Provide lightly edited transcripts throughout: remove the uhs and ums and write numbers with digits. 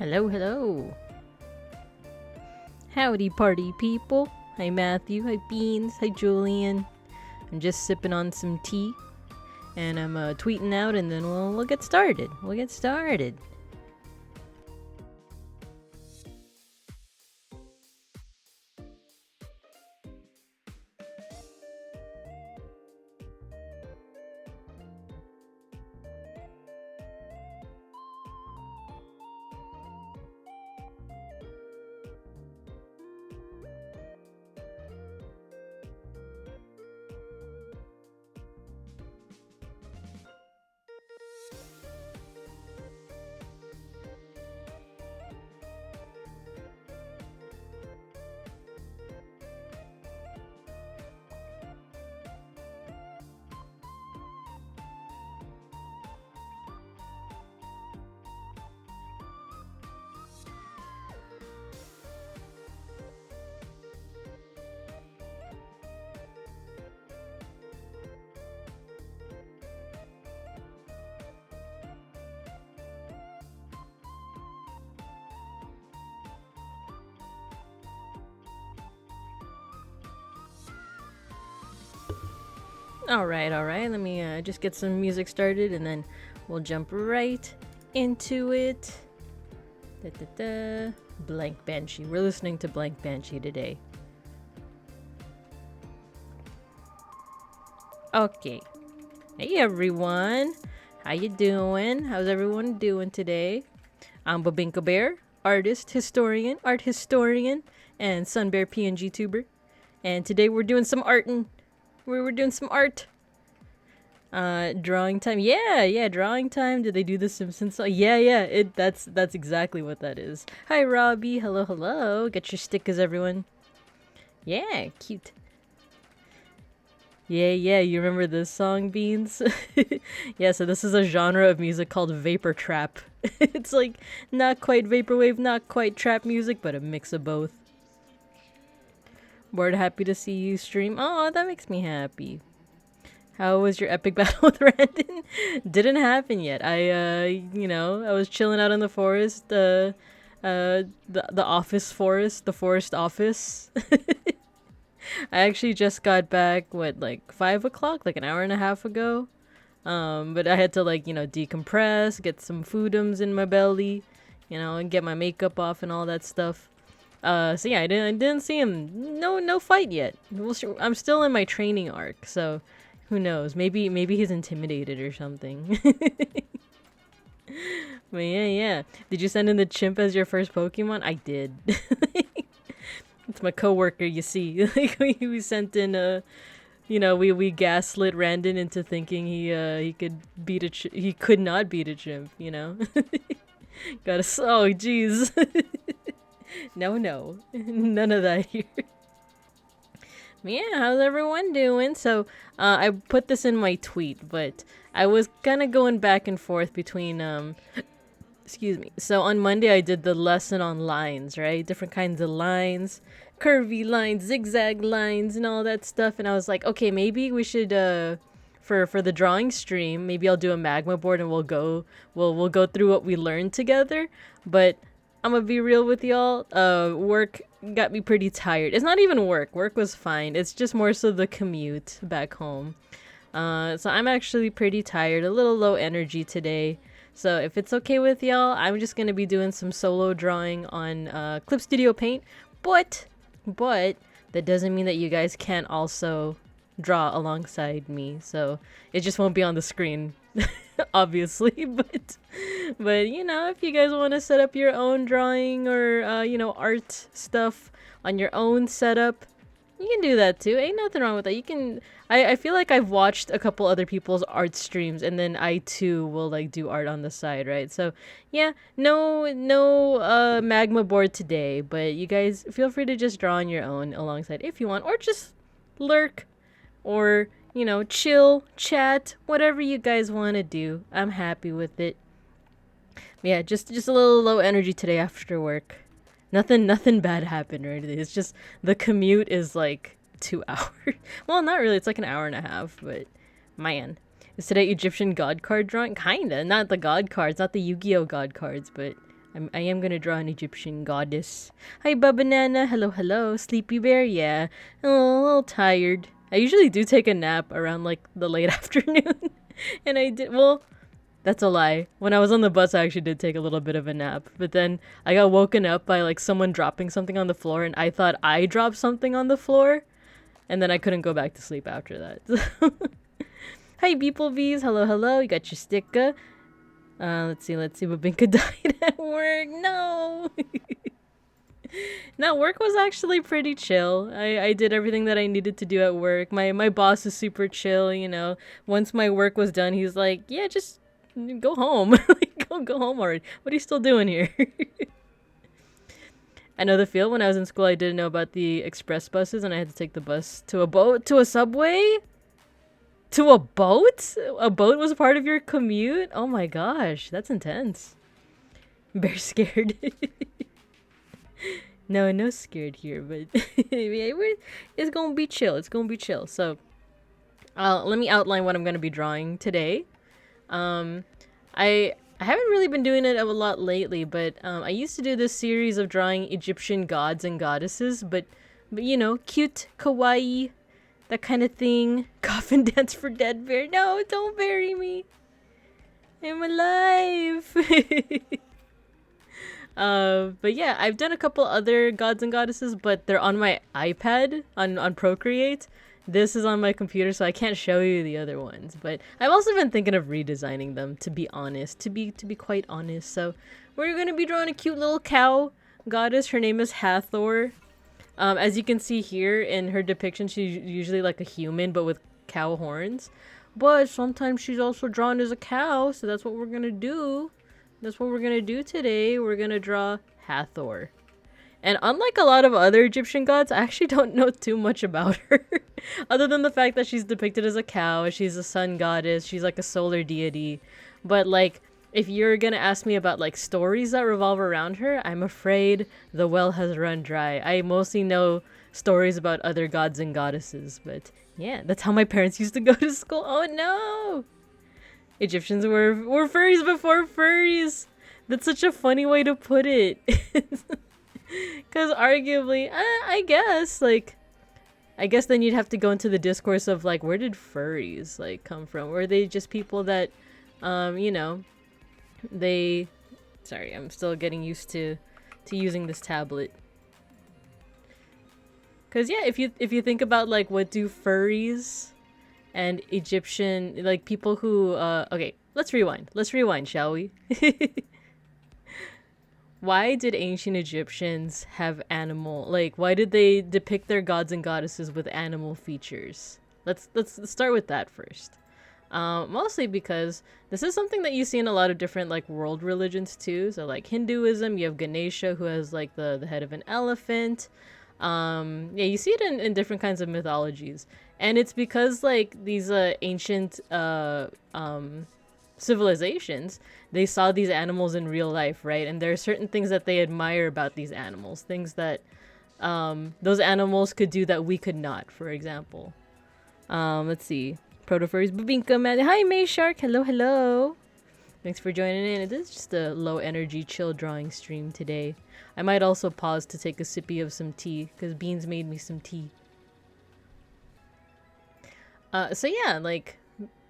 Hello, hello. Howdy, party people. Hi, Matthew. Hi, Beans. Hi, Julian. I'm just sipping on some tea, and I'm tweeting out, and then we'll get started. We'll get started. Alright. Let me just get some music started, and then we'll jump right into it. Blank Banshee. We're listening to Blank Banshee today. Okay. Hey everyone. How you doing? How's everyone doing today? I'm Babinka Bear, art historian, and Sun Bear PNGTuber. And today we're doing some artin'. We're doing some art. Drawing time. Yeah, drawing time. Did they do the Simpsons song? Yeah. That's exactly what that is. Hi, Robbie. Hello. Get your stickers, everyone. Yeah, cute. Yeah, you remember this song, Beans? Yeah, so this is a genre of music called vapor trap. It's like not quite vaporwave, not quite trap music, but a mix of both. Bored, happy to see you stream. Oh, that makes me happy. How was your epic battle with Randon? Didn't happen yet. I was chilling out in the forest, the office forest, the forest office. I actually just got back, 5 o'clock, like an hour and a half ago. But I had to decompress, get some foodums in my belly, and get my makeup off and all that stuff. So yeah, I didn't see him. No fight yet. I'm still in my training arc, so who knows? Maybe he's intimidated or something. But yeah. Did you send in the chimp as your first Pokemon? I did. It's my coworker, you see. We sent in we gaslit Randon into thinking he could not beat a chimp. Gotta. Oh, jeez. No, none of that here. Yeah, how's everyone doing? So, I put this in my tweet, but I was kind of going back and forth between, excuse me. So on Monday I did the lesson on lines, right? Different kinds of lines, curvy lines, zigzag lines, and all that stuff. And I was like, okay, maybe we should, for the drawing stream, maybe I'll do a magma board and we'll go through what we learned together. But I'm gonna be real with y'all. Work got me pretty tired. It's not even work. Work was fine. It's just more so the commute back home. So I'm actually pretty tired, a little low energy today. So if it's okay with y'all, I'm just gonna be doing some solo drawing on Clip Studio Paint. But that doesn't mean that you guys can't also draw alongside me. So it just won't be on the screen. Obviously, but if you guys want to set up your own drawing or art stuff on your own setup, you can do that too. Ain't nothing wrong with that. You can. I feel like I've watched a couple other people's art streams, and then I too will do art on the side, right? So yeah, no magma board today, but you guys feel free to just draw on your own alongside if you want, or just lurk, or chill, chat, whatever you guys want to do. I'm happy with it. Yeah, just a little low energy today after work. Nothing bad happened or anything. It's just the commute is 2 hours. Well, not really. It's an hour and a half, but man. Is today Egyptian god card drawing? Kinda. Not the god cards, not the Yu-Gi-Oh god cards, but I am gonna draw an Egyptian goddess. Hi, Banana. Hello, hello. Sleepy Bear. Yeah. Oh, a little tired. I usually do take a nap around like the late afternoon, and I did. Well, that's a lie. When I was on the bus, I actually did take a little bit of a nap, but then I got woken up by like someone dropping something on the floor, and I thought I dropped something on the floor, and then I couldn't go back to sleep after that. Hi, beeplebees. Hello, hello. You got your sticker. Let's see. Babinka died at work. No. Now, work was actually pretty chill. I did everything that I needed to do at work. My boss is super chill, you know. Once my work was done, he's like, yeah, just go home. Like, go home already. What are you still doing here? I know the feel. When I was in school, I didn't know about the express buses, and I had to take the bus to a boat, to a subway. To a boat? A boat was part of your commute? Oh my gosh, that's intense. Bear scared. No scared here, but it's gonna be chill. It's gonna be chill. So, let me outline what I'm gonna be drawing today. I haven't really been doing it a lot lately, but I used to do this series of drawing Egyptian gods and goddesses, but you know, cute, kawaii, that kind of thing. Coffin dance for dead bear. No, don't bury me. I'm alive. But yeah, I've done a couple other gods and goddesses, but they're on my iPad on Procreate. This is on my computer, so I can't show you the other ones. But I've also been thinking of redesigning them, to be honest. To be quite honest. So we're gonna be drawing a cute little cow goddess. Her name is Hathor. As you can see here in her depiction, she's usually like a human, but with cow horns. But sometimes she's also drawn as a cow, so that's what we're gonna do. That's what we're gonna do today. We're gonna draw Hathor. And unlike a lot of other Egyptian gods, I actually don't know too much about her. Other than the fact that she's depicted as a cow, she's a sun goddess, she's like a solar deity. But like, if you're gonna ask me about like stories that revolve around her, I'm afraid the well has run dry. I mostly know stories about other gods and goddesses, but yeah, that's how my parents used to go to school. Oh no! Egyptians were furries before furries. That's such a funny way to put it. Because arguably, I guess then you'd have to go into the discourse of like, where did furries like come from? Were they just people that, you know, sorry, I'm still getting used to using this tablet. Because yeah, if you think about like, what do furries and Egyptian, like people who, okay, let's rewind, shall we? Why did ancient Egyptians have why did they depict their gods and goddesses with animal features? Let's start with that first. Mostly because this is something that you see in a lot of different like world religions too. So like Hinduism, you have Ganesha, who has like the head of an elephant. Yeah, you see it in different kinds of mythologies. And it's because like these ancient civilizations, they saw these animals in real life, right? And there are certain things that they admire about these animals, things that those animals could do that we could not, for example. Let's see. Proto-furries, Babinka, man. Hi, May Shark. Hello, hello. Thanks for joining in. It is just a low energy chill drawing stream today. I might also pause to take a sippy of some tea, because Beans made me some tea. So yeah, like,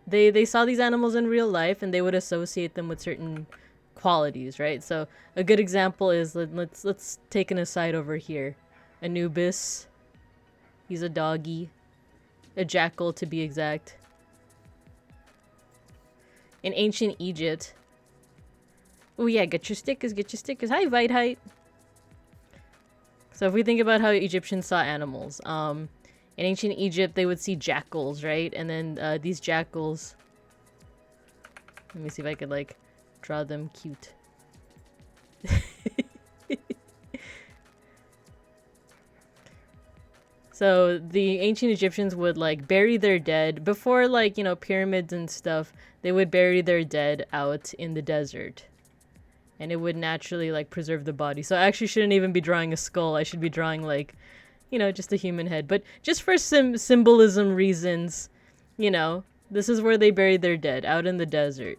they saw these animals in real life, and they would associate them with certain qualities, right? So a good example is, let's take an aside over here. Anubis. He's a doggy. A jackal, to be exact. In ancient Egypt. Oh yeah, get your stickers. Hi, Vite. So if we think about how Egyptians saw animals, in ancient Egypt, they would see jackals, right? And then these jackals... Let me see if I could, like, draw them cute. So the ancient Egyptians would like bury their dead before, like, you know, pyramids and stuff. They would bury their dead out in the desert, and it would naturally like preserve the body. So I actually shouldn't even be drawing a skull. I should be drawing like, you know, just a human head. But just for symbolism reasons, you know, this is where they buried their dead, out in the desert.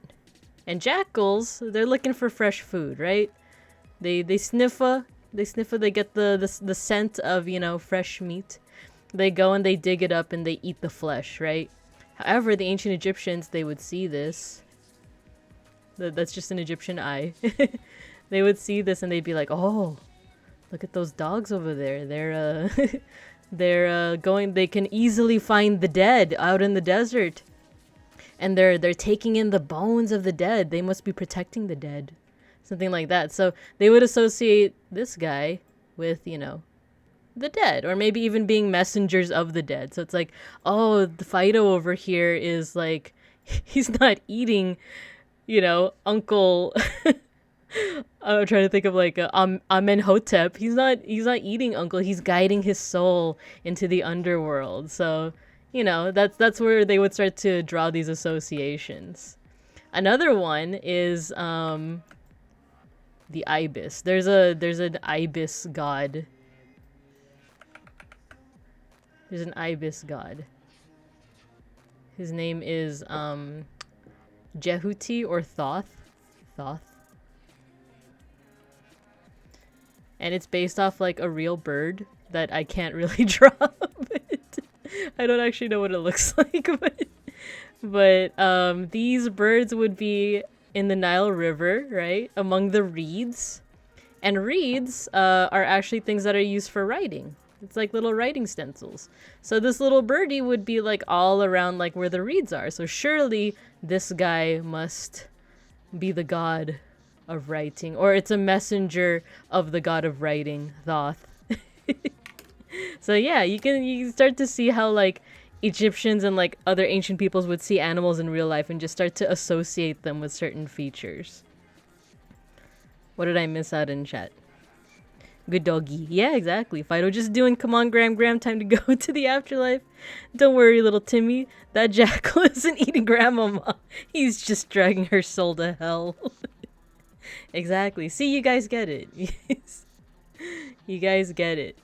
And jackals, they're looking for fresh food, right? They sniffa. They sniffa. They get the scent of, you know, fresh meat. They go and they dig it up and they eat the flesh, right? However, the ancient Egyptians, they would see this. That's just an Egyptian eye. They would see this and they'd be like, "Oh, look at those dogs over there. They're going. They can easily find the dead out in the desert, and they're taking in the bones of the dead. They must be protecting the dead." Something like that. So they would associate this guy with, you know, the dead, or maybe even being messengers of the dead. So it's like, oh, the Fido over here is like, he's not eating, you know, Uncle. I'm trying to think of like Amenhotep. He's not eating Uncle. He's guiding his soul into the underworld. So, you know, that's where they would start to draw these associations. Another one is the ibis. There's an ibis god. There's an ibis god. His name is Jehuti or Thoth. And it's based off like a real bird that I can't really draw. But I don't actually know what it looks like. But these birds would be in the Nile River, right? Among the reeds. And reeds are actually things that are used for writing. It's like little writing stencils. So this little birdie would be like all around like where the reeds are. So surely this guy must be the god of writing. Or it's a messenger of the god of writing, Thoth. So yeah, you can start to see how like Egyptians and like other ancient peoples would see animals in real life and just start to associate them with certain features. What did I miss out in chat? Good doggy. Yeah, exactly. Fido just doing, come on, Gram, time to go to the afterlife. Don't worry, little Timmy. That jackal isn't eating Grandmama. He's just dragging her soul to hell. Exactly. See, you guys get it. You guys get it.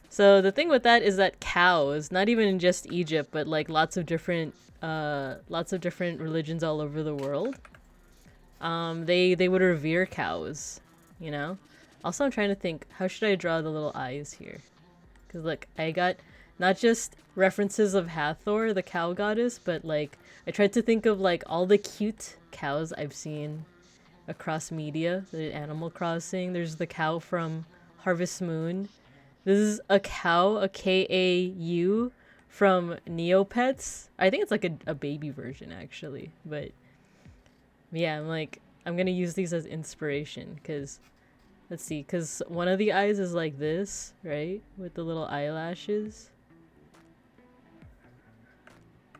So the thing with that is that cows, not even in just Egypt, but like lots of different religions all over the world, they would revere cows, you know? Also, I'm trying to think, how should I draw the little eyes here? Because, look, I got not just references of Hathor, the cow goddess, but, like, I tried to think of, like, all the cute cows I've seen across media. The Animal Crossing. There's the cow from Harvest Moon. This is a cow, a K-A-U, from Neopets. I think it's, like, a baby version, actually. But, yeah, I'm gonna use these as inspiration, because... Let's see, because one of the eyes is like this, right? With the little eyelashes.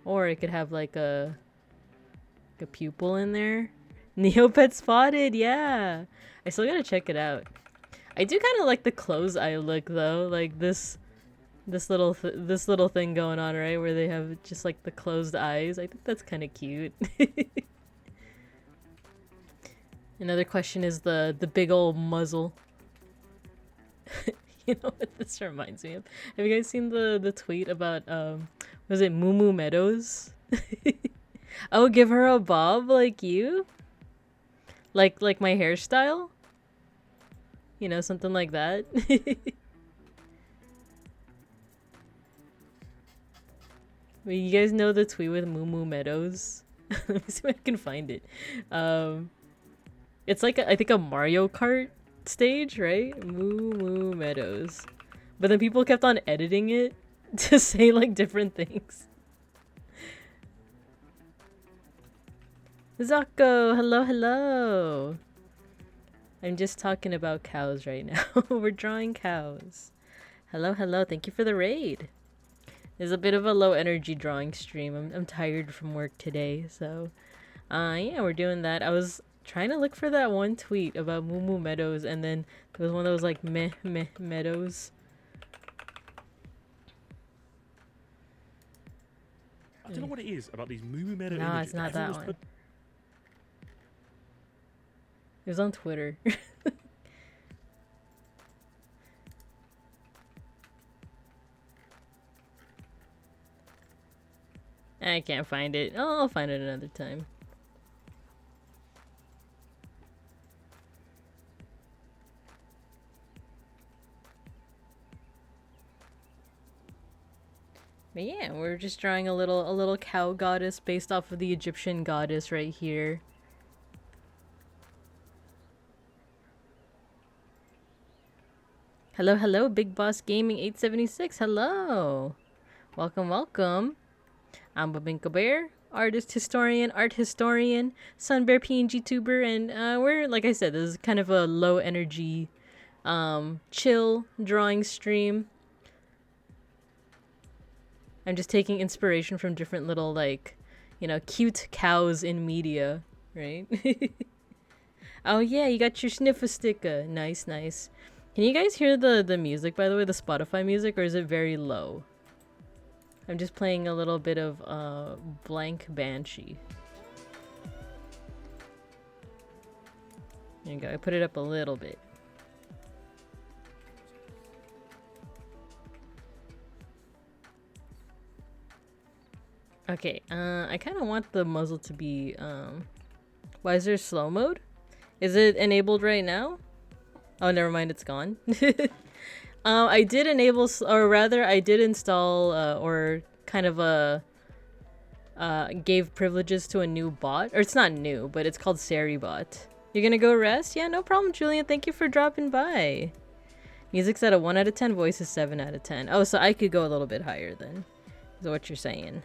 Or it could have like a pupil in there. Neopet spotted, yeah! I still gotta check it out. I do kind of like the closed eye look though. Like this little thing going on, right? Where they have just like the closed eyes. I think that's kind of cute. Another question is the big old muzzle. You know what this reminds me of? Have you guys seen the tweet about was it Moo Moo Meadows? Oh, give her a bob like you? Like my hairstyle? You know, something like that. Well, you guys know the tweet with Moo Moo Meadows? Let me see if I can find it. It's like I think a Mario Kart stage, right? Moo Moo Meadows. But then people kept on editing it to say like different things. Zako, hello. I'm just talking about cows right now. We're drawing cows. Hello. Thank you for the raid. It's a bit of a low energy drawing stream. I'm tired from work today, so yeah, we're doing that. I was trying to look for that one tweet about Moo Moo Meadows, and then there was one that was like meh Meadows. I don't know what it is about these Moo Moo Meadow Nah, images. it's not that one. It was on Twitter. I can't find it. Oh, I'll find it another time. But yeah, we're just drawing a little cow goddess based off of the Egyptian goddess right here. Hello, hello, Big Boss Gaming 876. Hello. Welcome, welcome. I'm Babinka Bear, artist historian, art historian, Sun Bear PNGTuber, and we're, like I said, this is kind of a low energy, chill drawing stream. I'm just taking inspiration from different little, like, you know, cute cows in media, right? Oh yeah, you got your sniffer sticker. Nice, nice. Can you guys hear the music, by the way, the Spotify music, or is it very low? I'm just playing a little bit of Blank Banshee. There you go, I put it up a little bit. Okay, I kind of want the muzzle to be, why is there slow mode? Is it enabled right now? Oh, never mind, it's gone. I did enable, or rather, I did install, or kind of gave privileges to a new bot. Or it's not new, but it's called SariBot. You're gonna go rest? Yeah, no problem, Julian. Thank you for dropping by. Music's at a 1 out of 10, voice is 7 out of 10. Oh, so I could go a little bit higher then. Is what you're saying.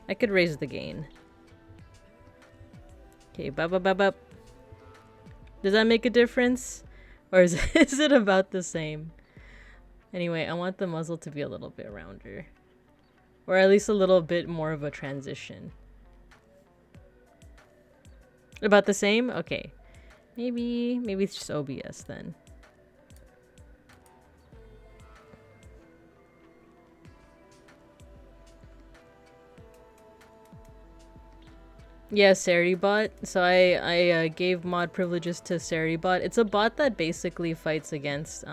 I could raise the gain. Okay, bop. Does that make a difference? Or is it about the same? Anyway, I want the muzzle to be a little bit rounder. Or at least a little bit more of a transition. About the same? Okay. Maybe it's just OBS then. Yeah, SariBot. So I gave mod privileges to SariBot. It's a bot that basically fights against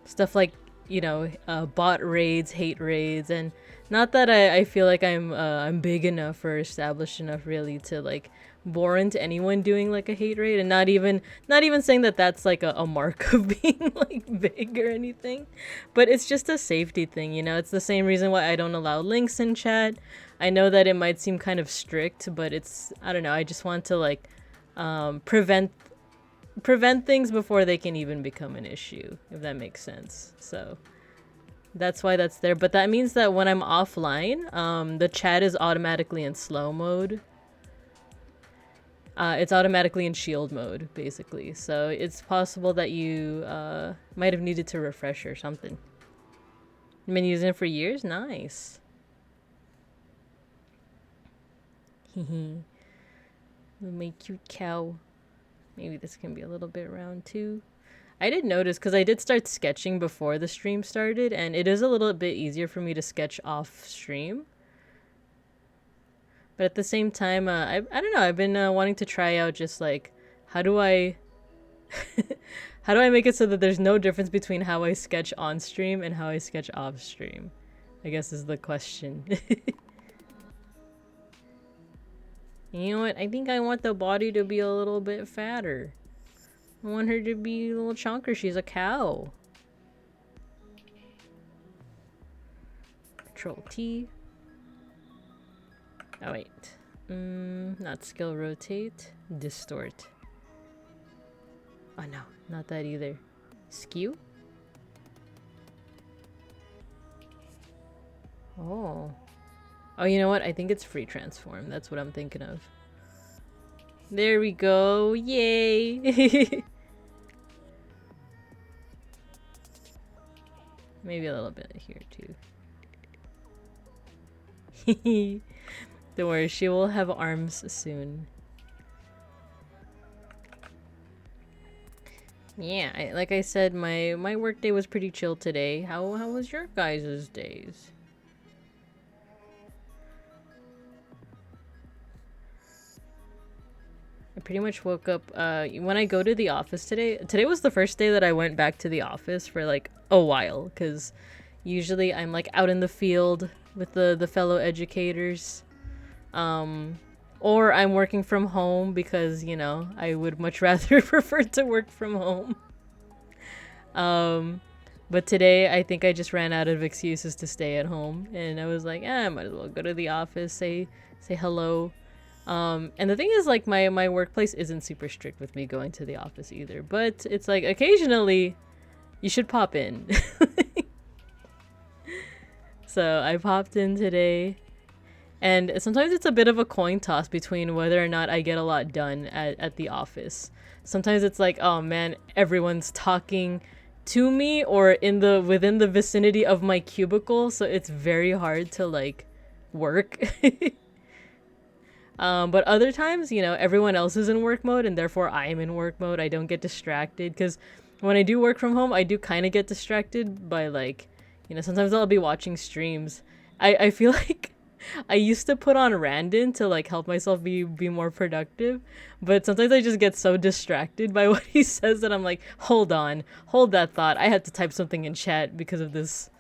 stuff like, you know, bot raids, hate raids, and not that I feel like I'm big enough or established enough really to like warrant anyone doing like a hate raid, and not even saying that that's like a mark of being like big or anything, but it's just a safety thing, you know. It's the same reason why I don't allow links in chat. I know that it might seem kind of strict, but it's, I don't know, I just want to like prevent things before they can even become an issue, if that makes sense. So that's why that's there. But that means that when I'm offline, the chat is automatically in slow mode. It's automatically in shield mode, basically. So it's possible that you might have needed to refresh or something. You've been using it for years? Nice. My cute cow. Maybe this can be a little bit round too. I did notice, because I did start sketching before the stream started, and it is a little bit easier for me to sketch off stream. But at the same time, I don't know, I've been wanting to try out just like, how do I how do I make it so that there's no difference between how I sketch on stream and how I sketch off stream, I guess is the question. You know what? I think I want the body to be a little bit fatter. I want her to be a little chunker. She's a cow. Control T. Oh wait. Not skill rotate. Distort. Oh no, not that either. Skew? Oh. Oh, you know what? I think it's free transform. That's what I'm thinking of. There we go. Yay! Maybe a little bit here too. Don't worry, she will have arms soon. Yeah, like I said, my work day was pretty chill today. How was your guys' days? I pretty much woke up, when I go to the office today was the first day that I went back to the office for like a while, because usually I'm like out in the field with the fellow educators, or I'm working from home because, you know, I would much rather prefer to work from home. But today, I think I just ran out of excuses to stay at home, and I was like, I might as well go to the office, say hello. And the thing is, like, my workplace isn't super strict with me going to the office either, but it's like occasionally you should pop in. So I popped in today, and sometimes it's a bit of a coin toss between whether or not I get a lot done at the office. Sometimes it's like, oh man, everyone's talking to me or within the vicinity of my cubicle, so it's very hard to like work. But other times, you know, everyone else is in work mode and therefore I'm in work mode. I don't get distracted because when I do work from home, I do kind of get distracted by like, you know, sometimes I'll be watching streams. I feel like I used to put on Randon to like help myself be more productive, but sometimes I just get so distracted by what he says that I'm like, hold that thought. I had to type something in chat because of this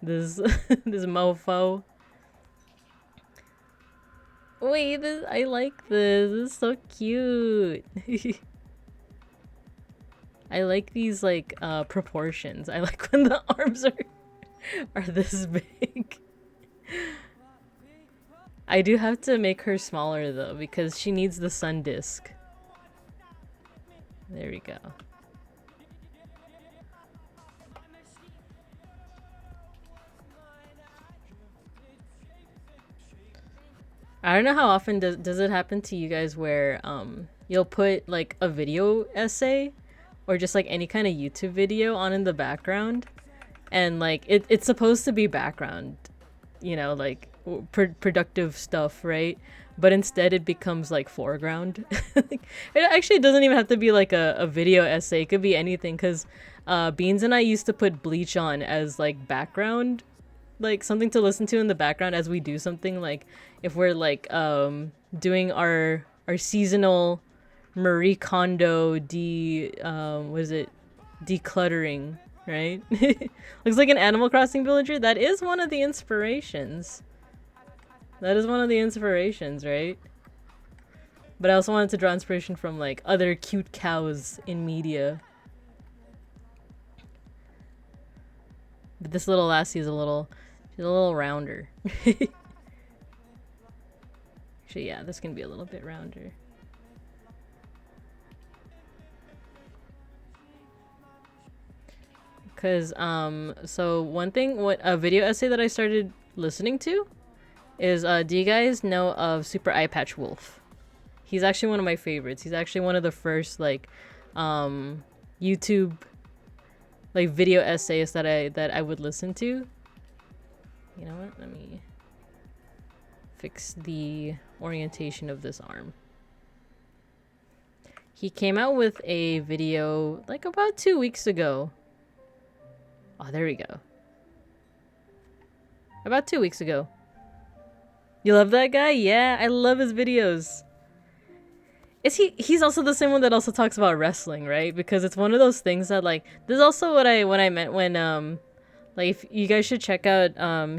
this mofo. Wait, I like this. This is so cute. I like these like proportions. I like when the arms are this big. I do have to make her smaller though because she needs the sun disk. There we go. I don't know how often does it happen to you guys where you'll put like a video essay or just like any kind of YouTube video on in the background, and like it's supposed to be background, you know, like productive stuff, right? But instead it becomes like foreground. It actually doesn't even have to be like a video essay. It could be anything, because Beans and I used to put Bleach on as like background, like something to listen to in the background as we do something, like if we're like doing our seasonal Marie Kondo decluttering, right? Looks like an Animal Crossing villager. That is one of the inspirations. That is one of the inspirations, right? But I also wanted to draw inspiration from like other cute cows in media. But this little lassie is she's a little rounder. Actually, yeah, this can be a little bit rounder. Cause so one thing, what a video essay that I started listening to is do you guys know of Super Eye Patch Wolf? He's actually one of my favorites. He's actually one of the first like YouTube like video essays that I would listen to. You know what? Let me fix the orientation of this arm. He came out with a video like about 2 weeks ago. Oh, there we go. About 2 weeks ago. You love that guy? Yeah, I love his videos. He's also the same one that also talks about wrestling, right? Because it's one of those things that like, this is also what I meant when like if you guys should check out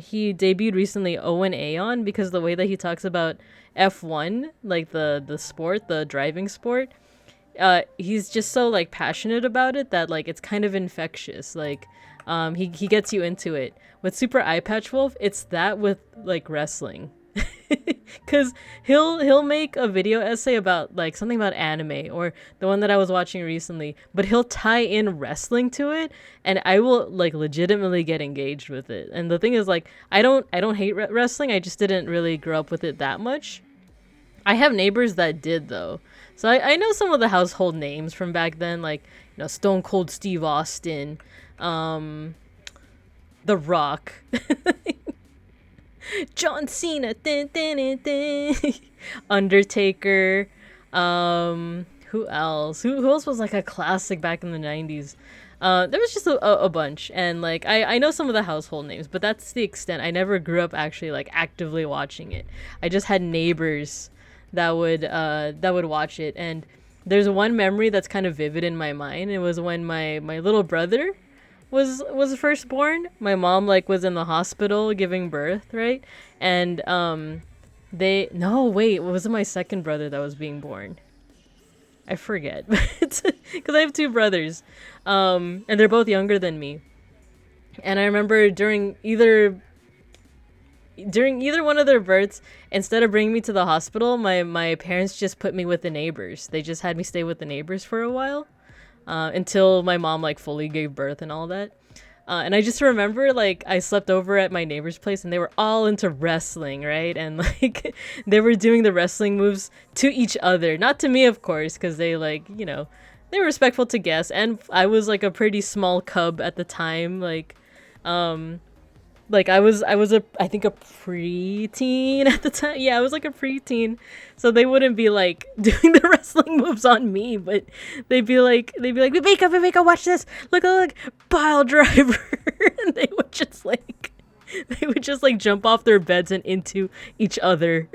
he debuted recently Owen Aon, because the way that he talks about F1, like the sport, the driving sport, he's just so like passionate about it that like it's kind of infectious. Like he gets you into it. With Super Eye Patch Wolf, it's that with like wrestling. Cause he'll make a video essay about like something about anime, or the one that I was watching recently, but he'll tie in wrestling to it, and I will like legitimately get engaged with it. And the thing is, like, I don't hate wrestling. I just didn't really grow up with it that much. I have neighbors that did though, so I know some of the household names from back then, like, you know, Stone Cold Steve Austin, The Rock. John Cena, dun, dun, dun, dun. Undertaker, who else? Who else was like a classic back in the 90s? There was just a bunch, and like I know some of the household names, but that's the extent. I never grew up actually like actively watching it. I just had neighbors that would watch it, and there's one memory that's kind of vivid in my mind. It was when my little brother was first born. My mom like was in the hospital giving birth, right? And it wasn't my second brother that was being born. I forget, because I have two brothers, and they're both younger than me. And I remember during either one of their births, instead of bringing me to the hospital, my parents just put me with the neighbors. They just had me stay with the neighbors for a while, until my mom like fully gave birth and all that. And I just remember like I slept over at my neighbor's place and they were all into wrestling, right? And like they were doing the wrestling moves to each other, not to me, of course, because they like, you know, they were respectful to guests. And I was like a pretty small cub at the time, like I was I think a preteen at the time. Yeah, I was like a preteen. So they wouldn't be like doing the wrestling moves on me, but they'd be like, Viveka, watch this. Look, pile driver. And they would just like jump off their beds and into each other.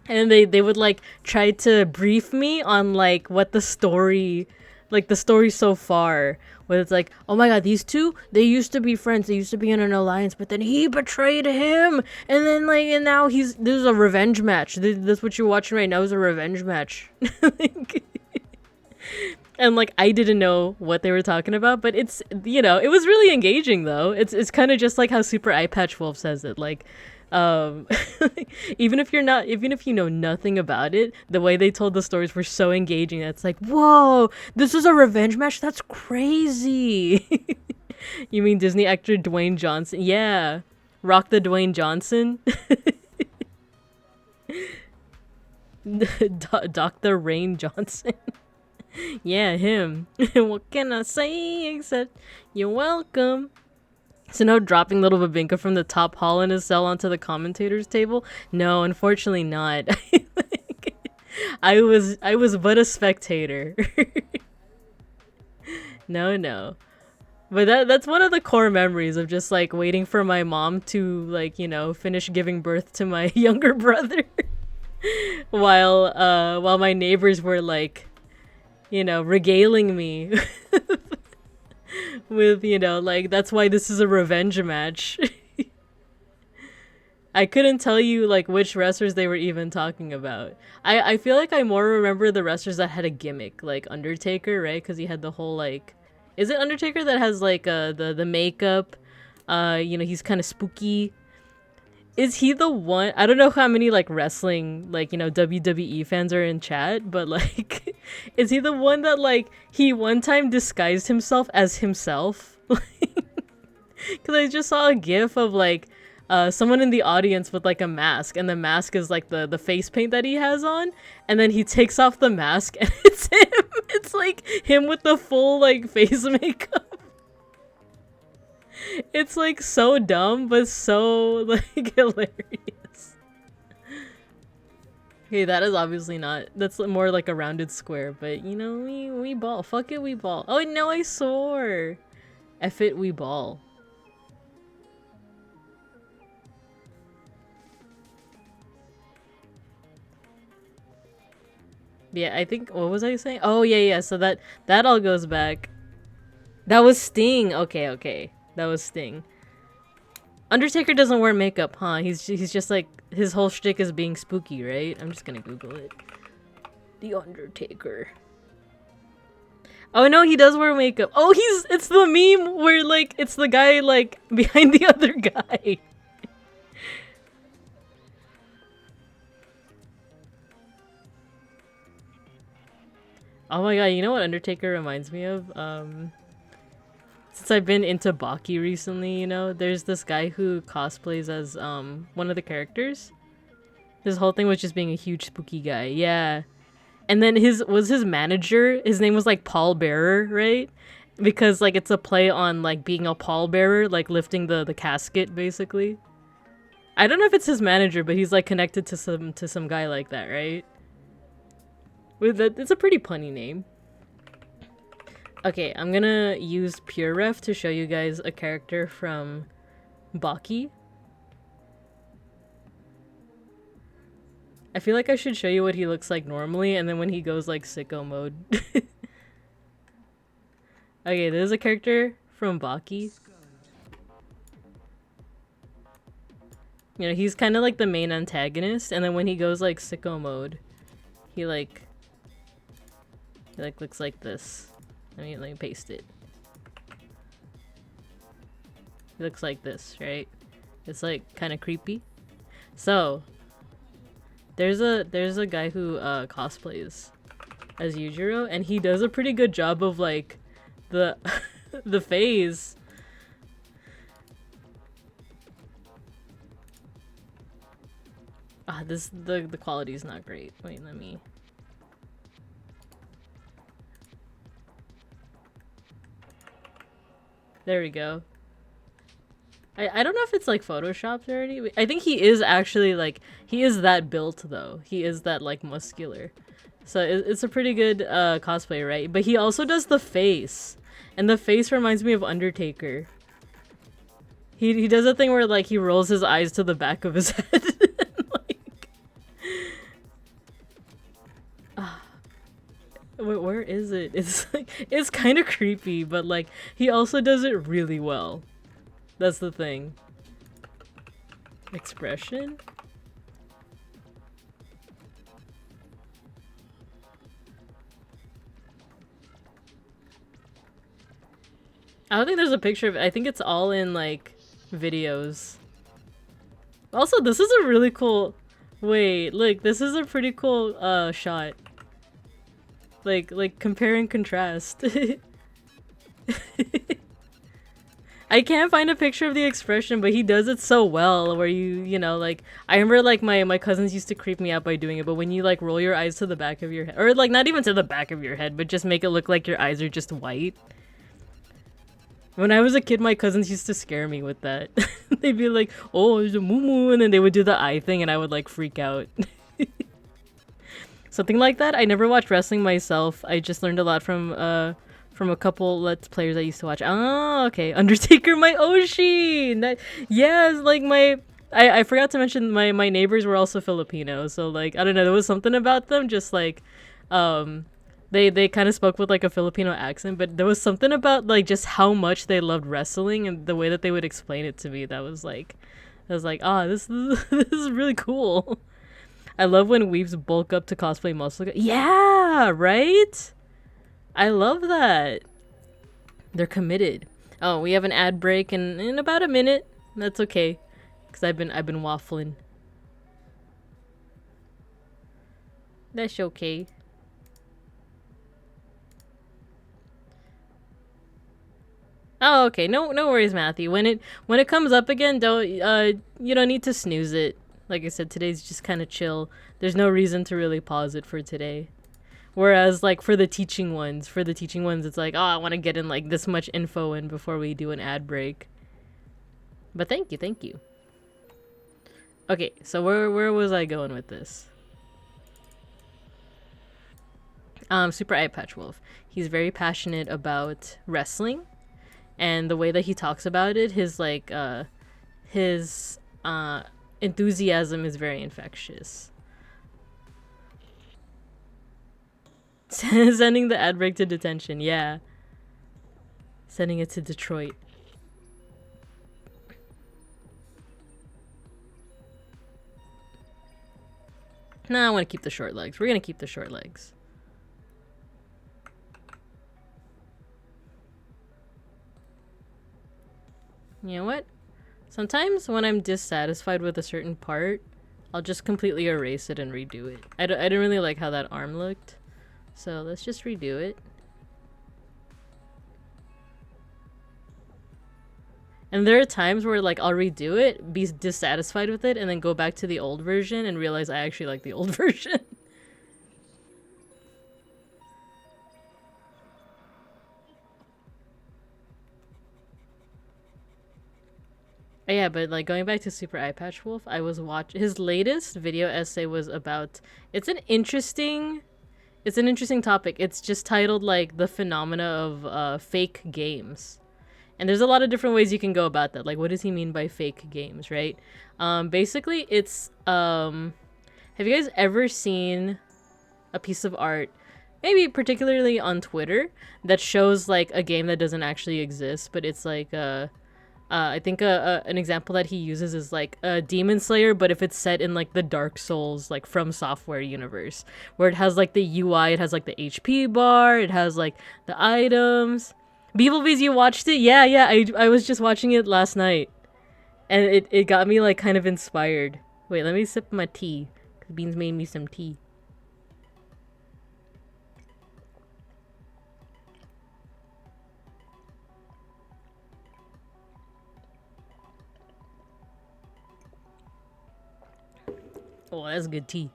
And they would like try to brief me on like what the story so far, where it's like, oh my god, these two, they used to be friends, they used to be in an alliance, but then he betrayed him, and then like, and now this is a revenge match. This what you're watching right now is a revenge match. And like I didn't know what they were talking about, but it's, you know, it was really engaging though. It's kind of just like how Super Eye Patch Wolf says it, like even if you know nothing about it, the way they told the stories were so engaging that it's like, whoa, this is a revenge match? That's crazy. You mean Disney actor Dwayne Johnson? Yeah, rock the Dwayne Johnson. Dr. Rain Johnson. Yeah, him. What can I say except you're welcome. So no dropping little Babinka from the top hall in his cell onto the commentator's table? No, unfortunately not. I was but a spectator. No. But that's one of the core memories of just like waiting for my mom to like, you know, finish giving birth to my younger brother. while my neighbors were like, you know, regaling me with, you know, like, that's why this is a revenge match. I couldn't tell you like which wrestlers they were even talking about. I feel like I more remember the wrestlers that had a gimmick, like Undertaker, right? Because he had the whole like, is it Undertaker that has like the makeup? You know, he's kind of spooky. Is he the one? I don't know how many like wrestling, like, you know, WWE fans are in chat, but like, is he the one that like he one time disguised himself as himself? Because I just saw a gif of like someone in the audience with like a mask, and the mask is like the face paint that he has on, and then he takes off the mask and it's him. It's like him with the full like face makeup. It's like so dumb, but so like hilarious. Okay, that is obviously not. That's more like a rounded square, but you know, we ball. Fuck it, we ball. Oh no, I soar. F it, we ball. Yeah, I think, what was I saying? Oh yeah. So that all goes back. That was Sting. Okay. That was Sting. Undertaker doesn't wear makeup, huh? He's just like, his whole shtick is being spooky, right? I'm just gonna Google it. The Undertaker. Oh no, he does wear makeup. Oh, it's the meme where like, it's the guy like behind the other guy. Oh my god, you know what Undertaker reminds me of? Since I've been into Baki recently, you know, there's this guy who cosplays as one of the characters. His whole thing was just being a huge spooky guy, yeah. And then his manager, his name was like Paul Bearer, right? Because like it's a play on like being a pallbearer, like lifting the casket basically. I don't know if it's his manager, but he's like connected to some guy like that, right? It's a pretty punny name. Okay, I'm gonna use Pure Ref to show you guys a character from Baki. I feel like I should show you what he looks like normally, and then when he goes like sicko mode. Okay, there's a character from Baki. You know, he's kind of like the main antagonist, and then when he goes like sicko mode, he looks like this. Let me paste it. He looks like this, right? It's like kind of creepy. So there's a guy who cosplays as Yujiro, and he does a pretty good job of like the the phase. The quality is not great. Wait, let me. There we go. I don't know if it's like photoshopped already. I think he is actually like, he is that built though. He is that like muscular. So it's a pretty good cosplay, right? But he also does the face. And the face reminds me of Undertaker. He does a thing where like he rolls his eyes to the back of his head. Like, where is it? It's like, it's kind of creepy, but like he also does it really well. That's the thing. Expression? I don't think there's a picture of it. I think it's all in like videos. Also, this is a really cool... Wait, look, this is a pretty cool shot. Like compare and contrast. I can't find a picture of the expression, but he does it so well where you know, like, I remember like my cousins used to creep me out by doing it, but when you like roll your eyes to the back of your head, or like not even to the back of your head, but just make it look like your eyes are just white. When I was a kid, my cousins used to scare me with that. They'd be like, oh, there's a moo-moo, and then they would do the eye thing and I would like freak out. Something like that. I never watched wrestling myself. I just learned a lot from a couple Let's Players I used to watch. Oh, okay. Undertaker, my Oshi! Yes, like I forgot to mention my neighbors were also Filipino, so like, I don't know, there was something about them, just like, they kind of spoke with like a Filipino accent, but there was something about like just how much they loved wrestling and the way that they would explain it to me that was like, ah, this is really cool. I love when weebs bulk up to cosplay muscle. Yeah, right? I love that. They're committed. Oh, we have an ad break in about a minute. That's okay, cause I've been waffling. That's okay. Oh, okay. No worries, Matthew. When it comes up again, don't you don't need to snooze it. Like I said, today's just kind of chill. There's no reason to really pause it for today. Whereas, like, for the teaching ones, it's like, oh, I want to get in, like, this much info in before we do an ad break. But thank you. Okay, so where was I going with this? Super Eye Patch Wolf. He's very passionate about wrestling. And the way that he talks about it, his enthusiasm is very infectious. Sending the ad break to detention, yeah. Sending it to Detroit. Nah, I want to keep the short legs. We're gonna keep the short legs. You know what? Sometimes when I'm dissatisfied with a certain part, I'll just completely erase it and redo it. I didn't really like how that arm looked. So let's just redo it. And there are times where like I'll redo it, be dissatisfied with it, and then go back to the old version and realize I actually like the old version. Oh, yeah, but like going back to Super Eye Patch Wolf, I was watching his latest video essay was about it's an interesting topic. It's just titled like the phenomena of fake games. And there's a lot of different ways you can go about that. Like, what does he mean by fake games, right? Basically it's have you guys ever seen a piece of art, maybe particularly on Twitter, that shows like a game that doesn't actually exist, but it's like I think an example that he uses is like a Demon Slayer, but if it's set in like the Dark Souls, like From Software universe, where it has like the UI, it has like the HP bar, it has like the items, Beeplebees, you watched it? Yeah, yeah. I was just watching it last night, and it got me like kind of inspired. Wait, let me sip my tea. 'Cause Beans made me some tea. Oh, that's good tea.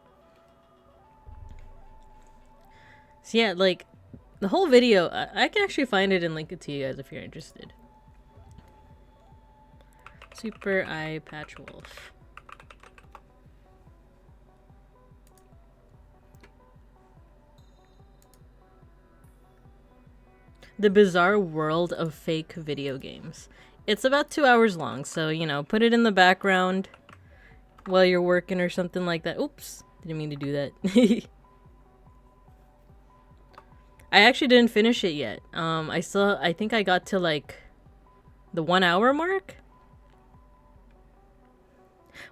So yeah, like the whole video, I can actually find it and link it to you guys if you're interested. Super Eye Patch Wolf. The Bizarre World of Fake Video Games. It's about 2 hours long, so you know, put it in the background while you're working or something like that. Oops, didn't mean to do that. I actually didn't finish it yet. I think I got to like the 1 hour mark.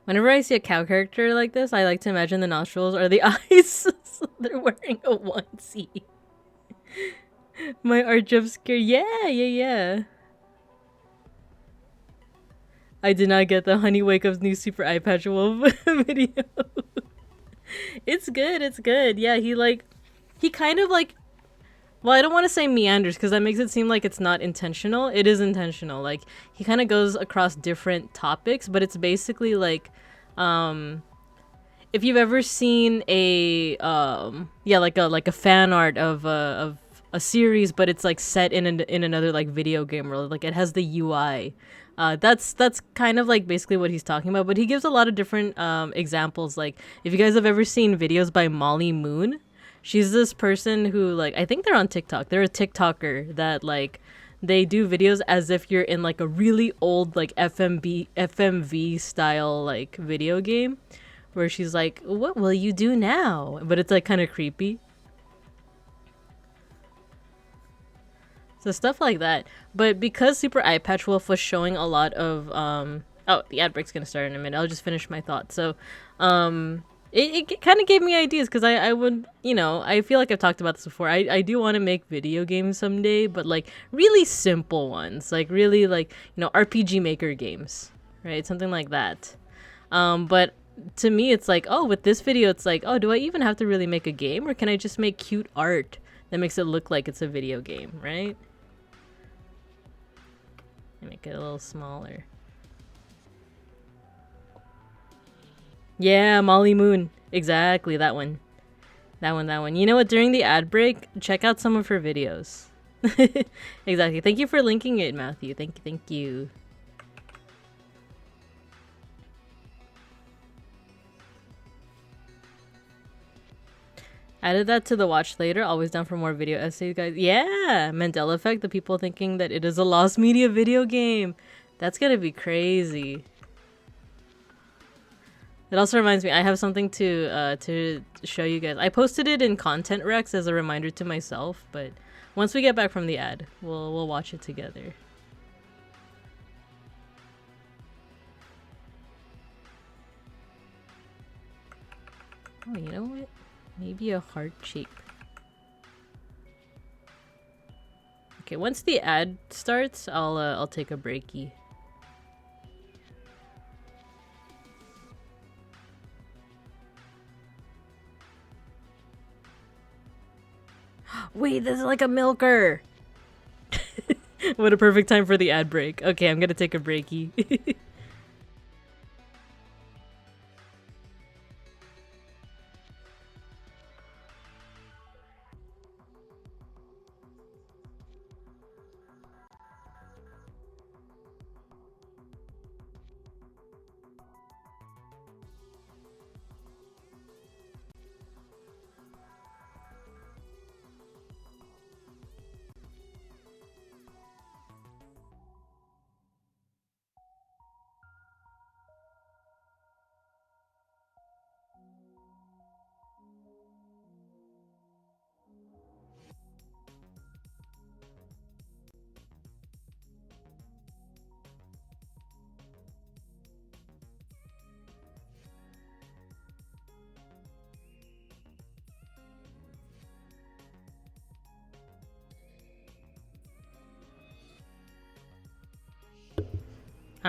Whenever I see a cow character like this, I like to imagine the nostrils are the eyes. So they're wearing a onesie. My art jump scare. Yeah, yeah, yeah. I did not get the Honey Wake Up's new Super Eye Patch Wolf video. It's good, it's good. Yeah, he kind of like, well, I don't want to say meanders because that makes it seem like it's not intentional. It is intentional. Like, he kind of goes across different topics, but it's basically like, if you've ever seen a, like a fan art of a series, but it's like set in another like video game world. Like, it has the UI. That's kind of like basically what he's talking about. But he gives a lot of different examples. Like, if you guys have ever seen videos by Molly Moon, she's this person who, like, I think they're on TikTok. They're a TikToker that like they do videos as if you're in like a really old like FMV style like video game, where she's like, "What will you do now?" But it's like kind of creepy. So stuff like that. But because Super Eye Patch Wolf was showing a lot of oh, the ad break's gonna start in a minute. I'll just finish my thought. So it kind of gave me ideas because I would, you know, I feel like I've talked about this before. I do want to make video games someday, but like really simple ones, like really like, you know, RPG Maker games, right? Something like that. But to me, it's like, oh, with this video, it's like, oh, do I even have to really make a game, or can I just make cute art that makes it look like it's a video game, right? Make it a little smaller. Yeah, Molly Moon. Exactly, that one. That one. You know what? During the ad break, check out some of her videos. Exactly. Thank you for linking it, Matthew. Thank you. Added that to the watch later. Always down for more video essays, guys. Yeah! Mandela Effect, the people thinking that it is a lost media video game. That's gonna be crazy. It also reminds me, I have something to show you guys. I posted it in Content Rex as a reminder to myself, but once we get back from the ad, we'll watch it together. Oh, you know what? Maybe a heart shape. Okay, once the ad starts, I'll take a breakie. Wait, this is like a milker. What a perfect time for the ad break. Okay, I'm gonna take a breakie.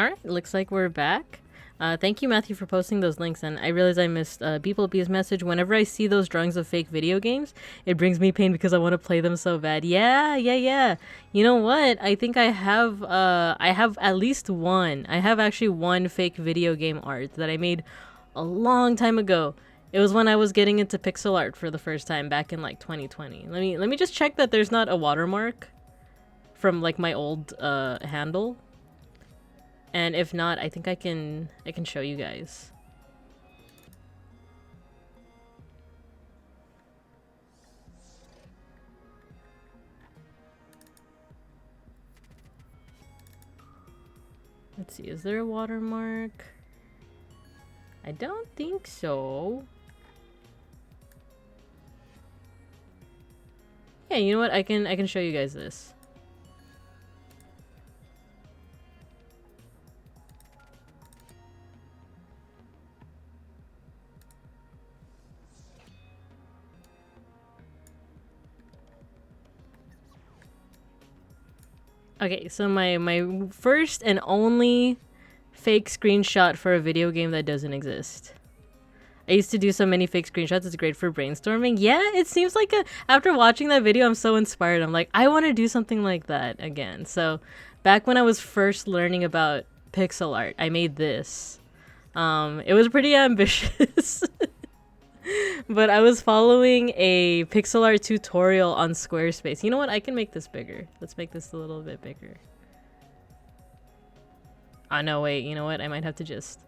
All right, looks like we're back. Thank you, Matthew, for posting those links. And I realized I missed beeplebees' message. Whenever I see those drawings of fake video games, it brings me pain because I want to play them so bad. Yeah. You know what? I think I have at least one. I have actually one fake video game art that I made a long time ago. It was when I was getting into pixel art for the first time back in like 2020. Let me just check that there's not a watermark from like my old handle. And if not, I think I can show you guys. Let's see, is there a watermark? I don't think so. Yeah, you know what? I can show you guys this. Okay, so my first and only fake screenshot for a video game that doesn't exist. I used to do so many fake screenshots. It's great for brainstorming. Yeah, it seems like after watching that video, I'm so inspired. I'm like, I want to do something like that again. So back when I was first learning about pixel art, I made this. It was pretty ambitious. But I was following a pixel art tutorial on Squarespace. You know what? I can make this bigger. Let's make this a little bit bigger. Oh, no, wait. You know what? I might have to just...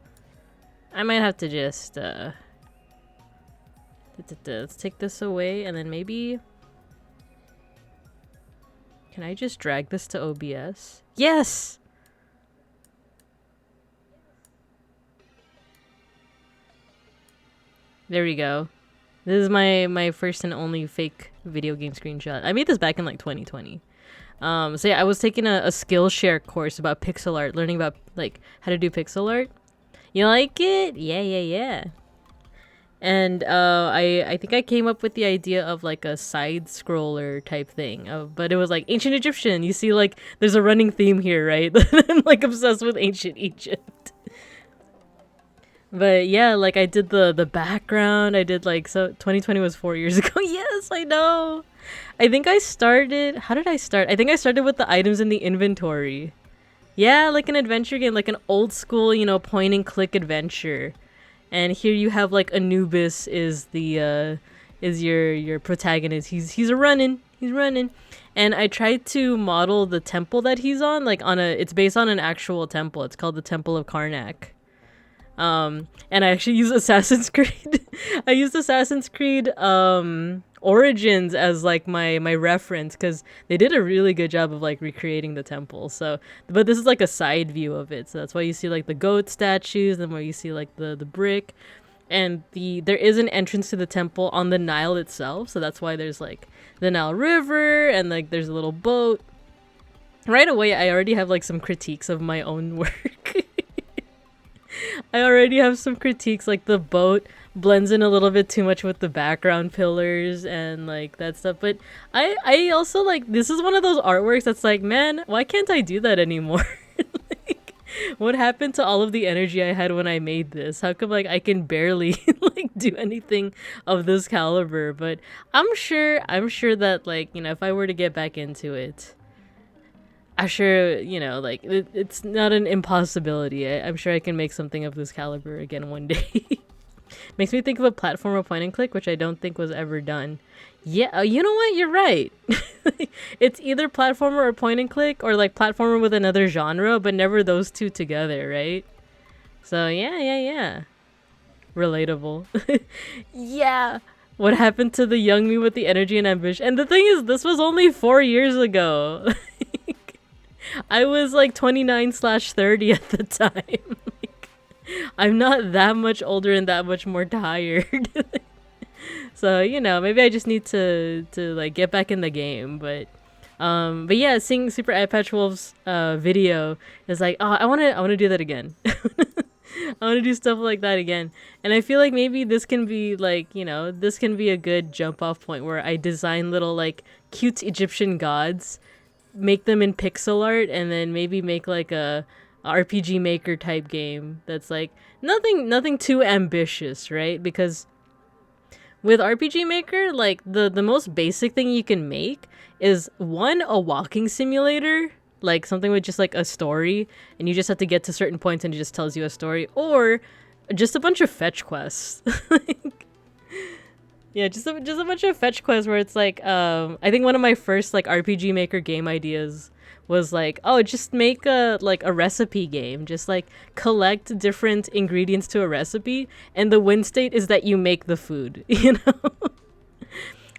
let's take this away, and then maybe... Can I just drag this to OBS? Yes! There we go. This is my first and only fake video game screenshot. I made this back in like 2020. So yeah, I was taking a Skillshare course about pixel art, learning about like how to do pixel art. You like it? Yeah. And I think I came up with the idea of like a side scroller type thing. But it was like ancient Egyptian. You see, like there's a running theme here, right? I'm like obsessed with ancient Egypt. But yeah, like I did the background. I did like, so 2020 was 4 years ago. Yes, I know. I think I started, how did I start? I think I started with the items in the inventory. Yeah, like an adventure game, like an old school, you know, point and click adventure. And here you have like Anubis is the is your protagonist. He's running. And I tried to model the temple that he's on, like it's based on an actual temple. It's called the Temple of Karnak. And I actually use Assassin's Creed. I used Assassin's Creed Origins as like my reference because they did a really good job of like recreating the temple. So, but this is like a side view of it. So that's why you see like the goat statues and where you see like the brick, and there is an entrance to the temple on the Nile itself. So that's why there's like the Nile River and like there's a little boat. Right away, I already have like some critiques of my own work. I already have some critiques, like the boat blends in a little bit too much with the background pillars and like that stuff. But I also like, this is one of those artworks that's like, man, why can't I do that anymore? Like, what happened to all of the energy I had when I made this? How come like I can barely like do anything of this caliber? But I'm sure that like, you know, if I were to get back into it, I'm sure, you know, like it's not an impossibility. I'm sure I can make something of this caliber again one day. Makes me think of a platformer point and click, which I don't think was ever done. Yeah, you know what? You're right. It's either platformer or point and click, or like platformer with another genre, but never those two together, right? So yeah. Relatable. Yeah. What happened to the young me with the energy and ambition? And the thing is, this was only 4 years ago. I was like 29/30 at the time. Like, I'm not that much older and that much more tired. So, you know, maybe I just need to like get back in the game. But yeah, seeing Super Eye Patch Wolf's video is like, oh, I wanna do that again. I want to do stuff like that again. And I feel like maybe this can be like, you know, this can be a good jump off point where I design little like cute Egyptian gods, make them in pixel art, and then maybe make like a RPG Maker type game that's like nothing too ambitious, right? Because with RPG Maker, like the most basic thing you can make is one, a walking simulator, like something with just like a story, and you just have to get to certain points and it just tells you a story, or just a bunch of fetch quests. Like, yeah, just a bunch of fetch quests where it's like, I think one of my first like RPG Maker game ideas was like, oh, just make a recipe game. Just like collect different ingredients to a recipe, and the win state is that you make the food, you know?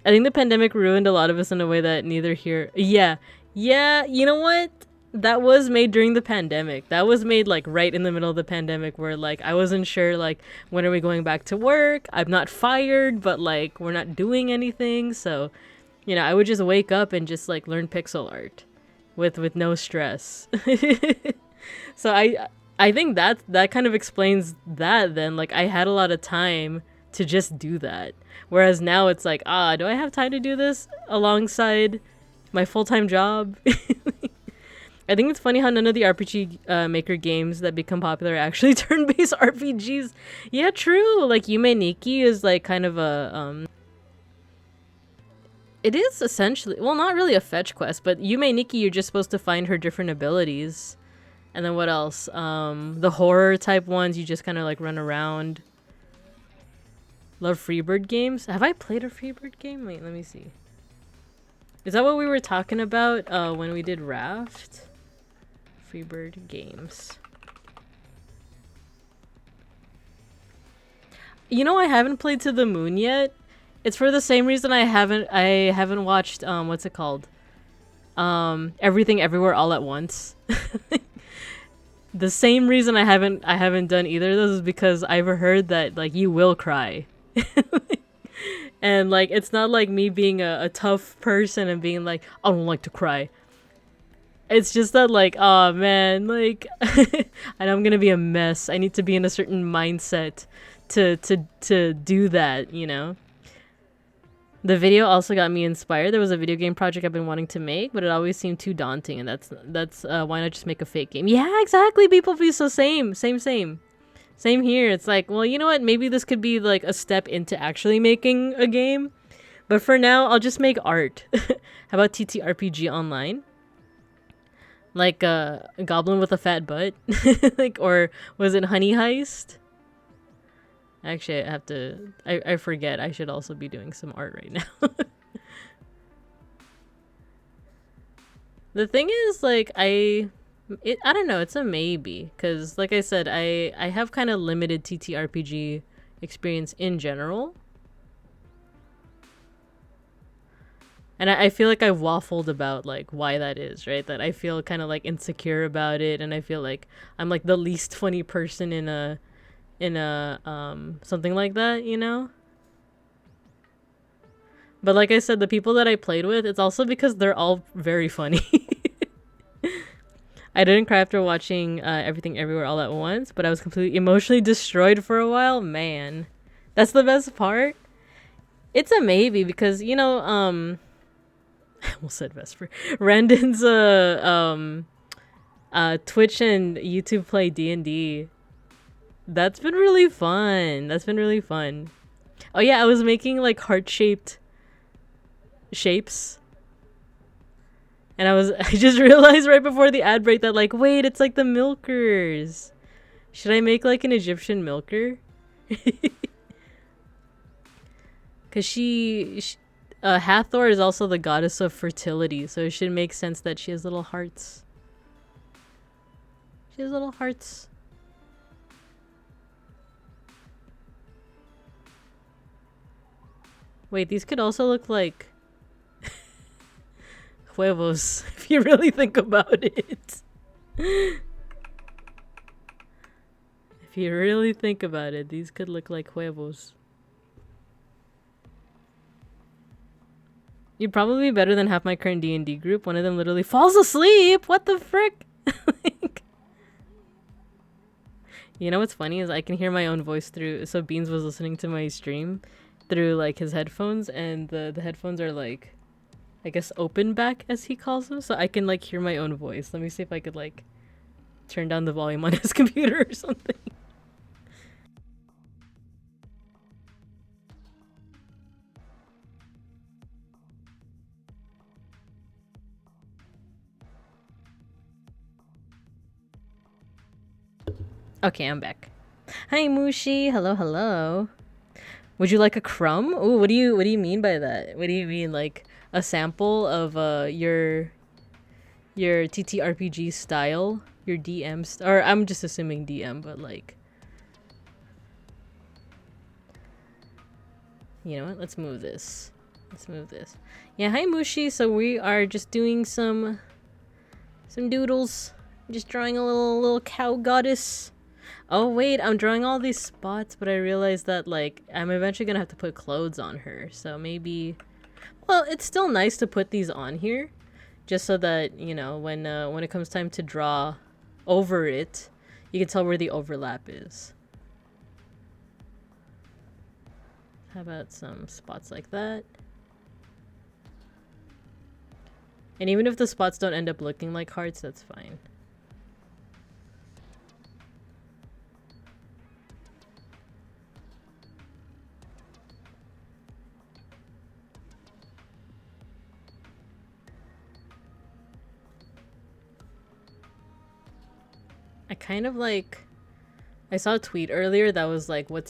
I think the pandemic ruined a lot of us in a way that neither here. Yeah, you know what? That was made during the pandemic. That was made like right in the middle of the pandemic where like I wasn't sure like when are we going back to work? I'm not fired, but like we're not doing anything. So, you know, I would just wake up and just like learn pixel art with no stress. So I think that kind of explains that then. Like I had a lot of time to just do that. Whereas now it's like, do I have time to do this alongside my full-time job? I think it's funny how none of the RPG Maker games that become popular are actually turn-based RPGs. Yeah, true. Like Yume Nikki is like kind of a it is essentially, well, not really a fetch quest, but Yume Nikki, you're just supposed to find her different abilities. And then what else? The horror type ones, you just kind of like run around. Love Freebird games. Have I played a Freebird game? Wait, let me see. Is that what we were talking about when we did Raft? Freebird games. You know, I haven't played To the Moon yet. It's for the same reason I haven't watched what's it called? Everything Everywhere All at Once. The same reason I haven't done either of those is because I've heard that like you will cry. And like it's not like me being a tough person and being like, I don't like to cry. It's just that like, oh man, like I'm gonna be a mess. I need to be in a certain mindset to do that, you know? The video also got me inspired. There was a video game project I've been wanting to make, but it always seemed too daunting, and that's why not just make a fake game? Yeah, exactly, people be so same here. It's like, well, you know what? Maybe this could be like a step into actually making a game. But for now, I'll just make art. How about TTRPG online? Like a goblin with a fat butt? Like, or was it Honey Heist? Actually, I have to... I forget. I should also be doing some art right now. The thing is, like, I don't know. It's a maybe. Because, like I said, I have kind of limited TTRPG experience in general. And I feel like I've waffled about, like, why that is, right? That I feel kind of, like, insecure about it. And I feel like I'm, like, the least funny person in a something like that, you know? But like I said, the people that I played with, it's also because they're all very funny. I didn't cry after watching Everything Everywhere All at Once, but I was completely emotionally destroyed for a while. Man, that's the best part. It's a maybe because, you know, I almost said Vesper. Randon's Twitch and YouTube play D&D. That's been really fun. Oh yeah, I was making like heart-shaped shapes. And I just realized right before the ad break that like, wait, it's like the milkers. Should I make like an Egyptian milker? Cause Hathor is also the goddess of fertility, so it should make sense that she has little hearts. Wait, these could also look like huevos, if you really think about it. If you really think about it, these could look like huevos. You'd probably be better than half my current D&D group. One of them literally falls asleep. What the frick? Like, you know what's funny is I can hear my own voice through. So Beans was listening to my stream through like his headphones, and the headphones are like, I guess, open back as he calls them. So I can like hear my own voice. Let me see if I could like turn down the volume on his computer or something. Okay, I'm back. Hi, Mushi. Hello, hello. Would you like a crumb? Ooh, what do you mean by that? What do you mean, like a sample of your TTRPG style, your DM or I'm just assuming DM, but like, you know what? Let's move this. Let's move this. Yeah, hi Mushi. So we are just doing some doodles. Just drawing a little cow goddess. Oh wait, I'm drawing all these spots, but I realized that like I'm eventually gonna have to put clothes on her. So maybe, well, it's still nice to put these on here, just so that you know when it comes time to draw over it, you can tell where the overlap is. How about some spots like that? And even if the spots don't end up looking like hearts, that's fine. I kind of like, I saw a tweet earlier that was like, what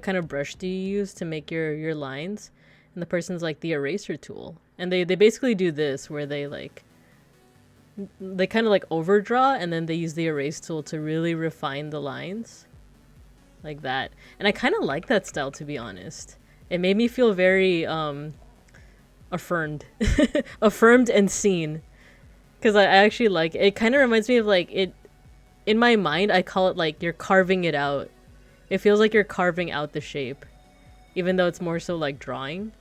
kind of brush do you use to make your lines? And the person's like, the eraser tool. And they basically do this where they kind of like overdraw and then they use the erase tool to really refine the lines. Like that. And I kind of like that style, to be honest. It made me feel very affirmed. Affirmed and seen. Because I actually like it. It kind of reminds me of like it. In my mind, I call it like you're carving it out. It feels like you're carving out the shape, even though it's more so like drawing.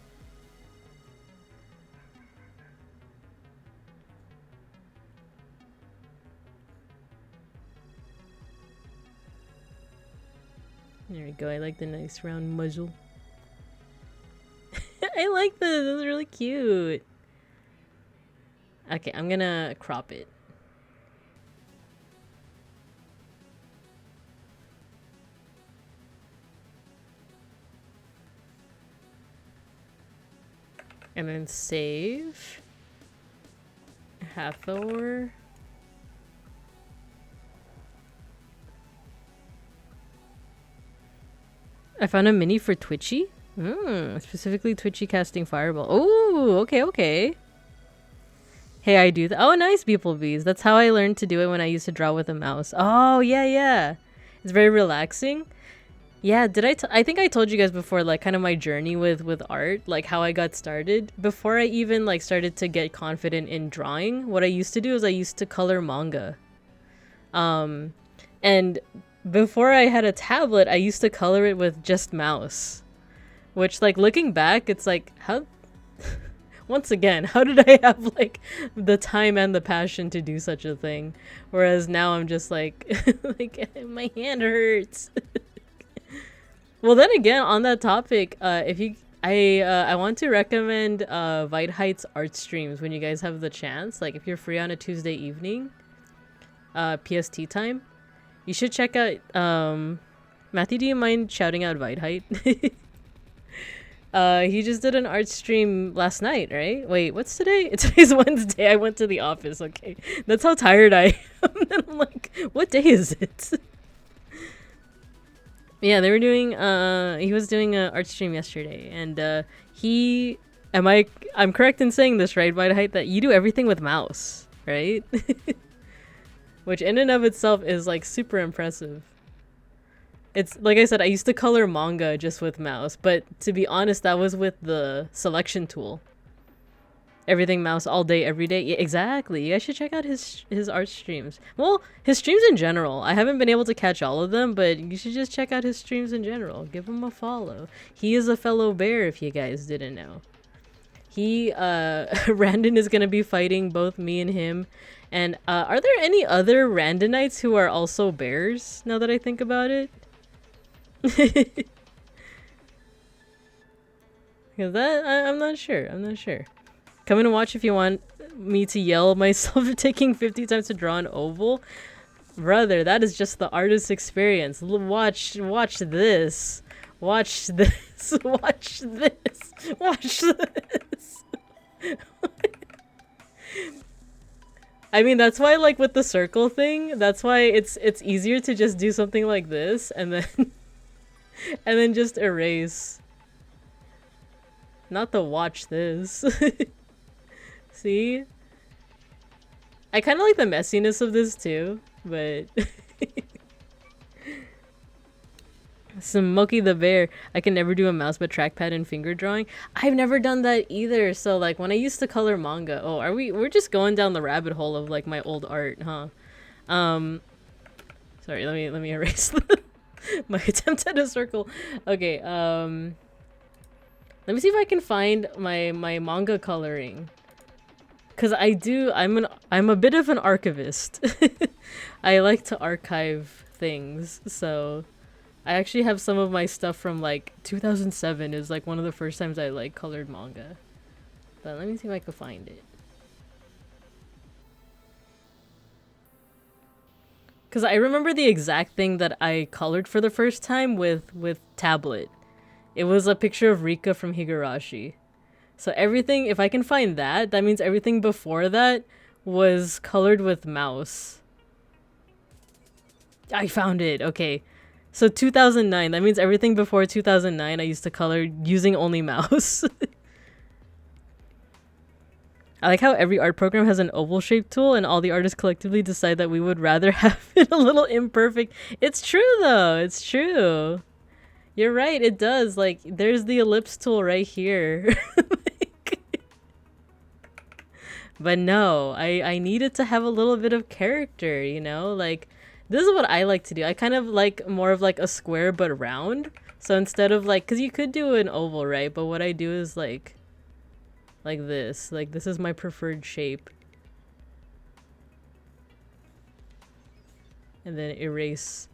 There we go. I like the nice round muzzle. I like this. This is really cute. Okay, I'm gonna crop it. And then save. Hathor. I found a mini for Twitchy. Specifically Twitchy casting Fireball. Oh, okay. Hey, I do that. Oh, nice, beeplebees. That's how I learned to do it when I used to draw with a mouse. Oh, yeah. It's very relaxing. Yeah, I think I told you guys before, like, kind of my journey with art, like, how I got started. Before I even, like, started to get confident in drawing, what I used to do is I used to color manga. And before I had a tablet, I used to color it with just mouse. Which, like, looking back, it's like, how... Once again, how did I have, like, the time and the passion to do such a thing? Whereas now I'm just like, like, my hand hurts. Well, then again, on that topic, I want to recommend Vite Heights art streams when you guys have the chance. Like, if you're free on a Tuesday evening, PST time, you should check out. Matthew, do you mind shouting out Vite Height? He just did an art stream last night, right? Wait, what's today? Today's Wednesday. I went to the office. Okay, that's how tired I am. And I'm like, what day is it? Yeah, they were doing, he was doing an art stream yesterday, and, I'm correct in saying this, right, Vite Height, that you do everything with mouse, right? Which in and of itself is, like, super impressive. It's, like I said, I used to color manga just with mouse, but to be honest, that was with the selection tool. Everything mouse all day, every day. Yeah, exactly. You guys should check out his art streams. Well, his streams in general. I haven't been able to catch all of them, but you should just check out his streams in general. Give him a follow. He is a fellow bear, if you guys didn't know. Randon is going to be fighting both me and him. And are there any other Randonites who are also bears, now that I think about it? Because I'm not sure. Come in and watch if you want me to yell at myself for taking 50 times to draw an oval. Brother, that is just the artist's experience. Watch this. Watch this. Watch this. Watch this. I mean, that's why, like, with the circle thing, that's why it's easier to just do something like this and then and then just erase. Not the watch this. See? I kind of like the messiness of this too, but Smokey the Bear. I can never do a mouse but trackpad and finger drawing. I've never done that either. So like when I used to color manga, we're just going down the rabbit hole of like my old art, huh? Sorry, let me erase my attempt at a circle. Okay, let me see if I can find my manga coloring. Cause I'm a bit of an archivist. I like to archive things, so I actually have some of my stuff from like 2007 is like one of the first times I like colored manga. But let me see if I can find it. Cause I remember the exact thing that I colored for the first time with tablet. It was a picture of Rika from Higurashi. So everything, if I can find that, that means everything before that was colored with mouse. I found it. Okay. So 2009, that means everything before 2009 I used to color using only mouse. I like how every art program has an oval shaped tool and all the artists collectively decide that we would rather have it a little imperfect. It's true though. It's true. You're right. It does. Like there's the ellipse tool right here. But no, I needed to have a little bit of character, you know? Like, this is what I like to do. I kind of like more of like a square but round. So instead of like, because you could do an oval, right? But what I do is like this. Like, this is my preferred shape. And then erase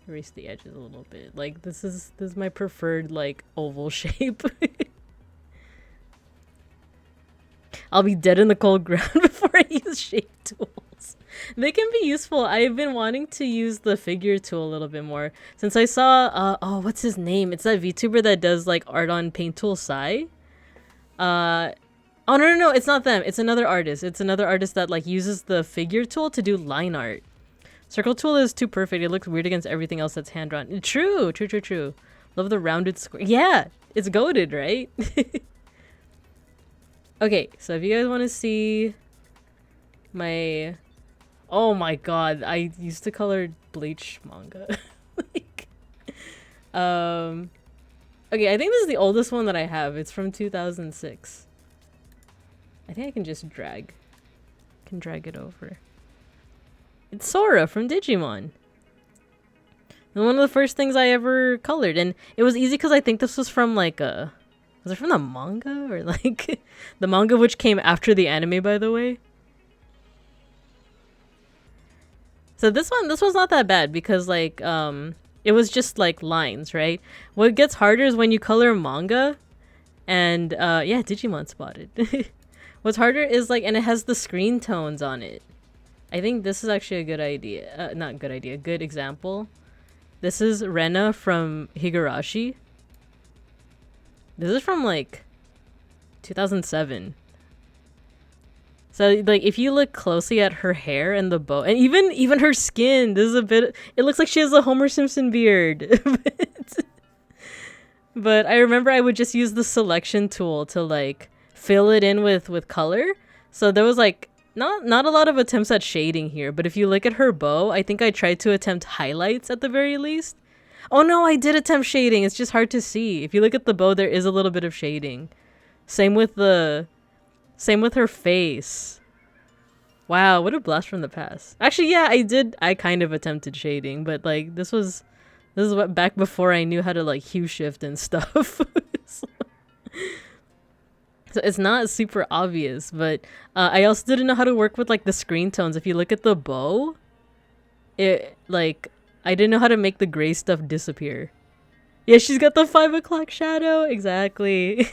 the edges a little bit. Like, this is my preferred like oval shape. I'll be dead in the cold ground before I use shape tools. They can be useful. I've been wanting to use the figure tool a little bit more. Since I saw, what's his name? It's that VTuber that does like art on Paint Tool Sai. Oh, no, it's not them. It's another artist. It's another artist that like uses the figure tool to do line art. Circle tool is too perfect. It looks weird against everything else that's hand-drawn. True. Love the rounded square. Yeah, it's goated, right? Okay, so if you guys want to see my... Oh my god, I used to color Bleach manga. Like, okay, I think this is the oldest one that I have. It's from 2006. I think I can just drag. Drag it over. It's Sora from Digimon. And one of the first things I ever colored. And it was easy because I think this was from like a... Was it from the manga or like the manga which came after the anime, by the way? So this one's not that bad because like it was just like lines, right? What gets harder is when you color manga and yeah, Digimon spotted. What's harder is like, and it has the screen tones on it. I think this is actually a good idea. Not good idea, good example. This is Rena from Higurashi. This is from like 2007. So like if you look closely at her hair and the bow and even her skin, this is a bit, it looks like she has a Homer Simpson beard. But I remember I would just use the selection tool to like fill it in with color. So there was like not a lot of attempts at shading here, but if you look at her bow, I think I tried to attempt highlights at the very least. Oh no, I did attempt shading. It's just hard to see. If you look at the bow, there is a little bit of shading. Same with her face. Wow, what a blast from the past. Actually, yeah, I kind of attempted shading, but like this is what back before I knew how to like hue shift and stuff. So it's not super obvious, but I also didn't know how to work with like the screen tones. If you look at the bow, it like I didn't know how to make the gray stuff disappear. Yeah, she's got the 5 o'clock shadow. Exactly.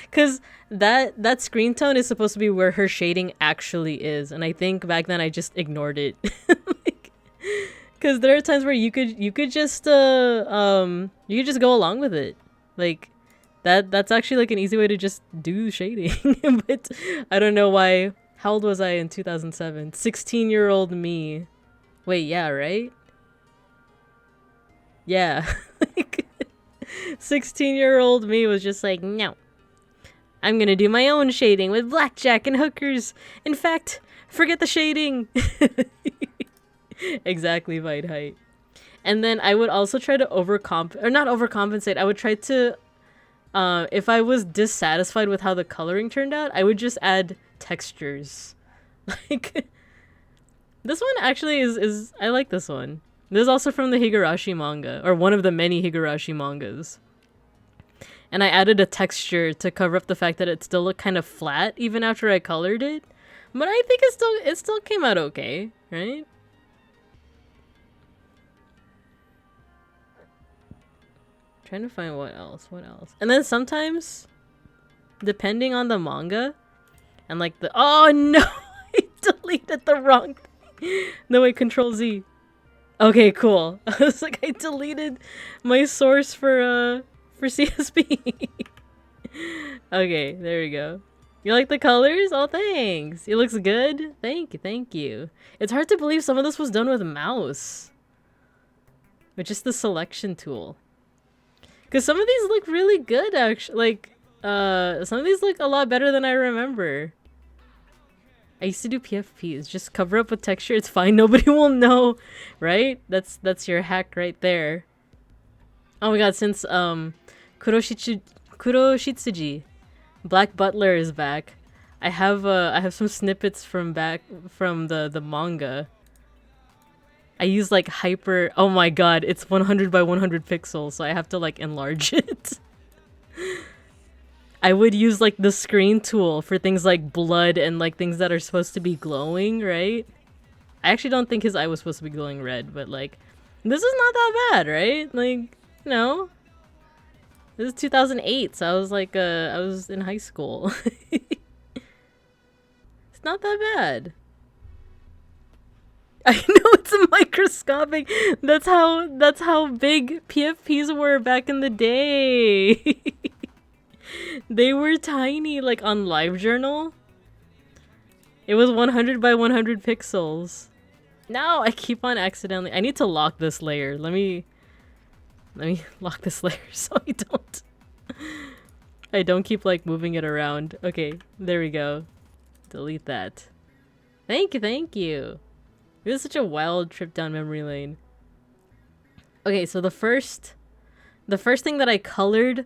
Because that screen tone is supposed to be where her shading actually is, and I think back then I just ignored it. Because there are times where you could just go along with it, like that's actually like an easy way to just do shading. But I don't know why. How old was I in 2007? 16-year-old me. Wait, yeah, right? Yeah. Like 16-year-old me was just like, no. I'm gonna do my own shading with blackjack and hookers. In fact, forget the shading. Exactly, Vite Height. And then I would also try to not overcompensate. I would try to, if I was dissatisfied with how the coloring turned out, I would just add textures. Like, this one actually is I like this one. This is also from the Higurashi manga, or one of the many Higurashi mangas. And I added a texture to cover up the fact that it still looked kind of flat even after I colored it. But I think it still came out okay, right? Trying to find what else. And then sometimes, depending on the manga, and like oh no, I deleted the wrong thing. No, wait, Control Z. Okay, cool. I was like, I deleted my source for CSP. Okay, there we go. You like the colors? Oh, thanks. It looks good. Thank you. It's hard to believe some of this was done with mouse, with just the selection tool. Because some of these look really good, actually. Like, some of these look a lot better than I remember. I used to do PFPs. Just cover up with texture. It's fine. Nobody will know, right? That's your hack right there. Oh my god, since Kuroshitsuji, Black Butler is back. I have some snippets from the manga. I use like hyper. Oh my god, it's 100 by 100 pixels, so I have to like enlarge it. I would use like the screen tool for things like blood and like things that are supposed to be glowing, right? I actually don't think his eye was supposed to be glowing red, but like, this is not that bad, right? Like, no. This is 2008, so I was like, I was in high school. It's not that bad. I know it's microscopic. That's how big PFPs were back in the day. They were tiny, like on LiveJournal. It was 100 by 100 pixels. No, I keep on accidentally. I need to lock this layer. Let me lock this layer so I don't keep like moving it around. Okay, there we go. Delete that. Thank you. It was such a wild trip down memory lane. Okay, so the first thing that I colored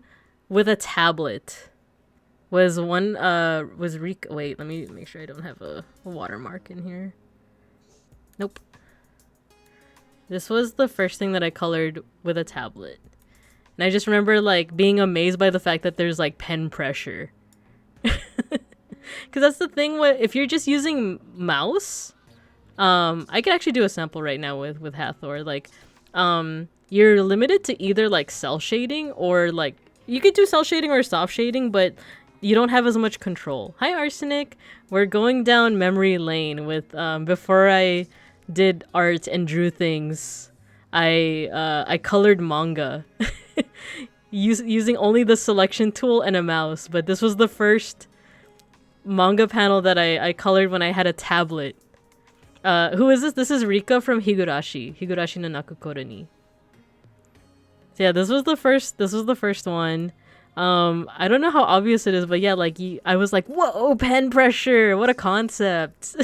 with a tablet was Rika. Wait, let me make sure I don't have a watermark in here. Nope. This was the first thing that I colored with a tablet. And I just remember like being amazed by the fact that there's like pen pressure. Cause that's the thing if you're just using mouse, I could actually do a sample right now with Hathor. Like, you're limited to either like cell shading or like you could do cell shading or soft shading, but you don't have as much control. Hi Arsenic, we're going down memory lane with before I did art and drew things, I colored manga using only the selection tool and a mouse. But this was the first manga panel that I colored when I had a tablet. Who is this? This is Rika from Higurashi no Nakukoro ni. So yeah, this was the first one. I don't know how obvious it is, but yeah, like I was like, whoa, pen pressure, what a concept.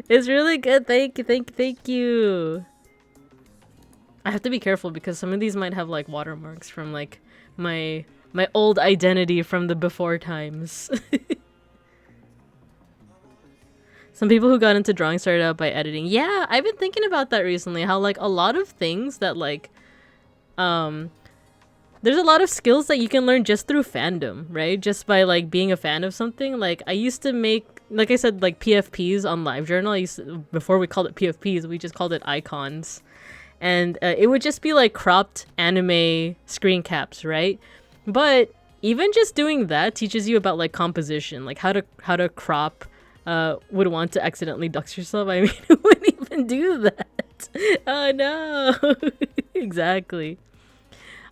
It's really good. Thank you. I have to be careful because some of these might have like watermarks from like my old identity from the before times. Some people who got into drawing started out by editing. Yeah, I've been thinking about that recently. How like a lot of things that like, there's a lot of skills that you can learn just through fandom, right? Just by like being a fan of something. Like I used to make, like I said, like PFPs on LiveJournal. Before we called it PFPs, we just called it icons. And it would just be like cropped anime screen caps, right? But even just doing that teaches you about like composition, like how to crop. Would want to accidentally dox yourself. I mean, who would even do that? Oh no. Exactly.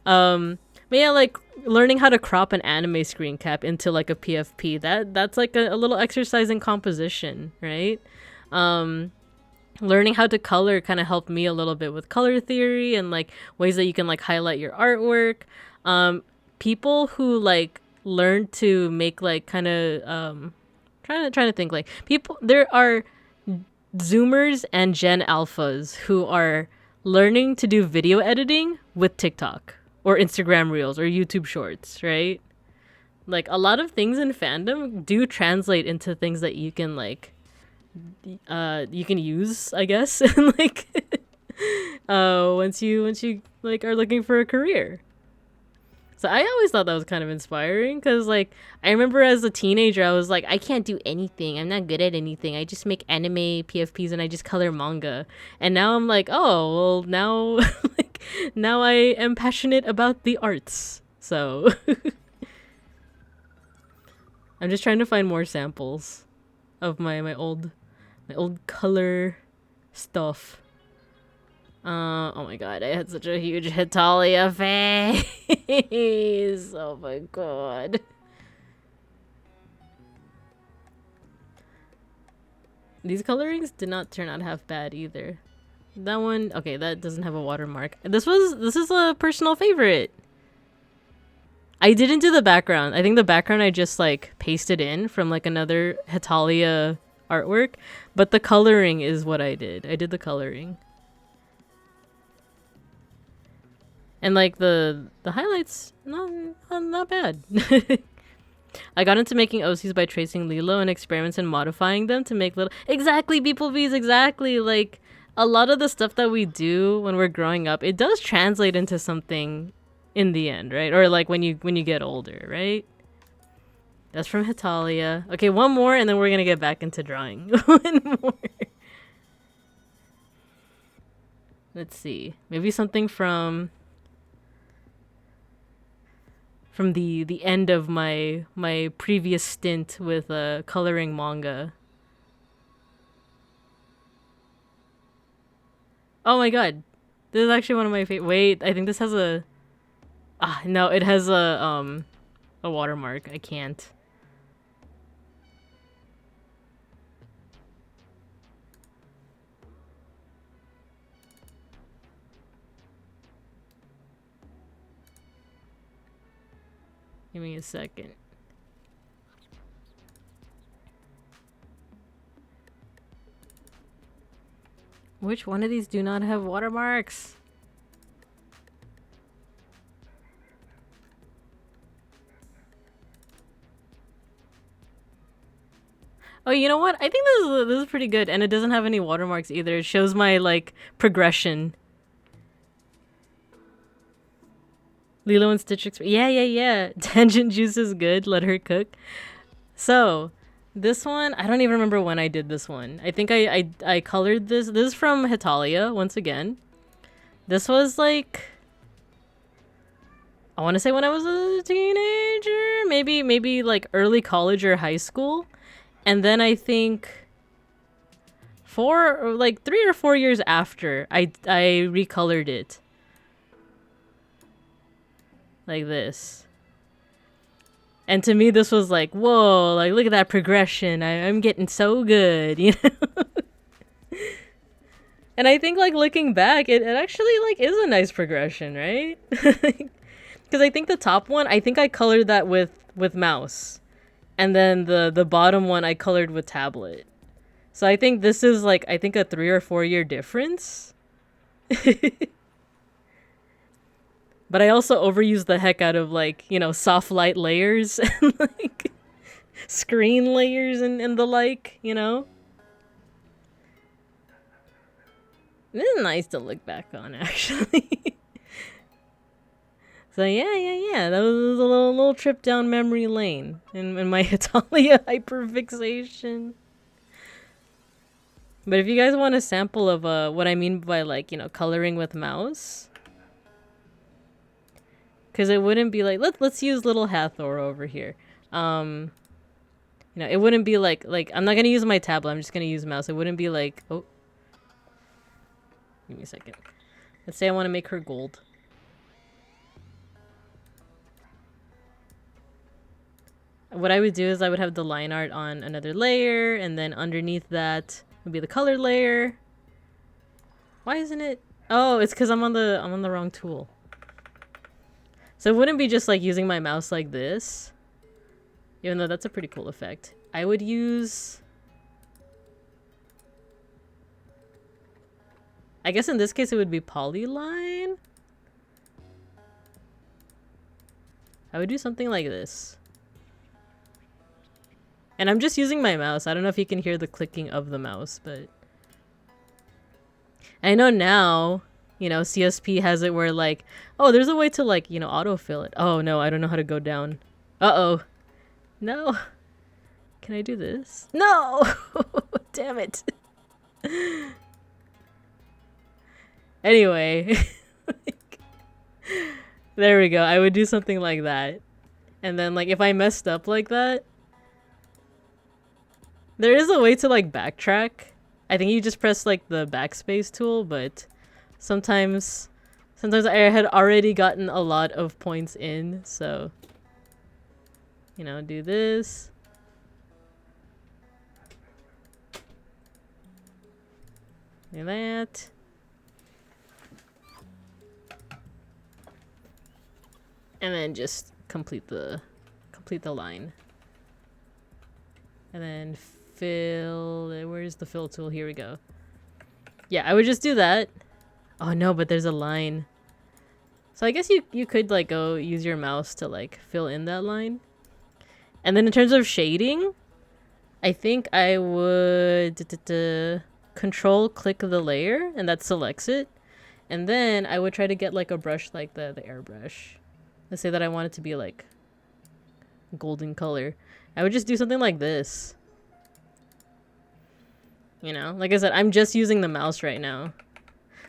But yeah, like learning how to crop an anime screen cap into like a PFP, that's like a little exercise in composition, right? Learning how to color kind of helped me a little bit with color theory and like ways that you can like highlight your artwork. People who like learn to make like kind of trying to think, like people, there are Zoomers and Gen Alphas who are learning to do video editing with TikTok or Instagram Reels or YouTube Shorts, right? Like a lot of things in fandom do translate into things that you can like you can use, I guess, and like once you like are looking for a career. So I always thought that was kind of inspiring because like I remember as a teenager I was like, I can't do anything, I'm not good at anything, I just make anime PFPs and I just color manga. And now I'm like, oh well, now like now I am passionate about the arts. So I'm just trying to find more samples of my old color stuff. Oh my god, I had such a huge Hitalia face. Oh my god. These colorings did not turn out half bad either. That one, okay, that doesn't have a watermark. This is a personal favorite. I didn't do the background. I think the background I just like pasted in from like another Hitalia artwork, but the coloring is what I did. I did the coloring. And like the highlights, not bad. I got into making OCs by tracing Lilo and experiments and modifying them to make little... Exactly, beeplebees, exactly. Like, a lot of the stuff that we do when we're growing up, it does translate into something in the end, right? Or like when you get older, right? That's from Hitalia. Okay, one more and then we're gonna get back into drawing. One more. Let's see. Maybe something from the end of my previous stint with coloring manga. Oh my god. This is actually one of my favorite. Wait, I think this has a... no, it has a watermark. I can't. Give me a second. Which one of these do not have watermarks? Oh, you know what? I think this is pretty good, and it doesn't have any watermarks either. It shows my like progression. Lilo and Stitch yeah. Tangent juice is good. Let her cook. So, this one, I don't even remember when I did this one. I think I colored this. This is from Hitalia, once again. This was like... I want to say when I was a teenager. Maybe like early college or high school. And then I think... 3 or 4 years after, I recolored it. Like this. And to me, this was like, whoa, like, look at that progression. I'm getting so good, you know? And I think, like, looking back, it actually, like, is a nice progression, right? Because I think the top one, I think I colored that with mouse. And then the bottom one I colored with tablet. So I think this is, like, I think a 3 or 4 year difference. But I also overuse the heck out of, like, you know, soft light layers and, like, screen layers and the like, you know? This is nice to look back on, actually. So, yeah. That was a little trip down memory lane in my Hitalia hyperfixation. But if you guys want a sample of what I mean by, like, you know, coloring with mouse... Because it wouldn't be like, let's use little Hathor over here. You know, it wouldn't be like I'm not gonna use my tablet. I'm just gonna use mouse. It wouldn't be like, oh, give me a second. Let's say I want to make her gold. What I would do is I would have the line art on another layer, and then underneath that would be the color layer. Why isn't it? Oh, it's because I'm on the wrong tool. So it wouldn't be just like using my mouse like this. Even though that's a pretty cool effect. I would use... I guess in this case it would be polyline. I would do something like this. And I'm just using my mouse. I don't know if you can hear the clicking of the mouse, but... I know now, you know, CSP has it where like, oh, there's a way to like, you know, autofill it. Oh no, I don't know how to go down. Uh-oh. No. Can I do this? No! Damn it. Anyway. There we go. I would do something like that. And then like if I messed up like that, there is a way to like backtrack. I think you just press like the backspace tool, but sometimes I had already gotten a lot of points in, so you know, do this. Do that. And then just complete the line. And then fill, where's the fill tool? Here we go. Yeah, I would just do that. Oh no, but there's a line. So I guess you could like go use your mouse to like fill in that line. And then in terms of shading, I think I would control click the layer and that selects it. And then I would try to get like a brush like the airbrush. Let's say that I want it to be like golden color. I would just do something like this. You know, like I said, I'm just using the mouse right now.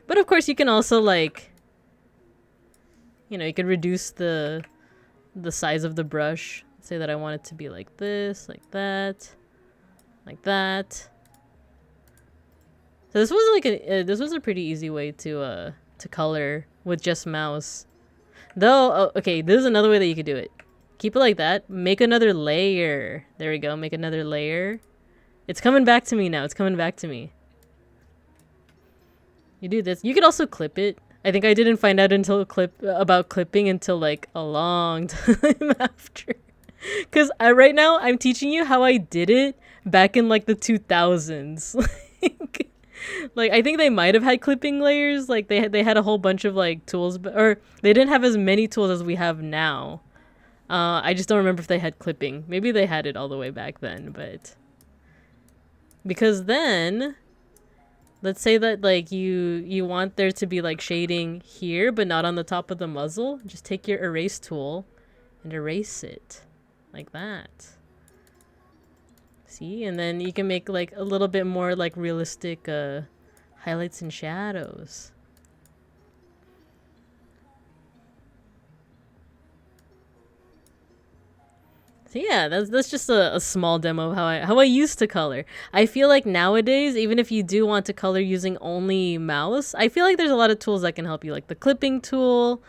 But of course you can also like, you know, you could reduce the size of the brush. Say that I want it to be like this, like that, like that. So this was like this was a pretty easy way to color with just mouse. Though, oh, okay, this is another way that you could do it. Keep it like that. Make another layer. There we go. Make another layer. It's coming back to me now. It's coming back to me. You do this. You could also clip it. I think I didn't find out about clipping until like a long time after. Because right now I'm teaching you how I did it back in like the 2000s. Like I think they might have had clipping layers. Like they had a whole bunch of like tools, or they didn't have as many tools as we have now. I just don't remember if they had clipping. Maybe they had it all the way back then, but because then let's say that like you want there to be like shading here but not on the top of the muzzle. Just take your erase tool and erase it. Like that. See? And then you can make like a little bit more like realistic highlights and shadows. So yeah, that's just a small demo of how I used to color. I feel like nowadays, even if you do want to color using only mouse, I feel like there's a lot of tools that can help you, like the clipping tool.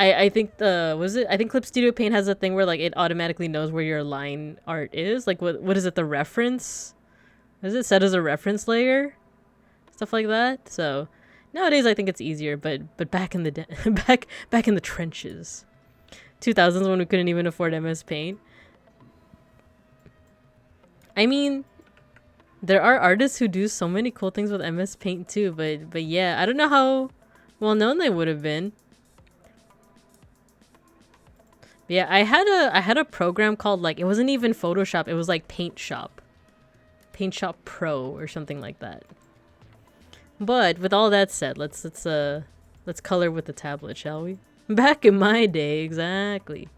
I think I think Clip Studio Paint has a thing where like it automatically knows where your line art is. Like what is it, the reference? Is it set as a reference layer? Stuff like that. So nowadays I think it's easier, but back in the back in the trenches. 2000s when we couldn't even afford MS Paint. I mean, there are artists who do so many cool things with MS Paint too, but yeah, I don't know how well known they would have been. Yeah, I had a program called like, it wasn't even Photoshop, it was like Paint Shop Pro or something like that. But with all that said, let's color with the tablet, shall we? Back in my day, exactly.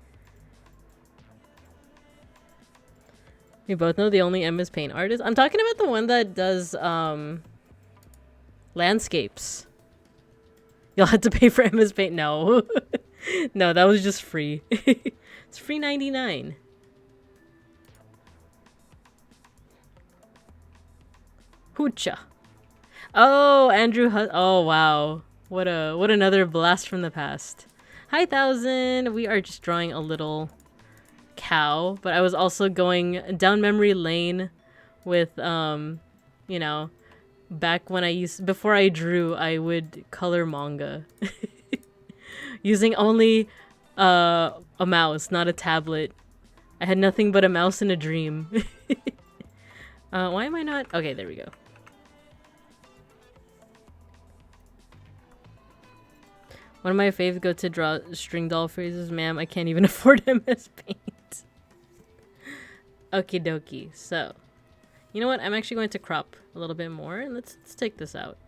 We both know the only MS Paint artist. I'm talking about the one that does landscapes. You'll have to pay for MS Paint. No. No, that was just free. It's free 99. Hoocha. Oh, oh wow. What another blast from the past. Hi, Thousand. We are just drawing a little cow, but I was also going down memory lane with you know, back when before I drew, I would color manga. Using only a mouse, not a tablet. I had nothing but a mouse and a dream. Why am I not? Okay, there we go. One of my faves go to draw string doll phrases. Ma'am, I can't even afford MS Paint. Okie dokie. So, you know what? I'm actually going to crop a little bit more, and let's take this out.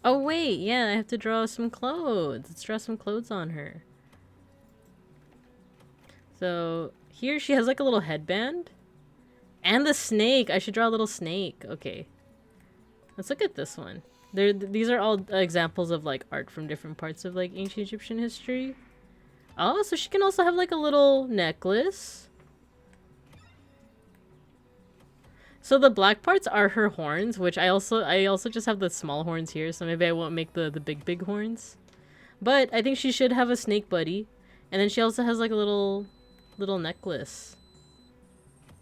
Oh wait, yeah, I have to draw some clothes. Let's draw some clothes on her. So here she has like a little headband. And the snake! I should draw a little snake. Okay. Let's look at this one. These are all examples of like art from different parts of like ancient Egyptian history. Oh, so she can also have like a little necklace. So the black parts are her horns, which I also just have the small horns here, so maybe I won't make the big horns. But I think she should have a snake buddy. And then she also has like a little necklace.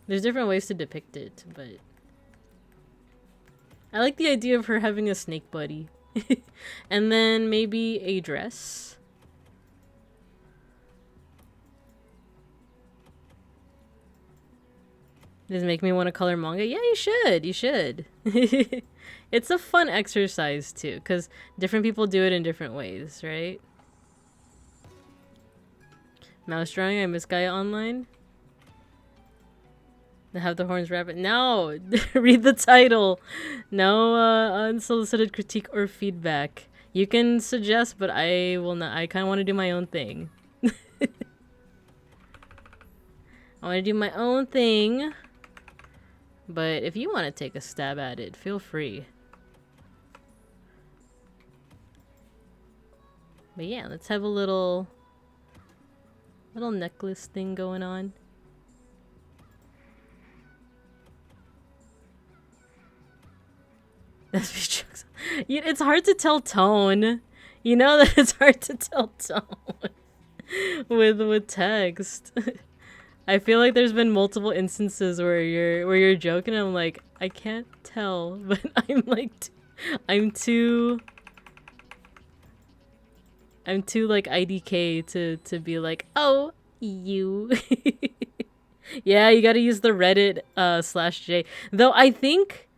There's different ways to depict it, but I like the idea of her having a snake buddy. And then maybe a dress. Does it make me want to color manga? Yeah, you should. You should. It's a fun exercise too, because different people do it in different ways, right? Mouse drawing, I miss Gaia Online. Have the horns wrap it. No! Read the title. No unsolicited critique or feedback. You can suggest, but I will not. I kind of want to do my own thing. I want to do my own thing. But if you want to take a stab at it, feel free. But yeah, let's have a little necklace thing going on. It's hard to tell tone. You know that it's hard to tell tone with text. I feel like there's been multiple instances where you're joking and I'm like, I can't tell, but I'm too like IDK to be like, oh, you. Yeah, you gotta use the Reddit /J. Though I think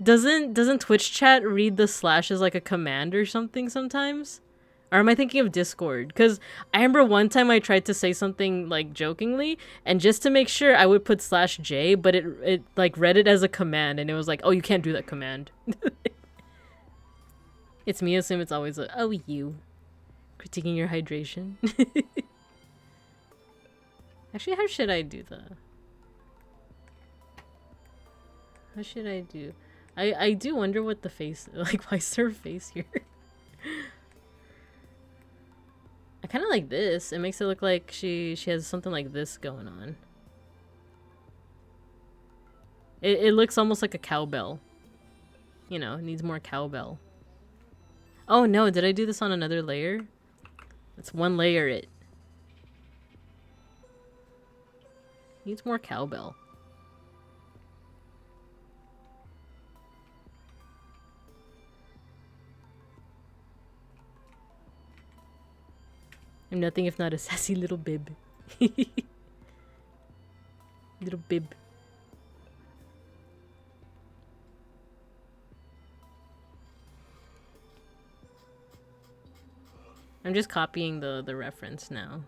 doesn't Twitch chat read the slash as like a command or something sometimes? Or am I thinking of Discord? Because I remember one time I tried to say something like jokingly, and just to make sure I would put /J, but it like read it as a command, and it was like, oh, you can't do that command. It's me, assume it's always like, oh, you. Critiquing your hydration. Actually, how should I do that? How should I do? I do wonder what the face, like, why is there a face here? I kind of like this. It makes it look like she has something like this going on. It looks almost like a cowbell. You know, it needs more cowbell. Oh no, did I do this on another layer? Let's one layer it. Needs more cowbell. I'm nothing if not a sassy little bib. Little bib. I'm just copying the reference now.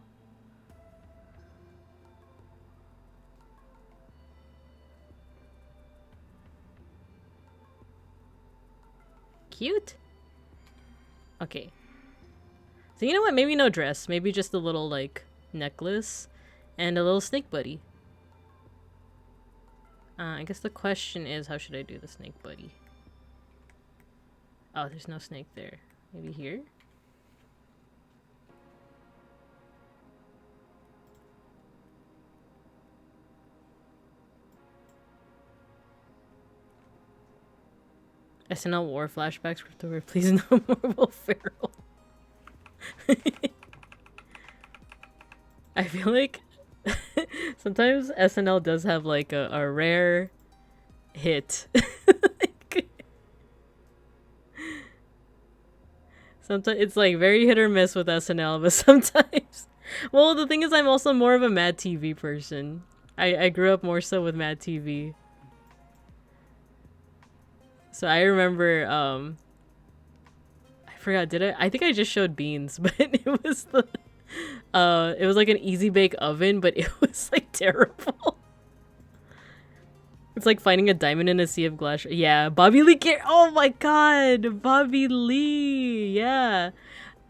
Cute. Okay. So you know what? Maybe no dress. Maybe just a little, like, necklace and a little snake buddy. I guess the question is, how should I do the snake buddy? Oh, there's no snake there. Maybe here? SNL war flashbacks with the please no more Will Ferrell. I feel like sometimes SNL does have like a rare hit. Like, sometimes it's like very hit or miss with SNL, but sometimes. Well, the thing is, I'm also more of a Mad TV person. I grew up more so with Mad TV. So I remember, I forgot, I think I just showed Beans, but it was it was like an easy bake oven, but it was like terrible. It's like finding a diamond in a sea of glass. Yeah, Bobby Lee oh my god, Bobby Lee. Yeah.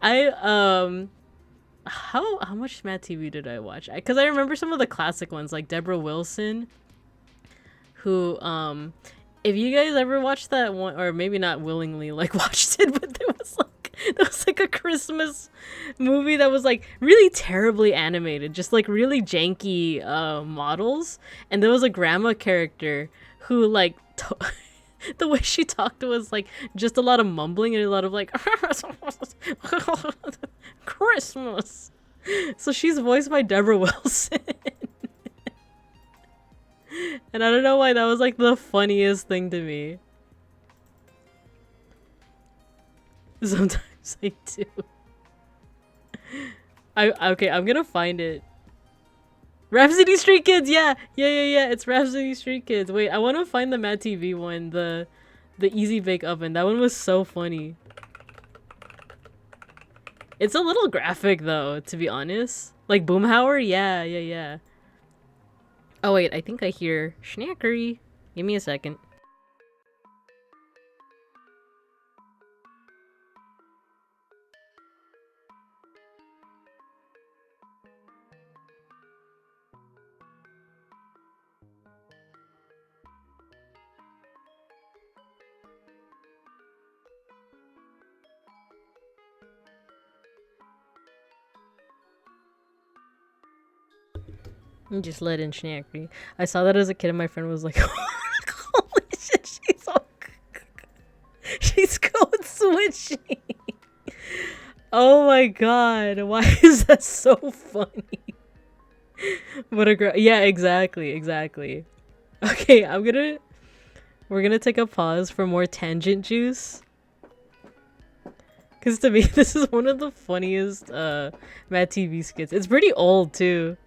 How much Mad TV did I watch? Because I remember some of the classic ones, like Deborah Wilson, who, if you guys ever watched that one, or maybe not willingly like watched it, but there was like a Christmas movie that was like really terribly animated, just like really janky models, and there was a grandma character who like the way she talked was like just a lot of mumbling and a lot of like Christmas. So she's voiced by Deborah Wilson. And I don't know why that was like the funniest thing to me. Sometimes I do. Okay, I'm gonna find it. Rhapsody Street Kids, yeah, it's Rhapsody Street Kids. Wait, I want to find the Mad TV one, the Easy Bake Oven. That one was so funny. It's a little graphic though, to be honest. Like Boomhauer, yeah. Oh wait, I think I hear Schnackery. Give me a second. Just let in Schnackery. I saw that as a kid and my friend was like, holy shit, she's code switching. Oh my god, why is that so funny? What a yeah, exactly. Okay, we're gonna take a pause for more tangent juice. Cause to me, this is one of the funniest Mad TV skits. It's pretty old too.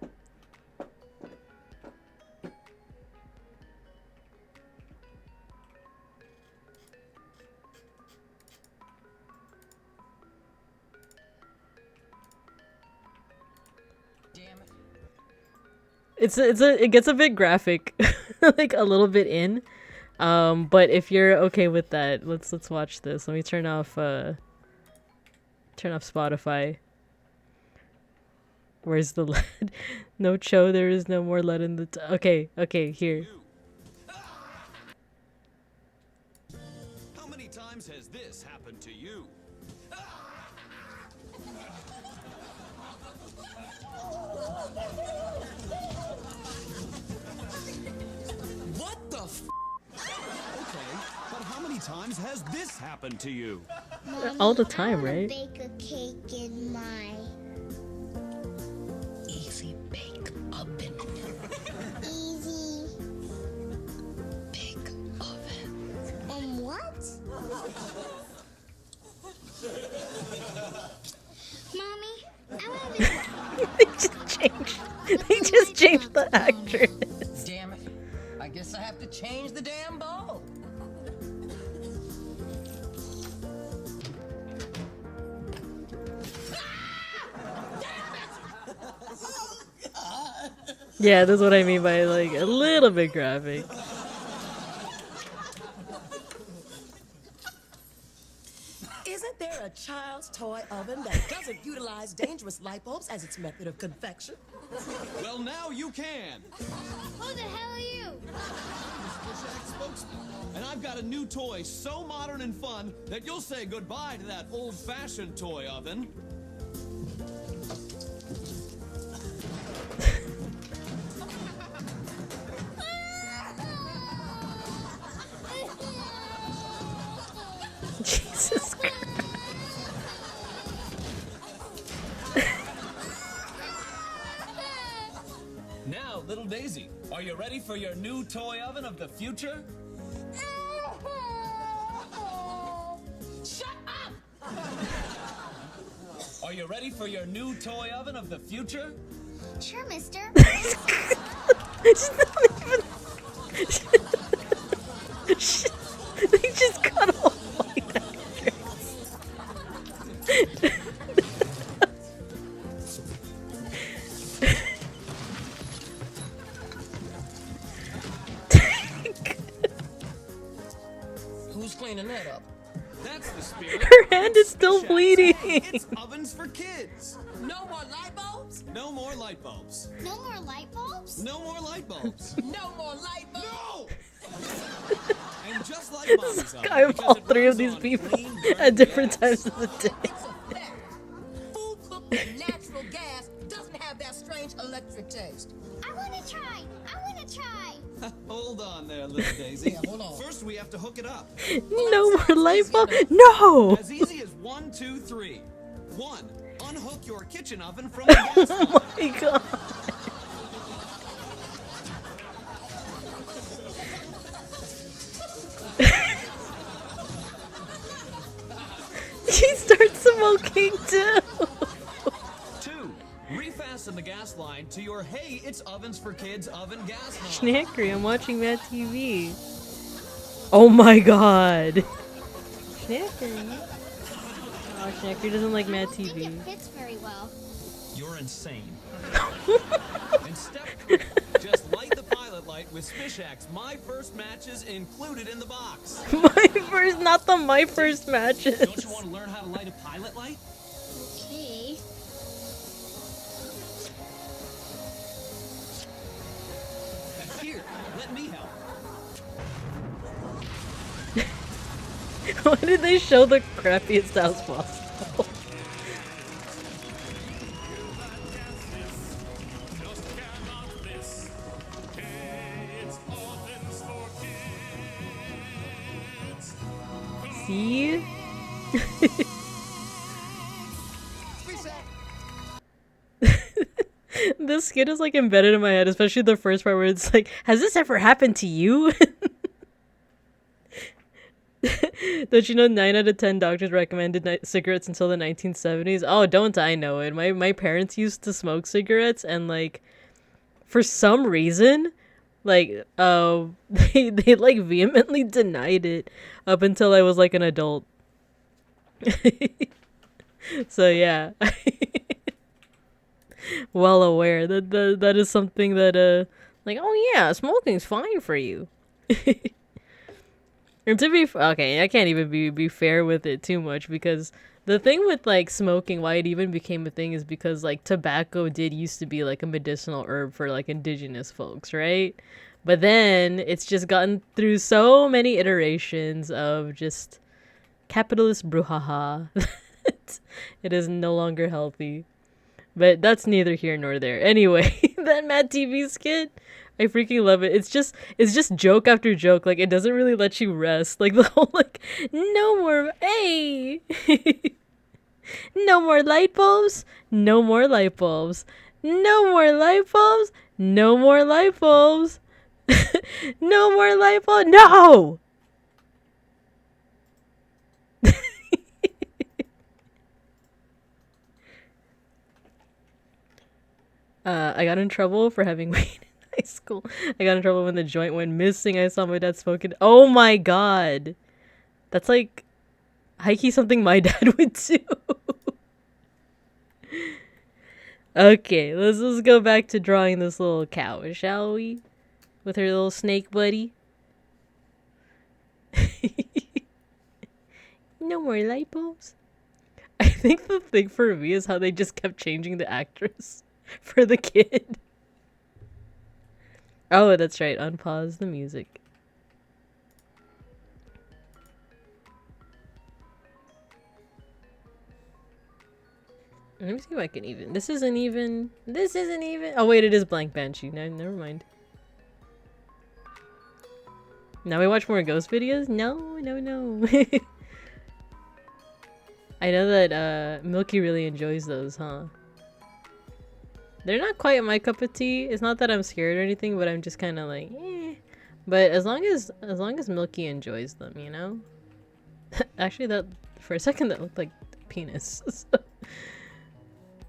It gets a bit graphic, like a little bit in, but if you're okay with that, let's watch this. Let me turn off Spotify. Where's the lead? No Cho, there is no more lead in the okay, here. How many times has this happened to you? What the f? Okay, but how many times has this happened to you? Mommy, all the time, right? Bake a cake in my Easy bake oven. easy Bake oven. what? Mommy, I want to They just changed the actress. Damn it. I guess I have to change the damn bowl. Yeah, that's what I mean by like a little bit graphic. Isn't there a child's toy oven that doesn't utilize dangerous light bulbs as its method of convection? Well, now you can. Who the hell are you? Spokesman. And I've got a new toy so modern and fun that you'll say goodbye to that old-fashioned toy oven. Jesus Christ. Now, little Daisy, are you ready for your new toy oven of the future? Shut up! Are you ready for your new toy oven of the future? Sure, mister. It's not even... They just got all white Who's cleaning that up? That's the spirit. Her hand is still Shacks. bleeding. It's ovens for kids. No more light bulbs? No more light bulbs. No more light bulbs? No more light bulbs. No more light bulbs? No! And just like Mommy's oven, I have because all it three of runs these on people clean, burning at different gas. times of the day. It's a fact. Food cooked with natural gas doesn't have that strange electric taste. I wanna try. I wanna try. Hold on there, little Daisy. Yeah, hold on. First, we have to hook it up. No more light bulb. No! As easy as 1, 2, 3. 1. Unhook your kitchen oven from the gas line. Oh my god. She starts smoking too. 2. Refasten the gas line to your Hey, It's Ovens for Kids oven gas knob. Schnackery, I'm watching Mad TV. Oh my god. Schnackery. Oh, Schnackery doesn't like Mad I don't think TV. it fits very well. You're insane. And step 3. Just light the pilot light with Spishacks. My first matches included in the box. My first matches. Don't you want to learn how to light a pilot light? Okay. Here, let me help. Why did they show the crappiest house possible? See? This skit is like embedded in my head, especially the first part where it's like, has this ever happened to you? Don't you know 9 out of 10 doctors recommended cigarettes until the 1970s? Oh, don't I know it. My parents used to smoke cigarettes, and like for some reason, like they like vehemently denied it up until I was like an adult. So yeah. Well aware that that is something that like, oh yeah, smoking's fine for you. And to be okay, I can't even be fair with it too much, because the thing with like smoking, why it even became a thing, is because like tobacco did used to be like a medicinal herb for like indigenous folks, right? But then it's just gotten through so many iterations of just capitalist brouhaha that it is no longer healthy. But that's neither here nor there. Anyway, that Mad TV skit, I freaking love it. It's just joke after joke. Like, it doesn't really let you rest. Like, the whole, like, no more, hey! No more light bulbs. No more light bulbs. No more light bulbs. No more light bulbs. No more light bulbs. No! I got in trouble for having weed in high school. I got in trouble when the joint went missing. I saw my dad smoking. Oh my god. That's like high-key something my dad would do. Okay, let's go back to drawing this little cow, shall we? With her little snake buddy. No more light bulbs. I think the thing for me is how they just kept changing the actress for the kid. Oh, that's right. Unpause the music. Let me see if I can even. This isn't even. This isn't even. Oh wait, it is Blank Banshee. No, never mind. Now we watch more ghost videos? No, no, no. I know that Milky really enjoys those, huh? They're not quite my cup of tea. It's not that I'm scared or anything, but I'm just kind of like, eh. But as long as Milky enjoys them, you know. Actually, that for a second that looked like penis.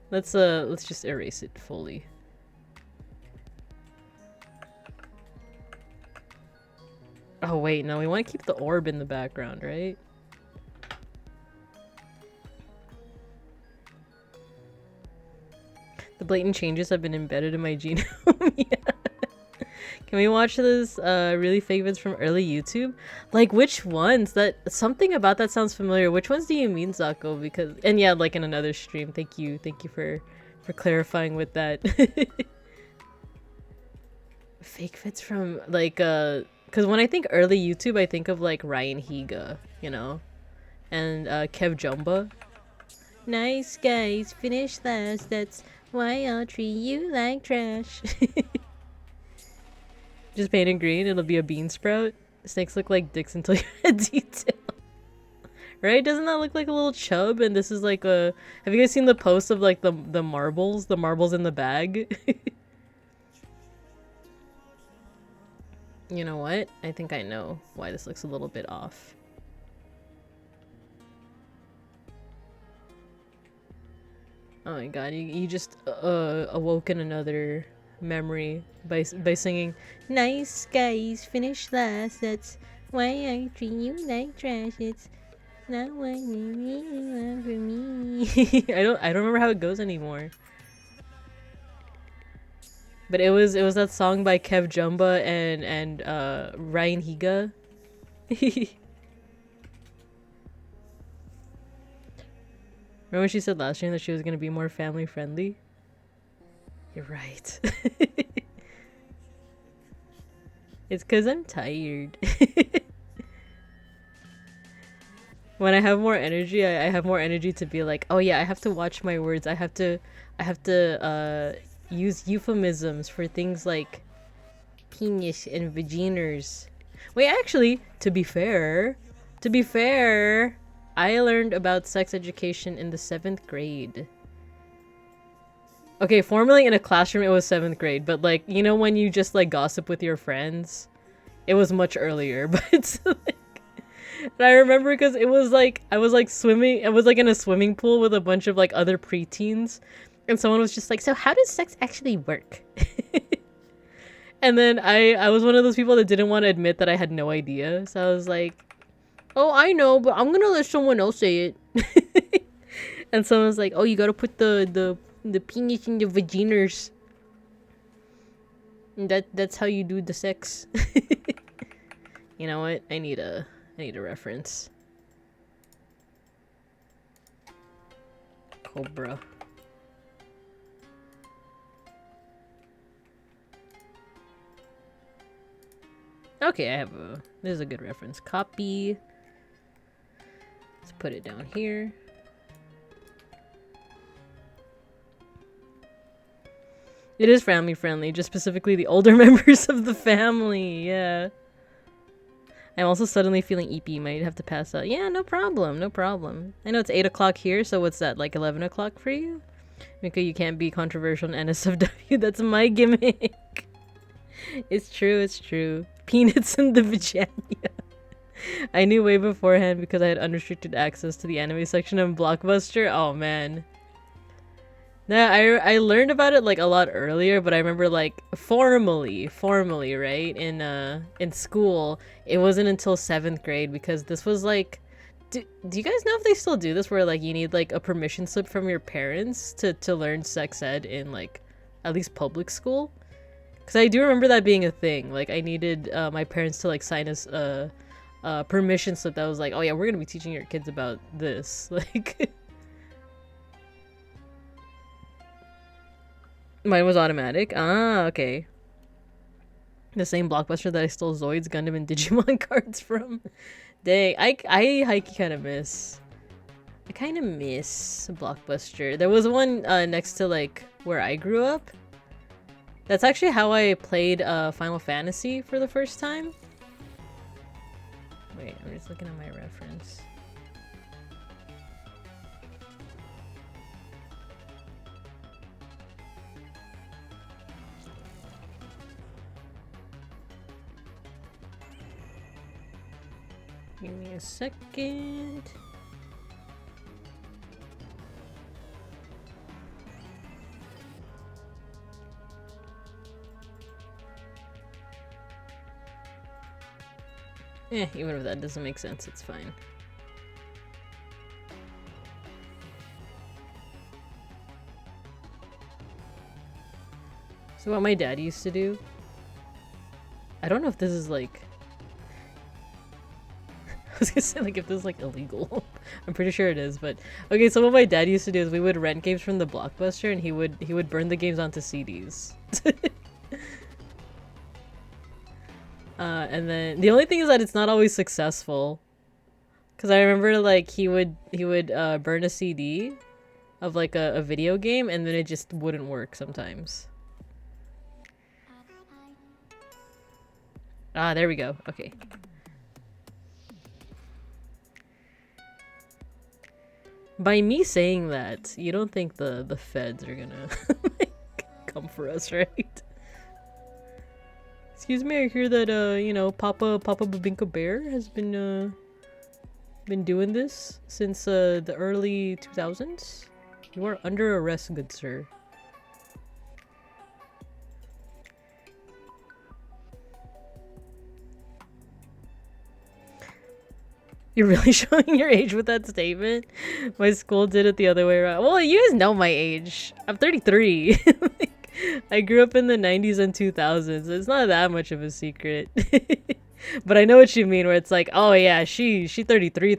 Let's just erase it fully. Oh wait, no, we want to keep the orb in the background, right? The blatant changes have been embedded in my genome. Yeah. Can we watch this really fake vids from early YouTube? Like which ones? That something about that sounds familiar. Which ones do you mean, Zako? Because and yeah, like in another stream. Thank you for clarifying with that. Fake vids from like because when I think early YouTube, I think of like Ryan Higa, you know, and Kev Jumba. Nice guys, finish last. That's why I'll treat you like trash. Just paint it green, it'll be a bean sprout. Snakes look like dicks until you add detail. Right? Doesn't that look like a little chub? And this is like a... Have you guys seen the post of like the marbles? The marbles in the bag? You know what? I think I know why this looks a little bit off. Oh my god, you just awoken another memory by singing nice guys finish last, that's why I treat you like trash, it's not what you really want from me. I don't remember how it goes anymore, but it was that song by Kev Jumba and Ryan Higa. Remember when she said last stream that she was gonna be more family friendly? You're right. It's because I'm tired. When I have more energy, I have more energy to be like, oh yeah, I have to watch my words. I have to use euphemisms for things like penis and vaginas. Wait, actually, to be fair, I learned about sex education in the 7th grade. Okay, formally in a classroom it was 7th grade, but like, you know when you just like gossip with your friends? It was much earlier, but like, and I remember because it was like, I was like swimming, I was like in a swimming pool with a bunch of like other preteens, and someone was just like, so how does sex actually work? And then I was one of those people that didn't want to admit that I had no idea, so I was like, oh, I know, but I'm gonna let someone else say it. And someone was like, oh, you gotta put the penis in the vaginas. That's how you do the sex. You know what? I need a reference. Cobra. Okay, this is a good reference. Copy. Let's put it down here. It is family friendly, just specifically the older members of the family, yeah. I'm also suddenly feeling eepy, might have to pass out. Yeah, no problem, no problem. I know it's 8 o'clock here, so what's that, like 11 o'clock for you? Mika, you can't be controversial in NSFW, that's my gimmick. It's true, it's true. Peanuts in the vagina. I knew way beforehand because I had unrestricted access to the anime section of Blockbuster. Oh man. Nah, I learned about it like a lot earlier, but I remember like formally, right? In school, it wasn't until 7th grade because this was like, do you guys know if they still do this where like you need like a permission slip from your parents to learn sex ed in like at least public school? Because I do remember that being a thing. Like I needed my parents to like sign us a permission slip that was like, oh yeah, we're gonna be teaching your kids about this. Like, mine was automatic. Ah, okay. The same Blockbuster that I stole Zoids, Gundam, and Digimon cards from. Dang, I hikey kind of miss. I kind of miss Blockbuster. There was one next to like where I grew up. That's actually how I played Final Fantasy for the first time. Wait, I'm just looking at my reference. Give me a second. Even if that doesn't make sense, it's fine. So what my dad used to do, I don't know if this is like, I was gonna say like if this is like illegal. I'm pretty sure it is, but okay, so what my dad used to do is we would rent games from the Blockbuster and he would burn the games onto CDs. And then the only thing is that it's not always successful. Cause I remember like he would burn a CD of like a video game and then it just wouldn't work sometimes. Ah, there we go. Okay. By me saying that, you don't think the feds are gonna like, come for us, right? Excuse me, I hear that you know, Papa Babinka Bear has been doing this since the early 2000s. You are under arrest, good sir. You're really showing your age with that statement? My school did it the other way around. Well, you guys know my age. I'm 33. Like, I grew up in the 90s and 2000s. It's not that much of a secret. But I know what you mean, where it's like, oh yeah, she 33.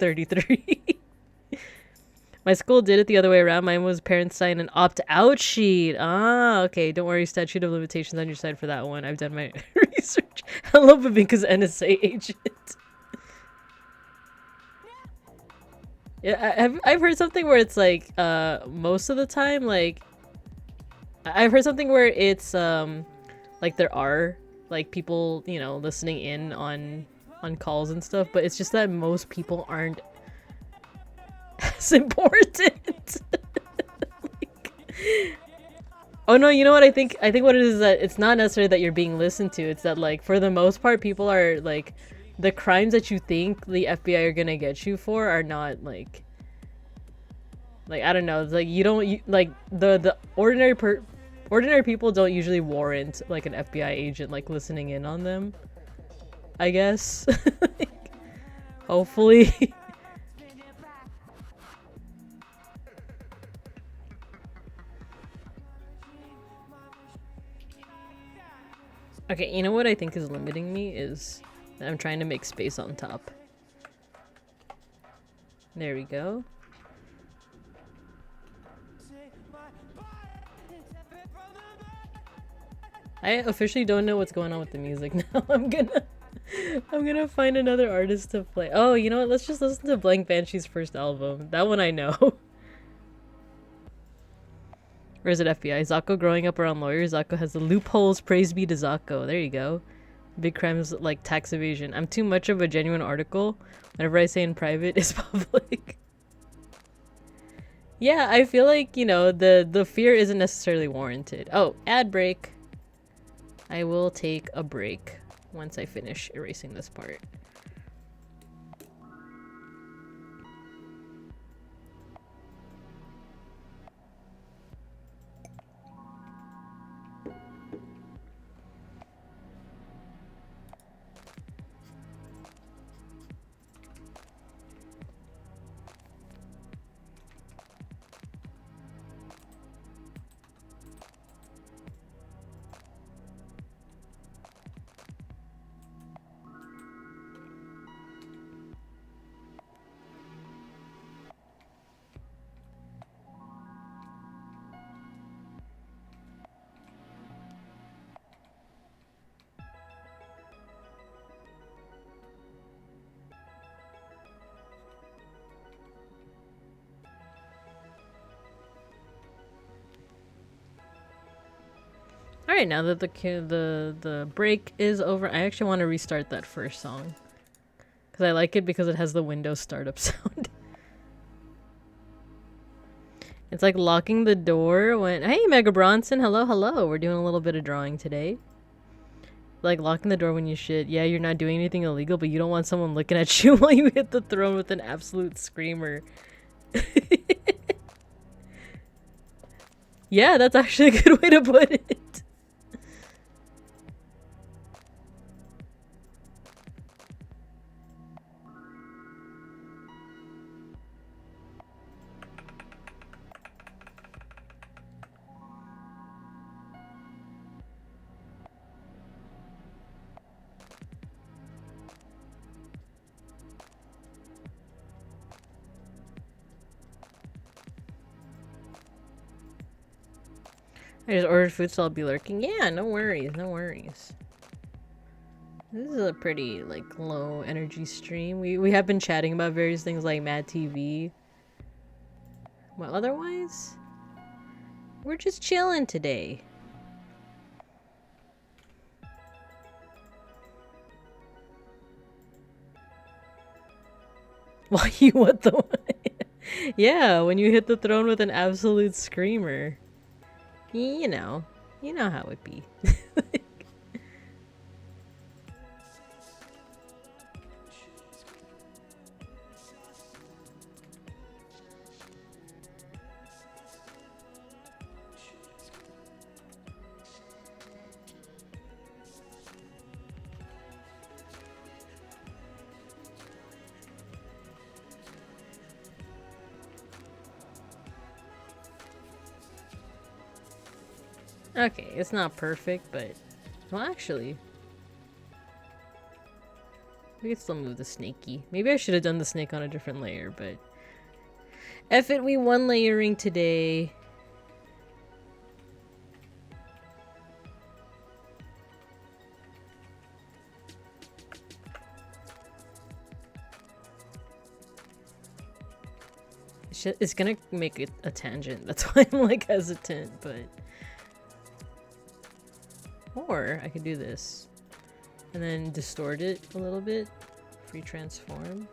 My school did it the other way around. Mine was parents sign an opt-out sheet. Ah, okay. Don't worry, statute of limitations on your side for that one. I've done my research. Hello, Babinka's NSA agent. Yeah, I've heard something where it's like most of the time, like I've heard something where it's like there are like people, you know, listening in on calls and stuff, but it's just that most people aren't as important. Like, oh no, you know what I think what it is that it's not necessarily that you're being listened to, it's that like for the most part people are like the crimes that you think the FBI are gonna get you for are not like I don't know, it's like like the ordinary people don't usually warrant like an FBI agent like listening in on them, I guess. Like, hopefully. Okay, you know what I think is limiting me is I'm trying to make space on top. There we go. I officially don't know what's going on with the music now. I'm gonna find another artist to play. Oh, you know what? Let's just listen to Blank Banshee's first album. That one I know. Or is it FBI? Zako growing up around lawyers. Zako has the loopholes. Praise be to Zako. There you go. Big crimes like tax evasion. I'm too much of a genuine article. Whenever I say in private, it's public. Yeah, I feel like, you know, the fear isn't necessarily warranted. Oh, ad break. I will take a break once I finish erasing this part. right, now that the break is over, I actually want to restart that first song. Because I like it because it has the Windows startup sound. It's like locking the door when... Hey, Mega Bronson! Hello, hello! We're doing a little bit of drawing today. Like locking the door when you shit. Yeah, you're not doing anything illegal, but you don't want someone looking at you while you hit the throne with an absolute screamer. Yeah, that's actually a good way to put it. I just ordered food, so I'll be lurking. Yeah, no worries, no worries. This is a pretty, like, low energy stream. We have been chatting about various things like Mad TV. Well, otherwise, we're just chilling today. Why you what the? Yeah, when you hit the throne with an absolute screamer. You know how it be. Okay, it's not perfect, but... Well, actually... We could still move the snakey. Maybe I should have done the snake on a different layer, but... F it, we one layering today. It's gonna make it a tangent. That's why I'm like hesitant, but... Or I could do this and then distort it a little bit. Free transform.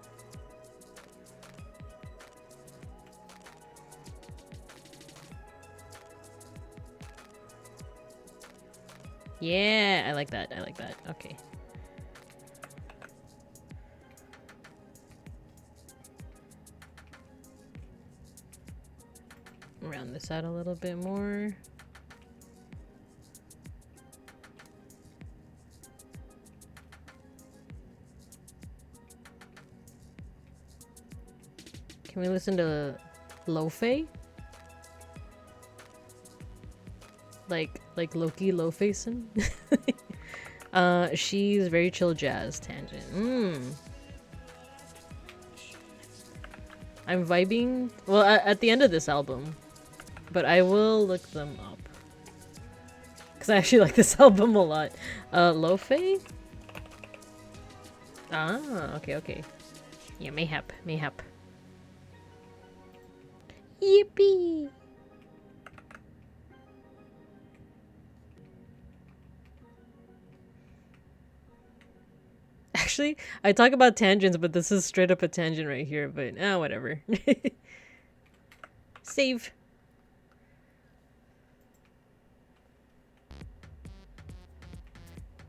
Yeah, I like that. I like that. Okay. Round this out a little bit more. Can we listen to Lo-Fe? Like Loki Lo-Facin'? She's very chill jazz tangent. I'm vibing, well, at the end of this album, but I will look them up. Because I actually like this album a lot. Lo-Fe? Ah, okay. Yeah, mayhap. Yippee! Actually, I talk about tangents, but this is straight up a tangent right here, but whatever. Save.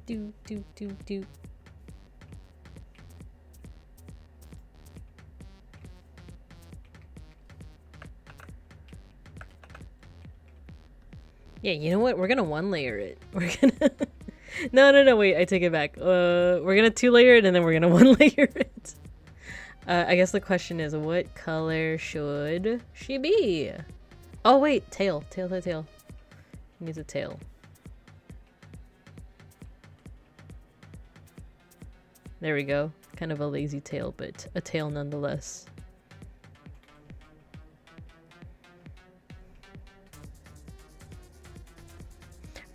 Do. Yeah, you know what? We're gonna one layer it. We're gonna... No, wait, I take it back. We're gonna two layer it and then we're gonna one layer it. I guess the question is, what color should she be? Oh wait, tail. She needs a tail. There we go. Kind of a lazy tail, but a tail nonetheless.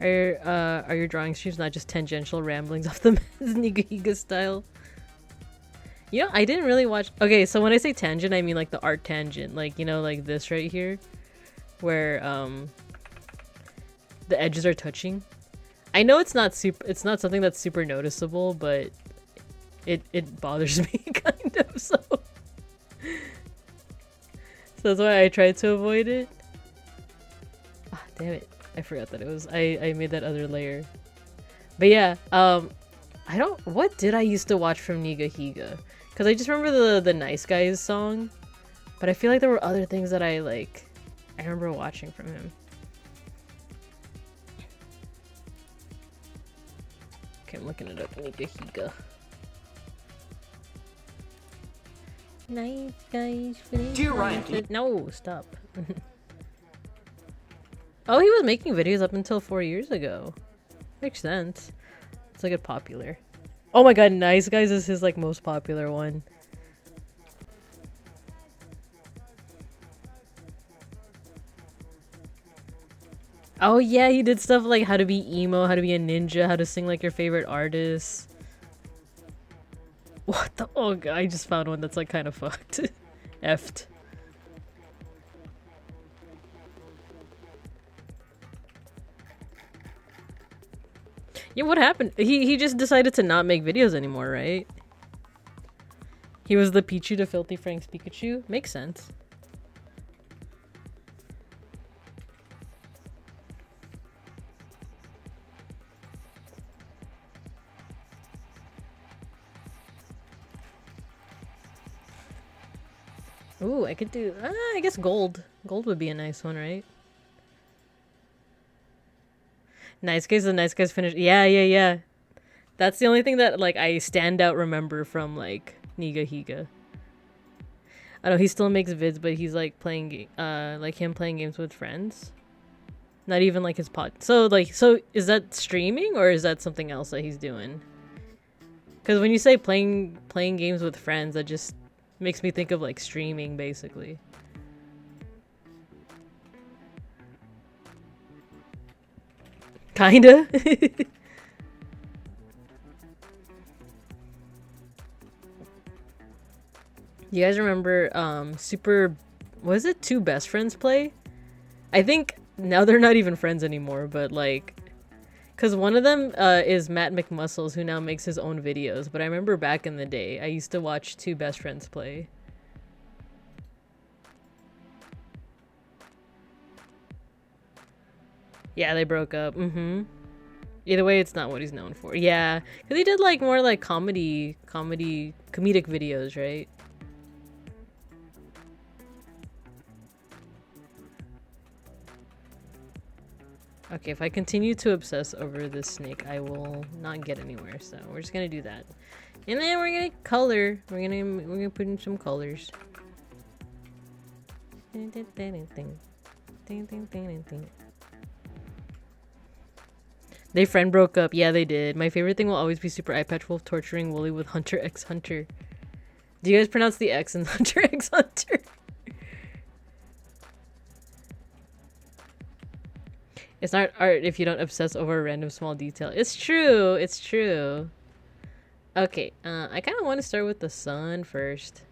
Are your drawing streams not just tangential ramblings off the Nigahiga style? You know, I didn't really watch... Okay, so when I say tangent, I mean like the art tangent. Like, you know, like this right here. Where, the edges are touching. I know it's not something that's super noticeable, but it bothers me kind of, so that's why I tried to avoid it. Ah, damn it. I forgot that I made that other layer. But yeah, what did I used to watch from Nigahiga? Because I just remember the Nice Guys song, but I feel like there were other things that I remember watching from him. Okay, I'm looking it up. Nigahiga. Nice Guys. Dear Ryan, No, stop. Oh, he was making videos up until 4 years ago. Makes sense. It's like a popular. Oh my god, Nice Guys is his most popular one. Oh yeah, he did stuff like how to be emo, how to be a ninja, how to sing like your favorite artist. What the? Oh god, I just found one that's kind of fucked. Effed. Yeah, what happened? He just decided to not make videos anymore, right? He was the Pichu to Filthy Frank's Pikachu? Makes sense. Ooh, I could do... I guess gold. Gold would be a nice one, right? Nice Guys, the Nice Guys finish. Yeah. That's the only thing that I stand out remember from Nigahiga. I know he still makes vids, but he's playing him playing games with friends. Not even his pod. So so is that streaming or is that something else that he's doing? Because when you say playing games with friends, that just makes me think of streaming basically. Kinda. You guys remember super was it Two Best Friends play? I think now they're not even friends anymore, but cuz one of them is Matt McMuscles, who now makes his own videos, but I remember back in the day I used to watch Two Best Friends play. Yeah, they broke up. Either way, it's not what he's known for. Yeah, because he did more comedic videos, right? Okay, if I continue to obsess over this snake, I will not get anywhere. So we're just gonna do that, and then we're gonna color. We're gonna put in some colors. They friend broke up. Yeah, they did. My favorite thing will always be Super Eye Patch Wolf torturing Wooly with Hunter x Hunter. Do you guys pronounce the X in Hunter x Hunter? It's not art if you don't obsess over a random small detail. It's true. It's true. Okay, I kind of want to start with the sun first.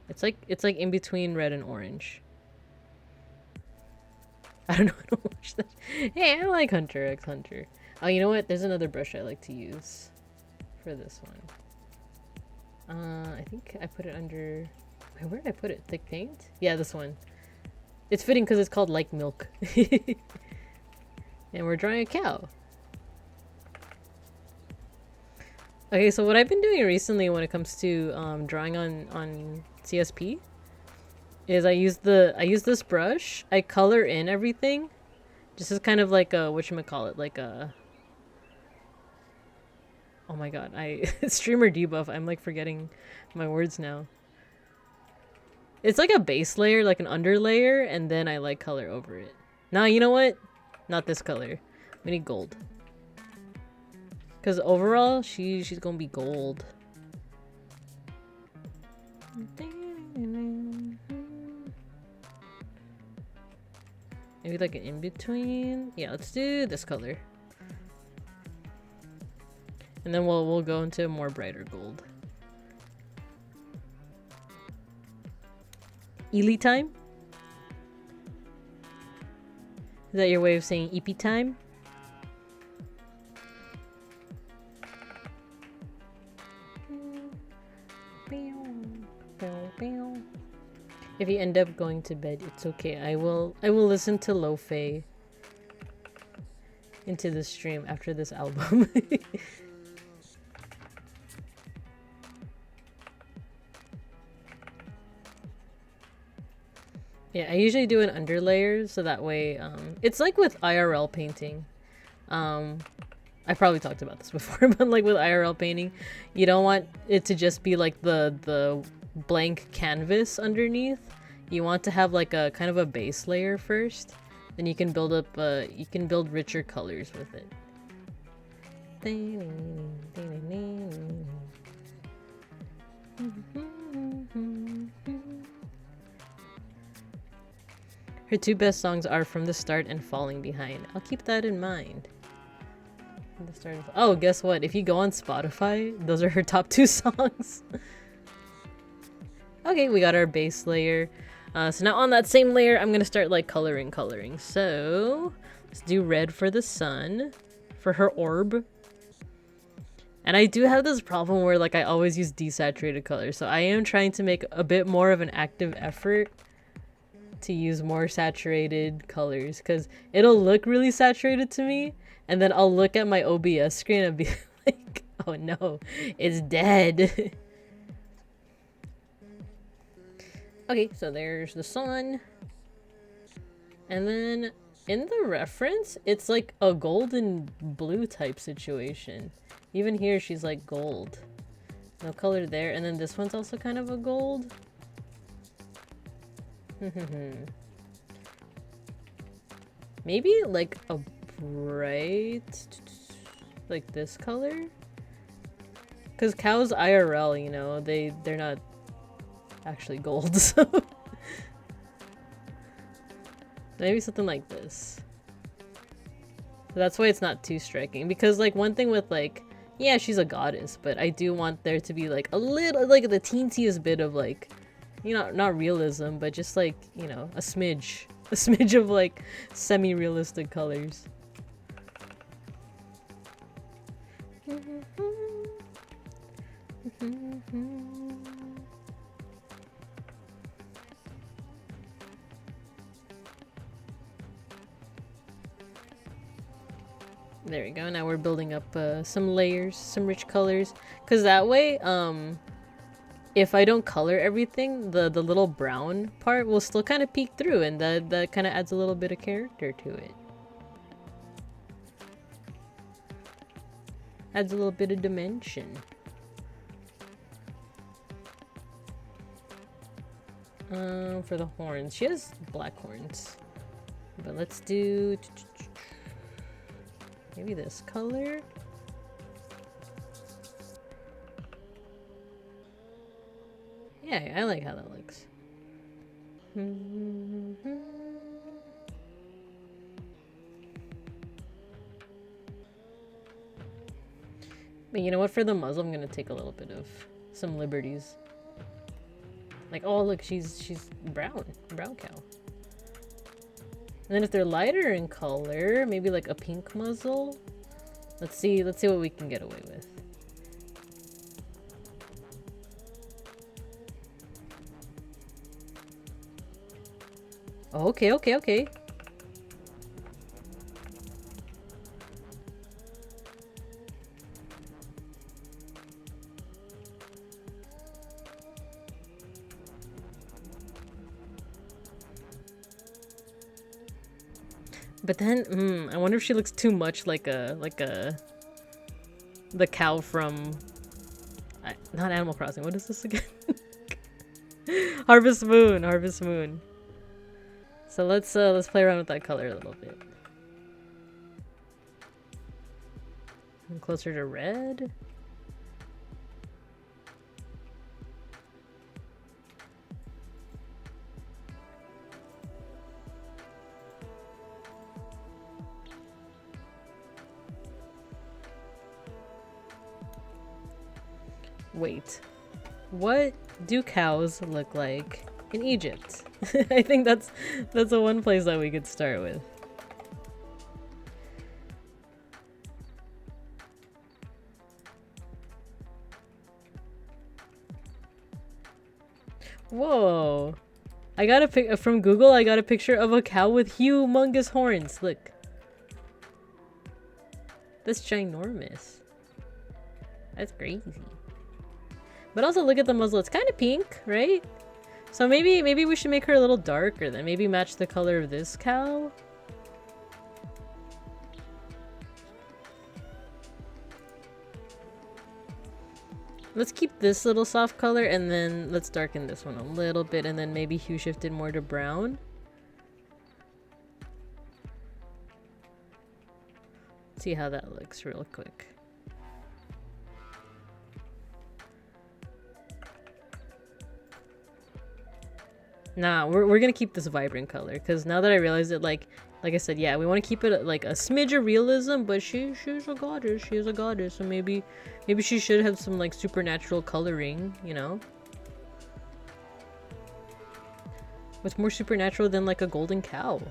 It's like in between red and orange. I don't know how to watch that. Hey, I like Hunter x Hunter. Oh, you know what? There's another brush I like to use for this one. I think I put it under... Wait, where did I put it? Thick paint? Yeah, this one. It's fitting because it's called Like Milk. And we're drawing a cow. Okay, so what I've been doing recently when it comes to drawing on CSP is I use this brush. I color in everything. Just as kind of like a whatchamacallit, like a... Oh my god, streamer debuff. I'm forgetting my words now. It's like a base layer, like an under layer, and then I color over it. Now, you know what? Not this color. We need gold. Because overall, she's gonna be gold. Maybe an in-between? Yeah, let's do this color. And then we'll go into a more brighter gold. Ely time? that your way of saying EP time? If you end up going to bed, it's okay. I will listen to lo-fi into the stream after this album. Yeah, I usually do an underlayer so that way it's like with IRL painting. I probably talked about this before, but like with IRL painting, you don't want it to just be like the blank canvas underneath. You want to have like a kind of a base layer first, then you can build up you can build richer colors with it. Her two best songs are From the Start and Falling Behind. I'll keep that in mind. From the start of... Oh, guess what? If you go on Spotify, those are her top 2 songs. Okay, we got our base layer. So now on that same layer, I'm gonna start like coloring. So let's do red for the sun, for her orb. And I do have this problem where like I always use desaturated colors. So I am trying to make a bit more of an active effort to use more saturated colors, because it'll look really saturated to me, and then I'll look at my OBS screen and be like, oh no, it's dead. Okay, so there's the sun, and then in the reference it's like a golden blue type situation. Even here she's like gold, no color there, and then this one's also kind of a gold. Maybe like a bright, like this color, because cows IRL, you know, they're not actually gold, so maybe something like this. So that's why it's not too striking, because like one thing with like, yeah, she's a goddess, but I do want there to be like a little, like the teensiest bit of like, you know, not realism, but just like, you know, a smidge of like semi-realistic colors. There we go. Now we're building up some layers, some rich colors, because that way if I don't color everything, the little brown part will still kind of peek through, and that kind of adds a little bit of character to it. Adds a little bit of dimension. For the horns, she has black horns, but let's do maybe this color. Yeah, I like how that looks. But you know what? For the muzzle, I'm gonna take a little bit of some liberties. Like, oh look, she's brown cow. And then if they're lighter in color, maybe like a pink muzzle. Let's see what we can get away with. Okay. But then, I wonder if she looks too much like the cow from not Animal Crossing. What is this again? Harvest Moon. So let's play around with that color a little bit. And closer to red. Wait, what do cows look like in Egypt? I think that's the one place that we could start with. Whoa. I got a pic from Google. I got a picture of a cow with humongous horns. Look. That's ginormous. That's crazy. But also look at the muzzle. It's kind of pink, right? So maybe we should make her a little darker then. Maybe match the color of this cow. Let's keep this little soft color and then let's darken this one a little bit and then maybe hue shift it more to brown. See how that looks real quick. Nah, we're gonna keep this vibrant color because now that I realized it, like I said, yeah, we want to keep it like a smidge of realism, but she's a goddess. She is a goddess, so maybe she should have some like supernatural coloring, you know? What's more supernatural than like a golden cow?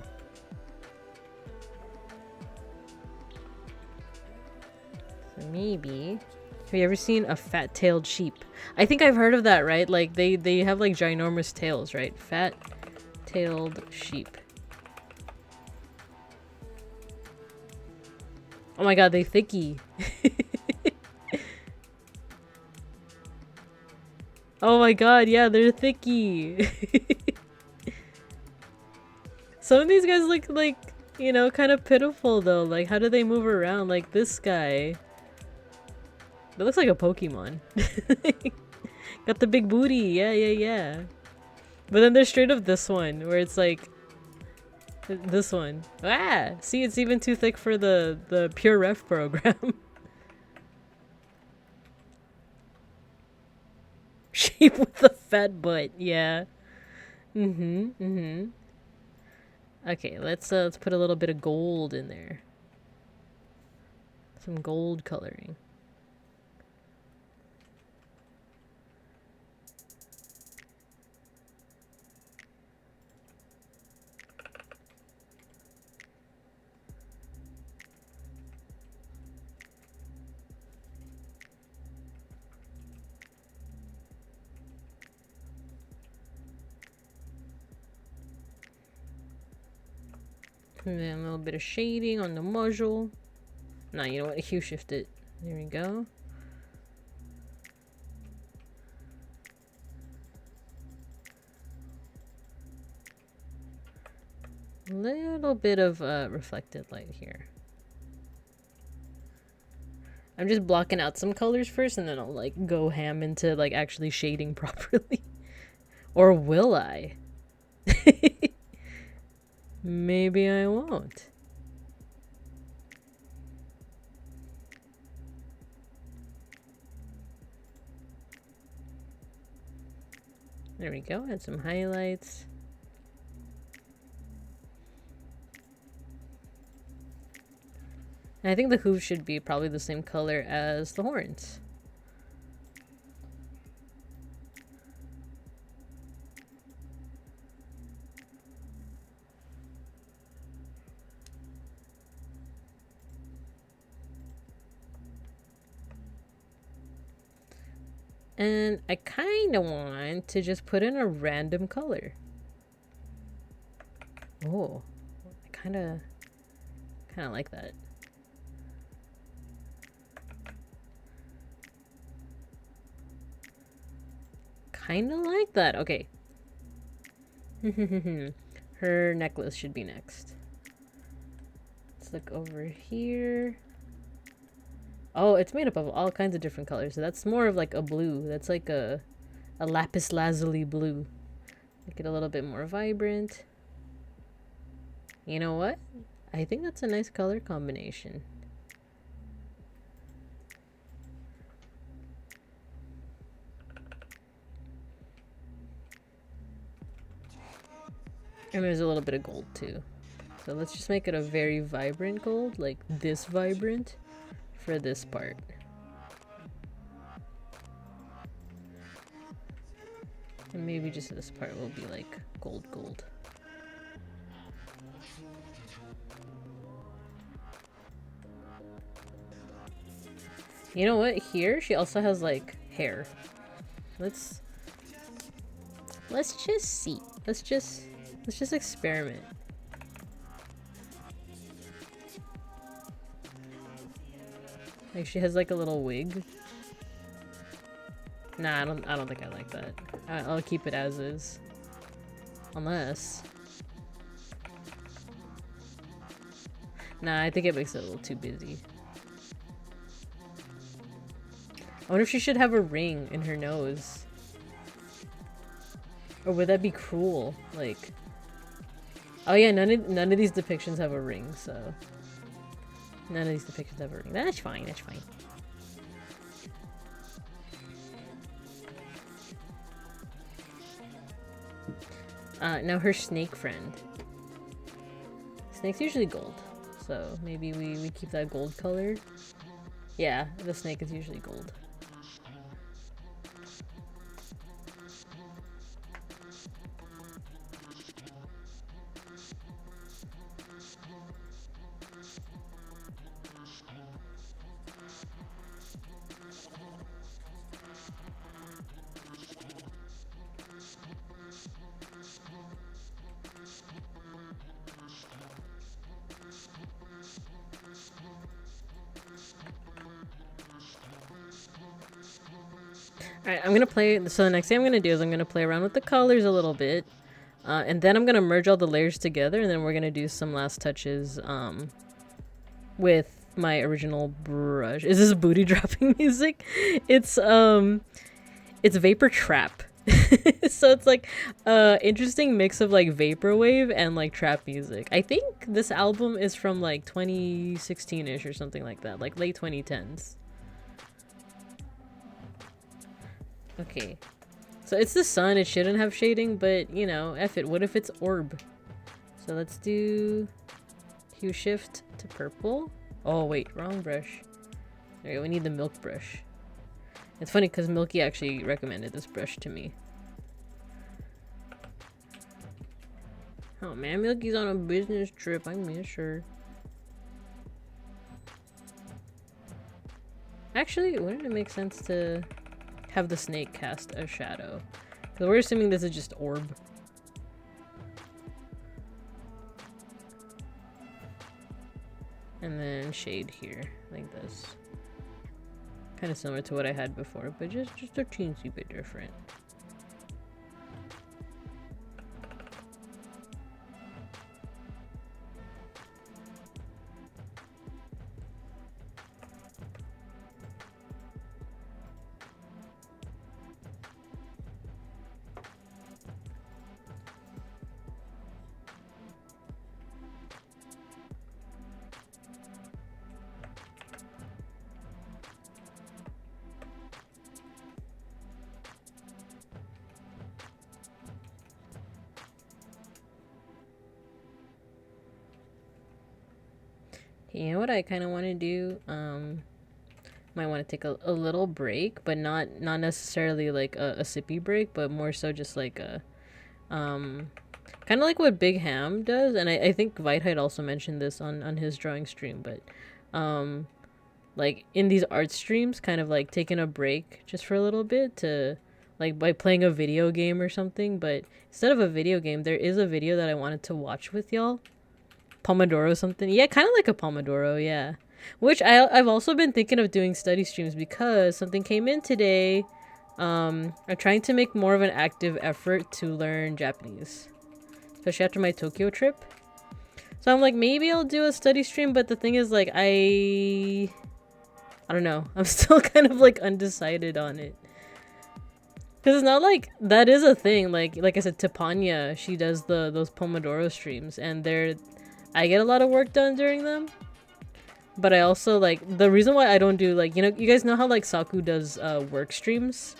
So maybe. Have you ever seen a fat-tailed sheep? I think I've heard of that, right? Like they have like ginormous tails, right? Fat-tailed sheep. Oh my god, they thicky. Oh my god, yeah, they're thicky. Some of these guys look like, you know, kind of pitiful though. Like, how do they move around? Like this guy. That looks like a Pokemon. Got the big booty. Yeah. But then there's straight up this one where it's like this one. Ah! See, it's even too thick for the pure ref program. Sheep with a fat butt. Yeah. Okay, let's put a little bit of gold in there. Some gold coloring. And then a little bit of shading on the muzzle. Nah, you know what? Hue shift it. There we go. A little bit of reflected light here. I'm just blocking out some colors first and then I'll like go ham into like actually shading properly. Or will I? Maybe I won't. There we go, add some highlights. And I think the hooves should be probably the same color as the horns. And I kind of want to just put in a random color. Oh, I kind of like that. Kind of like that. Okay. Her necklace should be next. Let's look over here. Oh, it's made up of all kinds of different colors. So that's more of like a blue. That's like a lapis lazuli blue. Make it a little bit more vibrant. You know what? I think that's a nice color combination. And there's a little bit of gold too. So let's just make it a very vibrant gold, like this vibrant. For this part. And maybe just this part will be like gold. You know what? Here she also has like hair. Let's Let's just see. Let's just experiment. Like she has like a little wig. Nah, I don't think I like that. I'll keep it as is. Unless. Nah, I think it makes it a little too busy. I wonder if she should have a ring in her nose. Or would that be cruel? Like, oh yeah, none of these depictions have a ring, so none of these depictions have a ring. That's fine. That's fine. Now her snake friend. Snake's usually gold, so maybe we keep that gold color. Yeah, the snake is usually gold. Alright, I'm gonna play, so the next thing I'm gonna do is I'm gonna play around with the colors a little bit, and then I'm gonna merge all the layers together, and then we're gonna do some last touches, with my original brush. Is this booty dropping music? It's vapor trap. So it's like, interesting mix of like vaporwave and like trap music. I think this album is from like 2016-ish or something like that, like late 2010s. Okay, so it's the sun, it shouldn't have shading, but you know, F it, what if it's orb? So let's do hue shift to purple. Oh wait, wrong brush. There we go, we need the milk brush. It's funny because Milky actually recommended this brush to me. Oh man, Milky's on a business trip, I miss her. Actually, wouldn't it make sense to have the snake cast a shadow? Because we're assuming this is just orb. And then shade here, like this. Kind of similar to what I had before, but just a teensy bit different. You know what I kind of want to do? Might want to take a little break, but not necessarily like a sippy break, but more so just like a kind of like what Big Ham does. And I think Viteheit also mentioned this on his drawing stream, but like in these art streams, kind of like taking a break just for a little bit to like by playing a video game or something. But instead of a video game, there is a video that I wanted to watch with y'all. Pomodoro something. Yeah, kind of like a Pomodoro, yeah. Which I've also been thinking of doing study streams because something came in today. I'm trying to make more of an active effort to learn Japanese. Especially after my Tokyo trip. So I'm like, maybe I'll do a study stream, but the thing is like, I don't know. I'm still kind of like undecided on it. Because it's not like, that is a thing. Like I said, Tepanya, she does those Pomodoro streams and I get a lot of work done during them, but I also like the reason why I don't do like, you know, you guys know how like Saku does work streams,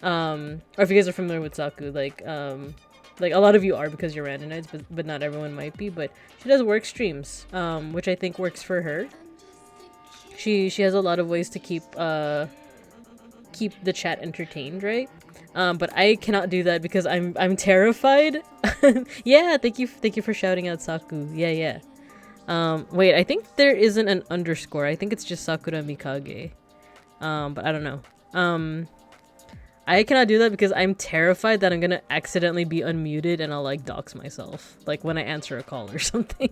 or if you guys are familiar with Saku, like a lot of you are because you're randomites, but not everyone might be. But she does work streams, which I think works for her. She has a lot of ways to keep the chat entertained, right? But I cannot do that because I'm terrified. Yeah, thank you for shouting out Saku. Yeah. Wait, I think there isn't an underscore. I think it's just Sakura Mikage. But I don't know. I cannot do that because I'm terrified that I'm gonna accidentally be unmuted and I'll like dox myself. Like when I answer a call or something.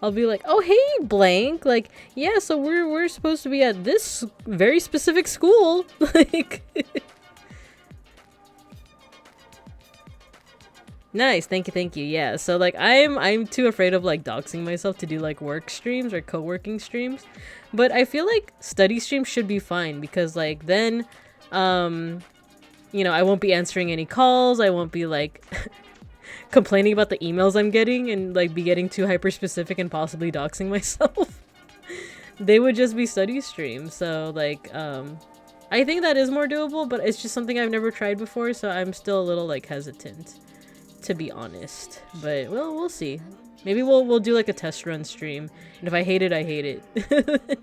I'll be like, oh hey blank, like yeah, so we're supposed to be at this very specific school. Like nice, thank you. Yeah, so like I'm too afraid of like doxing myself to do like work streams or co-working streams. But I feel like study streams should be fine because like then you know, I won't be answering any calls. I won't be like complaining about the emails I'm getting and like be getting too hyper specific and possibly doxing myself. They would just be study streams. So like I think that is more doable, but it's just something I've never tried before, so I'm still a little like hesitant, to be honest. But well, we'll see. Maybe we'll do like a test run stream, and if I hate it, I hate it.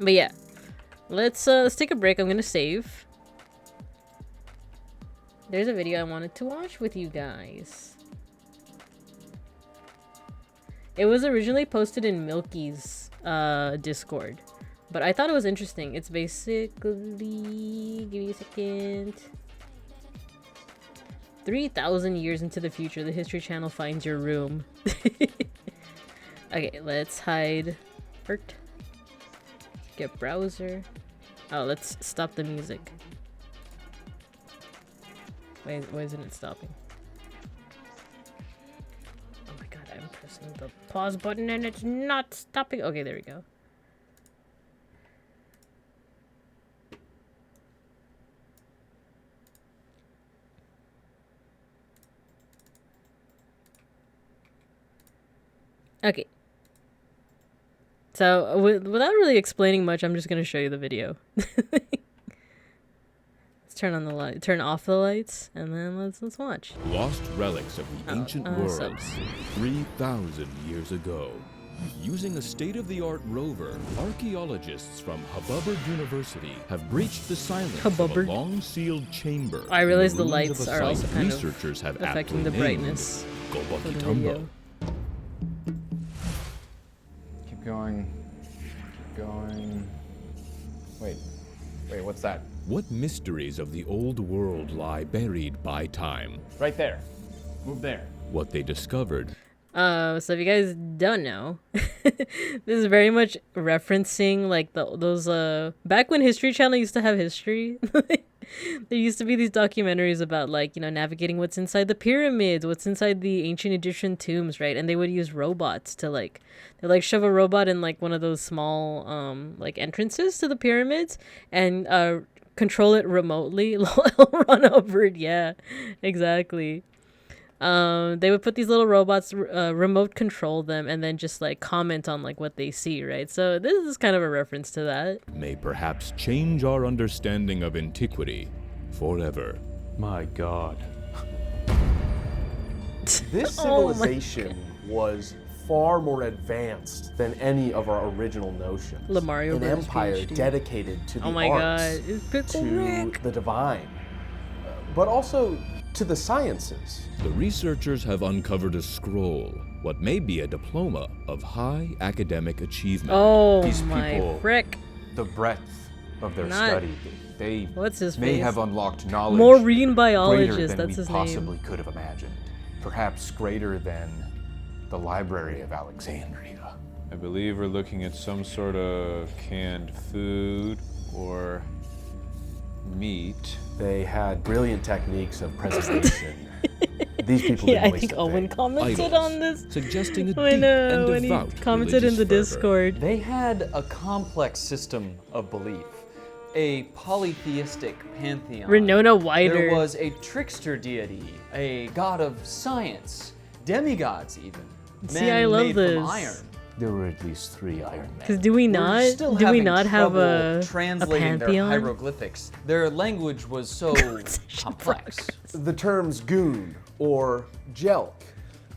But yeah, let's take a break. I'm gonna save. There's a video I wanted to watch with you guys. It was originally posted in Milky's Discord, but I thought it was interesting. It's basically, give me a second. 3,000 years into the future, the History Channel finds your room. Okay, let's hide. Get browser. Oh, let's stop the music. Why isn't it stopping? Oh my god, I'm pressing the pause button and it's not stopping. Okay, there we go. Okay. So, without really explaining much, I'm just going to show you the video. Turn on the light, turn off the lights, and then let's watch. Lost relics of the ancient world, subs. 3,000 years ago. Using a state-of-the-art rover, archaeologists from Hubbard University have breached the silence of a long-sealed chamber. I realize the in ruins lights of a are also site kind researchers of have affecting aptly the named brightness of the Gobokitumbo. video. Keep going. Keep going. Wait, what's that? What mysteries of the old world lie buried by time? Right there. Move there. What they discovered. So if you guys don't know, this is very much referencing like those back when History Channel used to have history. There used to be these documentaries about like, you know, navigating what's inside the pyramids, what's inside the ancient Egyptian tombs, right? And they would use robots to like, they like shove a robot in like one of those small like entrances to the pyramids and control it remotely. It'll run over it. Yeah, exactly. They would put these little robots, remote control them, and then just like comment on like what they see, right? So this is kind of a reference to that. May perhaps change our understanding of antiquity forever. My God. This Oh my civilization was far more advanced than any of our original notions. Lamario An versus empire PhD. dedicated to the Oh my arts, god, it's Pickle to Rick. the divine, but also to the sciences. The researchers have uncovered a scroll, what may be a diploma of high academic achievement. Oh These my people- frick. The breadth of their Not- study. They What's his may face? have unlocked knowledge Maureen greater biologist, than that's we his possibly name. could have imagined. Perhaps greater than the Library of Alexandria. I believe we're looking at some sort of canned food or meat. They had brilliant techniques of preservation. These people Yeah, I didn't waste think a Owen thing. commented Idols, on this suggesting a when, deep and when he devout commented in the religious fervor. Discord. They had a complex system of belief, a polytheistic pantheon. Renona Wider. There was a trickster deity, a god of science, demigods even. See, men I love made this. from iron. There were at least 3 Iron Men. Because do we We're not? still Do we having not have trouble a translating their pantheon? hieroglyphics? Their language was so complex. The terms goon or jelk,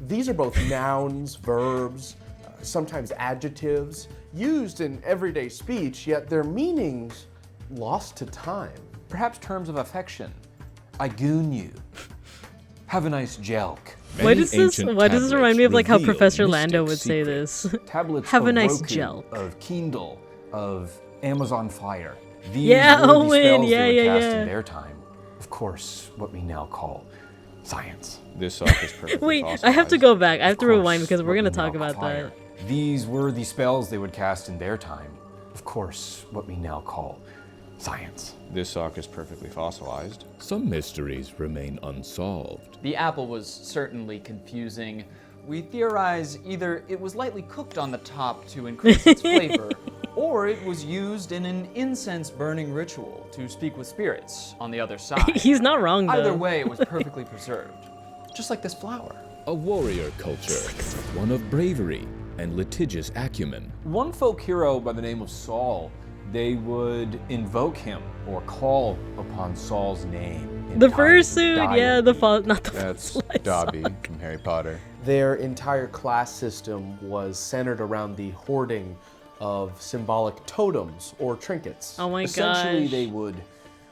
these are both nouns, verbs, sometimes adjectives, used in everyday speech, yet their meanings lost to time. Perhaps terms of affection. I goon you. Have a nice jelk. Why Many does this? ancient Why does this remind me of like how tablets Professor reveal Lando would mystic say secrets. this? Tablets Have a of nice Roku, gel. Of Kindle, of Amazon Fire. These Yeah, were the Owen. spells Yeah, they would yeah, cast yeah. in their time. Of course, what we now call science. This sock is perfectly Wait, fossilized. I have to go back. I have to Of rewind course, because we're what gonna we talk now about call fire. that. These were the spells they would cast in their time. Of course, what we now call science. This sock is perfectly fossilized. Some mysteries remain unsolved. The apple was certainly confusing. We theorize either it was lightly cooked on the top to increase its flavor, or it was used in an incense burning ritual to speak with spirits on the other side. He's not wrong though. Either way, it was perfectly preserved. Just like this flower. A warrior culture, one of bravery and litigious acumen. One folk hero by the name of Saul, they would invoke him or call upon Saul's name. in The time of fursuit, dire yeah, the need. fall, not the That's fossilized Dobby sock. from Harry Potter. Their entire class system was centered around the hoarding of symbolic totems or trinkets. Oh my Essentially, gosh. they would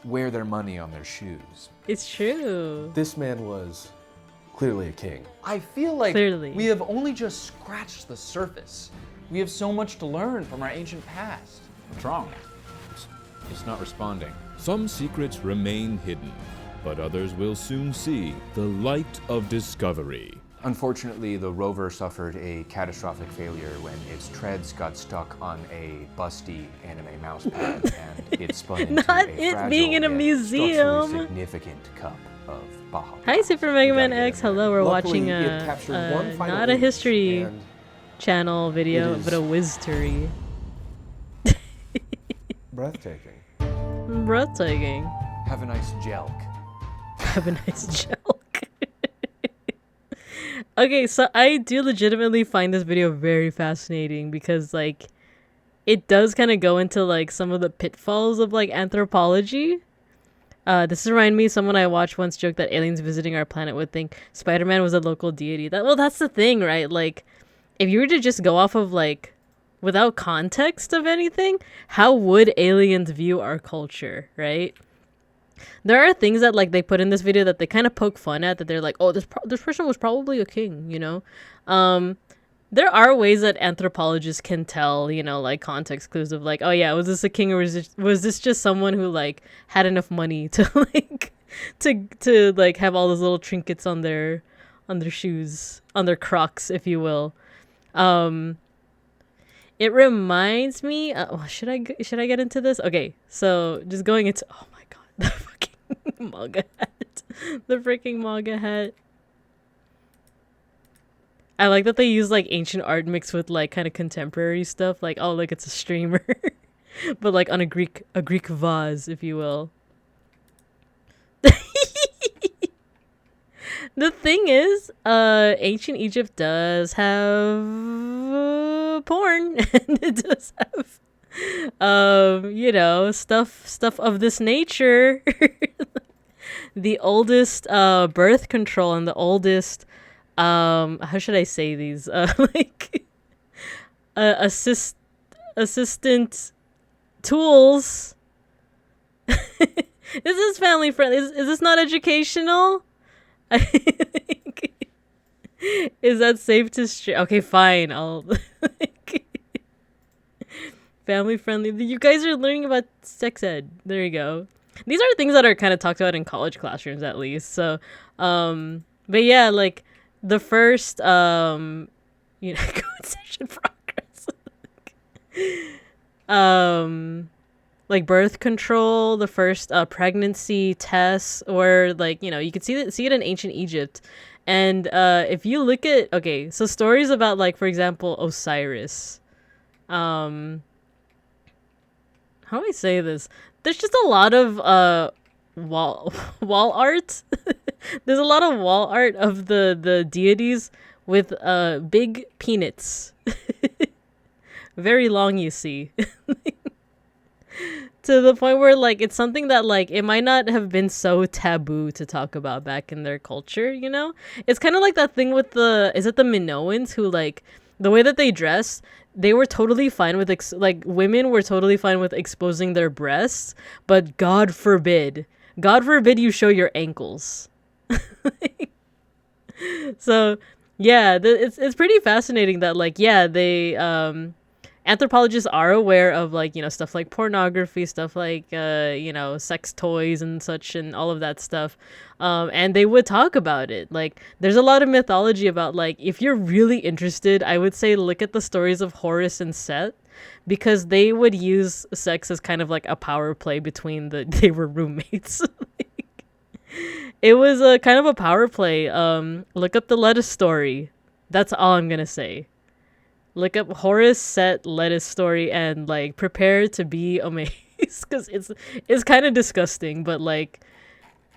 wear their money on their shoes. It's true. This man was clearly a king. I feel like Clearly. we have only just scratched the surface. We have so much to learn from our ancient past. What's wrong? It's not responding. Some secrets remain hidden, but others will soon see the light of discovery. Unfortunately, the rover suffered a catastrophic failure when its treads got stuck on a busty anime mouse pad and it spun into Not a it fragile being in a yet museum. structurally significant cup of Baja. Hi, Super Mega Man gotta get X. in there. Hello, we're Luckily, watching it captured one final not a image, history and channel video, it is- but a whiz-tory. breathtaking. Breathtaking. Have a nice jelk. Have a nice joke. Okay, so I do legitimately find this video very fascinating because, like, it does kind of go into, like, some of the pitfalls of, like, anthropology. This reminds me, someone I watched once joked that aliens visiting our planet would think Spider-Man was a local deity. Well, that's the thing, right? Like, if you were to just go off of, like, without context of anything, how would aliens view our culture, right? There are things that, like, they put in this video that they kind of poke fun at, that they're like, oh, this person was probably a king, you know? There are ways that anthropologists can tell, you know, like, context clues of, like, oh yeah, was this a king, or was this just someone who, like, had enough money to, like, to like have all those little trinkets on their shoes, on their Crocs, if you will. It reminds me, should I get into this? Okay, so just going into, oh my god, the fucking manga hat. The freaking manga hat. I like that they use, like, ancient art mixed with, like, kind of contemporary stuff. Like, oh, look, it's a streamer. But, like, on a Greek vase, if you will. The thing is, ancient Egypt does have porn, and it does have, you know, stuff of this nature. The oldest birth control and the oldest, how should I say these? Like, assistant tools. Is this family friendly? Is this not educational? I think, is that safe to stream? Okay, fine. I'll family friendly. You guys are learning about sex ed. There you go. These are things that are kind of talked about in college classrooms, at least. So, but yeah, like the first, you know, session progress. Like birth control, the first pregnancy tests, or, like, you know, you could see it in ancient Egypt. And if you look at, okay, so stories about, like, for example, Osiris. How do I say this? There's just a lot of wall art. There's a lot of wall art of the deities with big peanuts. Very long, you see. To the point where, like, it's something that, like, it might not have been so taboo to talk about back in their culture, you know? It's kind of like that thing with is it the Minoans, who, like, the way that they dress, they were totally fine with, like, women were totally fine with exposing their breasts, but God forbid you show your ankles. So, yeah, it's pretty fascinating that, like, yeah, they, anthropologists are aware of like, you know, stuff like pornography, stuff like you know, sex toys and such and all of that stuff. And they would talk about it. Like there's a lot of mythology about, like, if you're really interested, I would say look at the stories of Horus and Set, because they would use sex as kind of like a power play between they were roommates. It was a kind of a power play. Look up the lettuce story. That's all I'm gonna say. Look up Horus, Set, lettuce story, and like prepare to be amazed, because it's kind of disgusting. But like,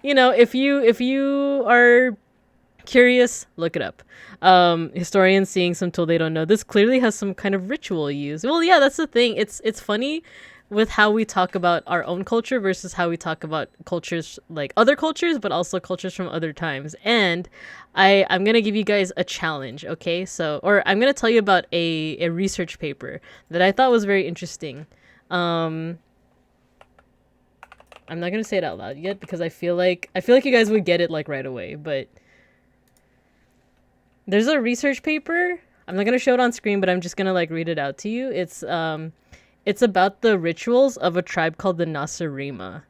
you know, if you are curious, look it up. Historians seeing some tool they don't know. This clearly has some kind of ritual used. Well, yeah, that's the thing. It's funny with how we talk about our own culture versus how we talk about cultures, like other cultures, but also cultures from other times. And I'm gonna give you guys a challenge, okay? Or I'm gonna tell you about a research paper that I thought was very interesting. I'm not gonna say it out loud yet because I feel like you guys would get it like right away, but there's a research paper. I'm not gonna show it on screen, but I'm just gonna like read it out to you. It's about the rituals of a tribe called the Nasarima.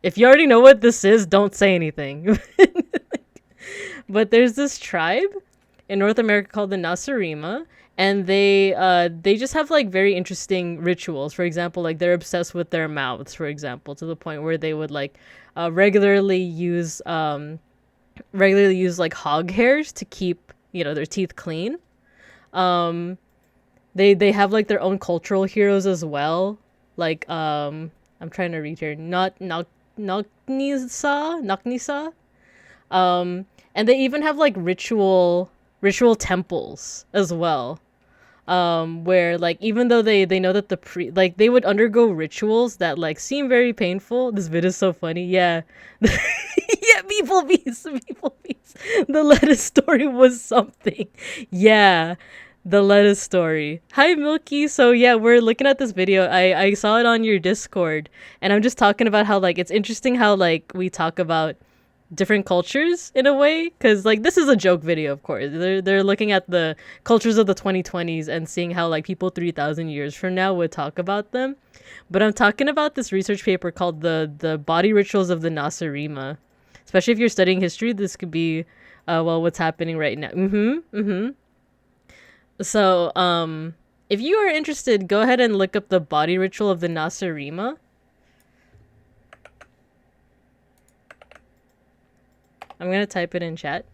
If you already know what this is, don't say anything. But there's this tribe in North America called the Nasarima, and they just have like very interesting rituals. For example, like they're obsessed with their mouths, for example, to the point where they would like regularly use like hog hairs to keep, you know, their teeth clean. They have like their own cultural heroes as well. Like I'm trying to read here. Naknisa. And they even have like ritual temples as well. Where like even though they know that like they would undergo rituals that like seem very painful. This vid is so funny. Yeah. Yeah, beeplebees. The lettuce story was something. Yeah. The lettuce story. Hi, Milky. So yeah, we're looking at this video. I saw it on your Discord, and I'm just talking about how like it's interesting how like we talk about different cultures in a way, because like this is a joke video, of course. They're looking at the cultures of the 2020s and seeing how like people 3,000 years from now would talk about them. But I'm talking about this research paper called the body rituals of the Nasarima. Especially if you're studying history, this could be what's happening right now. So, if you are interested, go ahead and look up the body ritual of the Nasarima. I'm gonna type it in chat.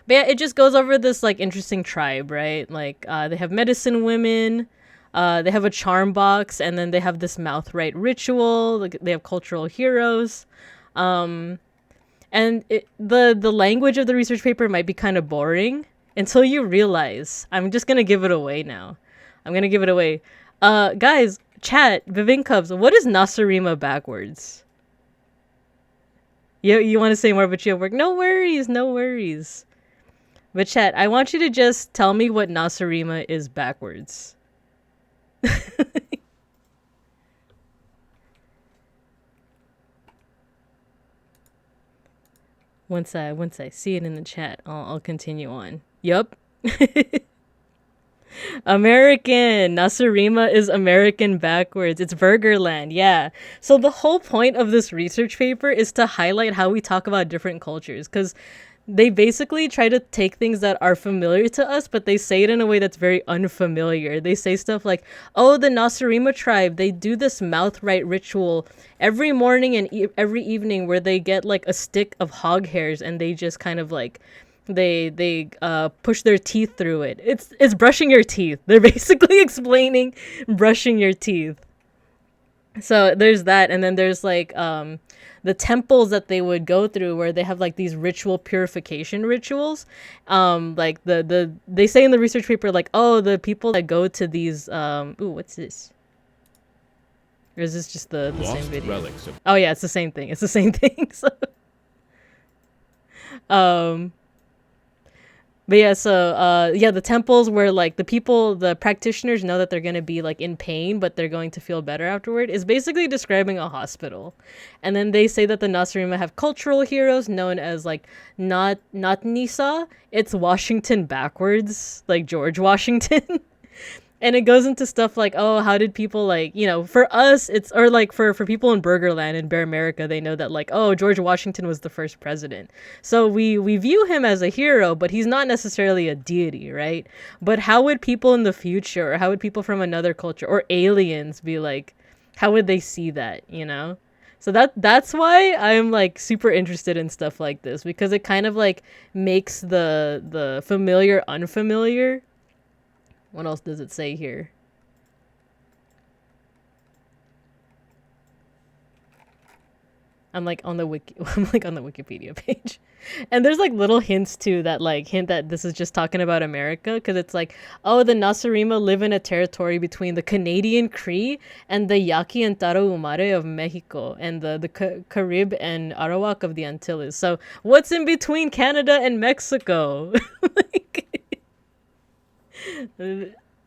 But yeah, it just goes over this like interesting tribe, right? Like, they have medicine women, they have a charm box, and then they have this mouth right ritual. Like, they have cultural heroes. And the language of the research paper might be kind of boring until you realize. I'm just gonna give it away now. I'm gonna give it away. Guys, chat, Vivin Cubs, what is Nasarima backwards? You want to say more, but you have work? No worries. But chat, I want you to just tell me what Nasarima is backwards. Once I see it in the chat, I'll continue on. Yup. American. Nasarima is American backwards. It's Burgerland. Yeah. So the whole point of this research paper is to highlight how we talk about different cultures, because they basically try to take things that are familiar to us, but they say it in a way that's very unfamiliar. They say stuff like, oh, the Nasarima tribe, they do this mouth right ritual every morning and every evening where they get like a stick of hog hairs and they just kind of like they push their teeth through it. It's brushing your teeth. They're basically explaining brushing your teeth. So there's that, and then there's like the temples that they would go through where they have like these ritual purification rituals. Like they say in the research paper, like, oh, the people that go to these ooh, what's this? Or is this just the same video? Relics of- oh yeah, it's the same thing. It's the same thing. So but yeah, so yeah, the temples where like the practitioners know that they're gonna be like in pain, but they're going to feel better afterward, is basically describing a hospital. And then they say that the Nasarima have cultural heroes known as like not Nisa. It's Washington backwards, like George Washington. And it goes into stuff like, oh, how did people like, you know, for us, it's, or like for people in Burgerland and Bear America, they know that like, oh, George Washington was the first president. So we view him as a hero, but he's not necessarily a deity, right? But how would people in the future, or how would people from another culture or aliens be like, how would they see that, you know? So that's why I'm like super interested in stuff like this, because it kind of like makes the familiar unfamiliar. What else does it say here? I'm like on the Wikipedia page. And there's like little hints too that like hint that this is just talking about America, because it's like, oh, the Nasarima live in a territory between the Canadian Cree and the Yaqui and Tarahumare of Mexico, and the Carib and Arawak of the Antilles. So what's in between Canada and Mexico? Like,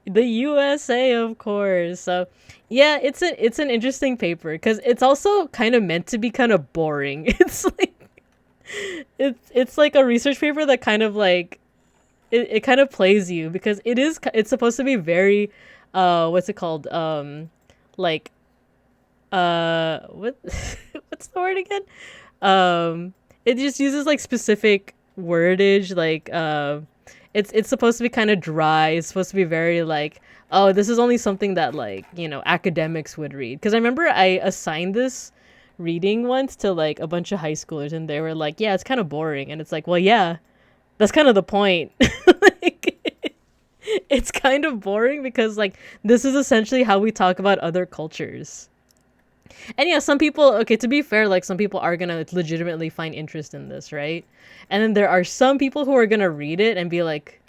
the USA, of course. So yeah, it's an interesting paper, because it's also kind of meant to be kind of boring. It's like it's like a research paper that kind of like it kind of plays you, because it's supposed to be very what's it called, like what's the word again, it just uses like specific wordage, like it's supposed to be kind of dry. It's supposed to be very like, oh, this is only something that like, you know, academics would read. Because I remember I assigned this reading once to like a bunch of high schoolers, and they were like, yeah, it's kind of boring. And it's like, well, yeah, that's kind of the point. Like, it's kind of boring, because like this is essentially how we talk about other cultures. And yeah, some people, okay, to be fair, like some people are gonna legitimately find interest in this, right? And then there are some people who are gonna read it and be like,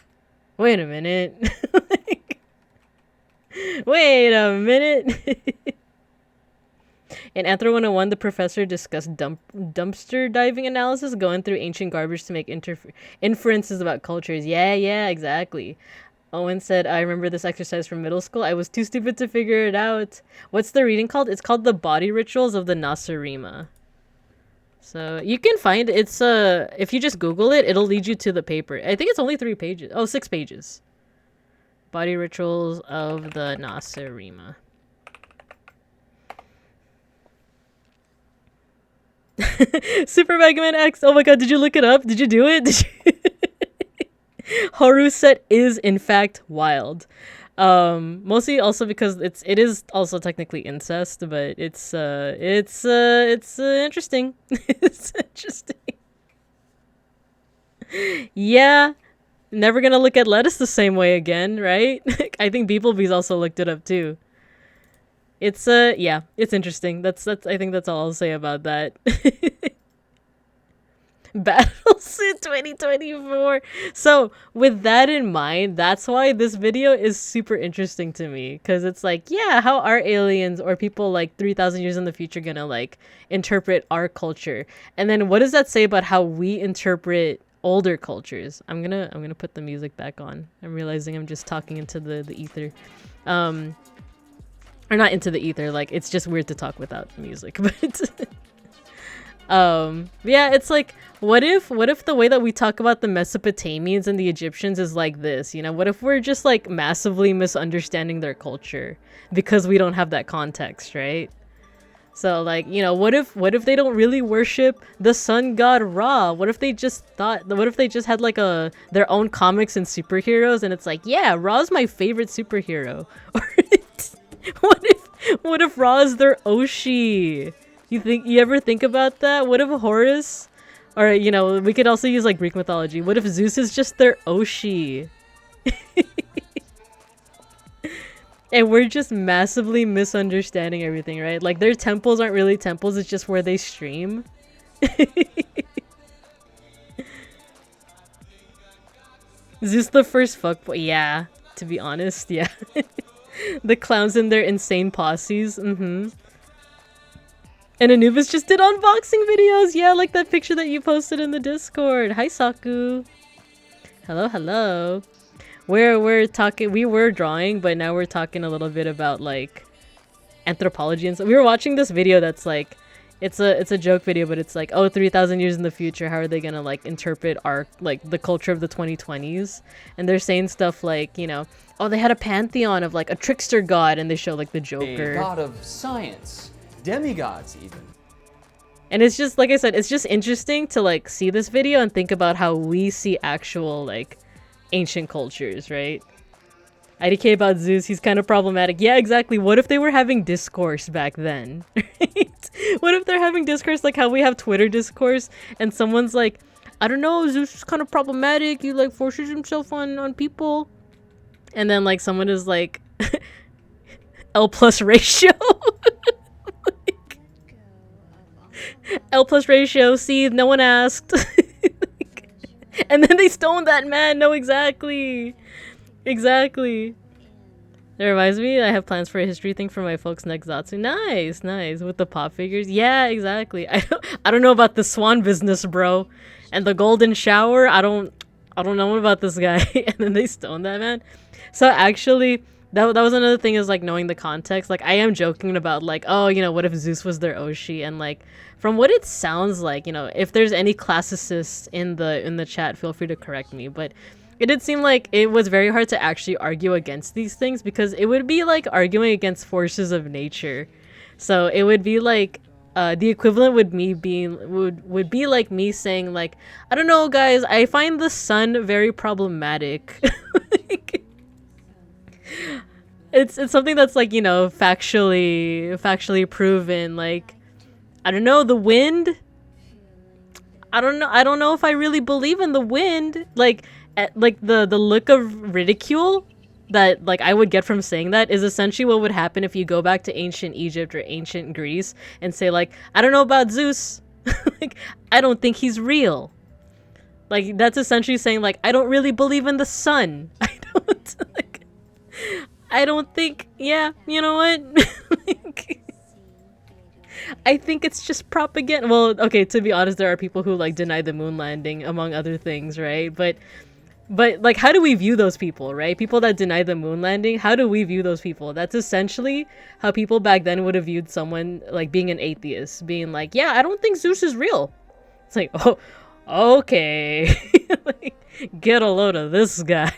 wait a minute. Like, wait a minute. In Anthro 101, the professor discussed dumpster diving analysis, going through ancient garbage to make inferences about cultures. Yeah, exactly. Owen said, I remember this exercise from middle school. I was too stupid to figure it out. What's the reading called? It's called The Body Rituals of the Nasarima. So you can find it's if you just Google it, it'll lead you to the paper. I think it's only 3 pages. Oh, 6 pages. Body Rituals of the Nasarima. Super Mega Man X. Oh my god, did you look it up? Did you do it? Did you Haru set is in fact wild. Mostly also because it is also technically incest, but it's interesting. It's interesting. Yeah, never gonna look at lettuce the same way again, right? I think beeplebees also looked it up too. It's yeah, it's interesting. That's I think that's all I'll say about that. Battlesuit 2024. So with that in mind, that's why this video is super interesting to me, because it's like, yeah, how are aliens or people like 3,000 years in the future gonna like interpret our culture? And then what does that say about how we interpret older cultures? I'm gonna put the music back on. I'm realizing I'm just talking into the ether. Or not into the ether, like it's just weird to talk without music, but yeah, it's like, what if the way that we talk about the Mesopotamians and the Egyptians is like this, you know? What if we're just like massively misunderstanding their culture because we don't have that context, right? So like, you know, what if they don't really worship the sun god Ra? What if they just had like their own comics and superheroes, and it's like, yeah, Ra's my favorite superhero. Or what if Ra is their Oshi? You ever think about that? What if Horus, or you know, we could also use like Greek mythology. What if Zeus is just their Oshi? And we're just massively misunderstanding everything, right? Like their temples aren't really temples, it's just where they stream. Zeus the first fuckboy? Yeah, to be honest, yeah. The clowns in their insane posses, And Anubis just did unboxing videos. Yeah, like that picture that you posted in the Discord. Hi, Saku. Hello. We're talking. We were drawing, but now we're talking a little bit about like anthropology and stuff. We were watching this video that's like, It's a joke video, but it's like, oh, 3,000 years in the future, how are they gonna like interpret our like the culture of the 2020s? And they're saying stuff like, you know, oh, they had a pantheon of like a trickster god, and they show like the Joker. A god of science, demigods even. And it's just, like I said, it's just interesting to like see this video and think about how we see actual like ancient cultures, right? IDK about Zeus, he's kind of problematic. Yeah, exactly. What if they were having discourse back then? Right? What if they're having discourse like how we have Twitter discourse and someone's like, I don't know, Zeus is kind of problematic. He like forces himself on people. And then like someone is like, L plus ratio. Like, L plus ratio, see, no one asked. And then they stoned that man. No, exactly. Exactly. That reminds me, I have plans for a history thing for my folks next Zatsu. Nice, nice. With the pop figures. Yeah, exactly. I don't know about the swan business, bro. And the golden shower, I don't know about this guy. And then they stoned that man. So actually, that was another thing, is like knowing the context. Like I am joking about like, oh, you know, what if Zeus was their Oshi? And like from what it sounds like, you know, if there's any classicists in the chat, feel free to correct me. But it did seem like it was very hard to actually argue against these things, because it would be like arguing against forces of nature. So it would be like the equivalent would be like me saying like, I don't know guys, I find the sun very problematic. Like, it's something that's like, you know, factually proven. Like, I don't know, the wind, I don't know if I really believe in the wind. Like the look of ridicule that like I would get from saying that is essentially what would happen if you go back to ancient Egypt or ancient Greece and say like, I don't know about Zeus. Like, I don't think he's real. Like that's essentially saying like, I don't really believe in the sun. I don't think, yeah, you know what? Like, I think it's just propaganda. Well, okay, to be honest, there are people who like deny the moon landing, among other things, right? But like, how do we view those people, right? People that deny the moon landing, how do we view those people? That's essentially how people back then would have viewed someone like being an atheist, being like, yeah, I don't think Zeus is real. It's like, oh, okay. Like, get a load of this guy.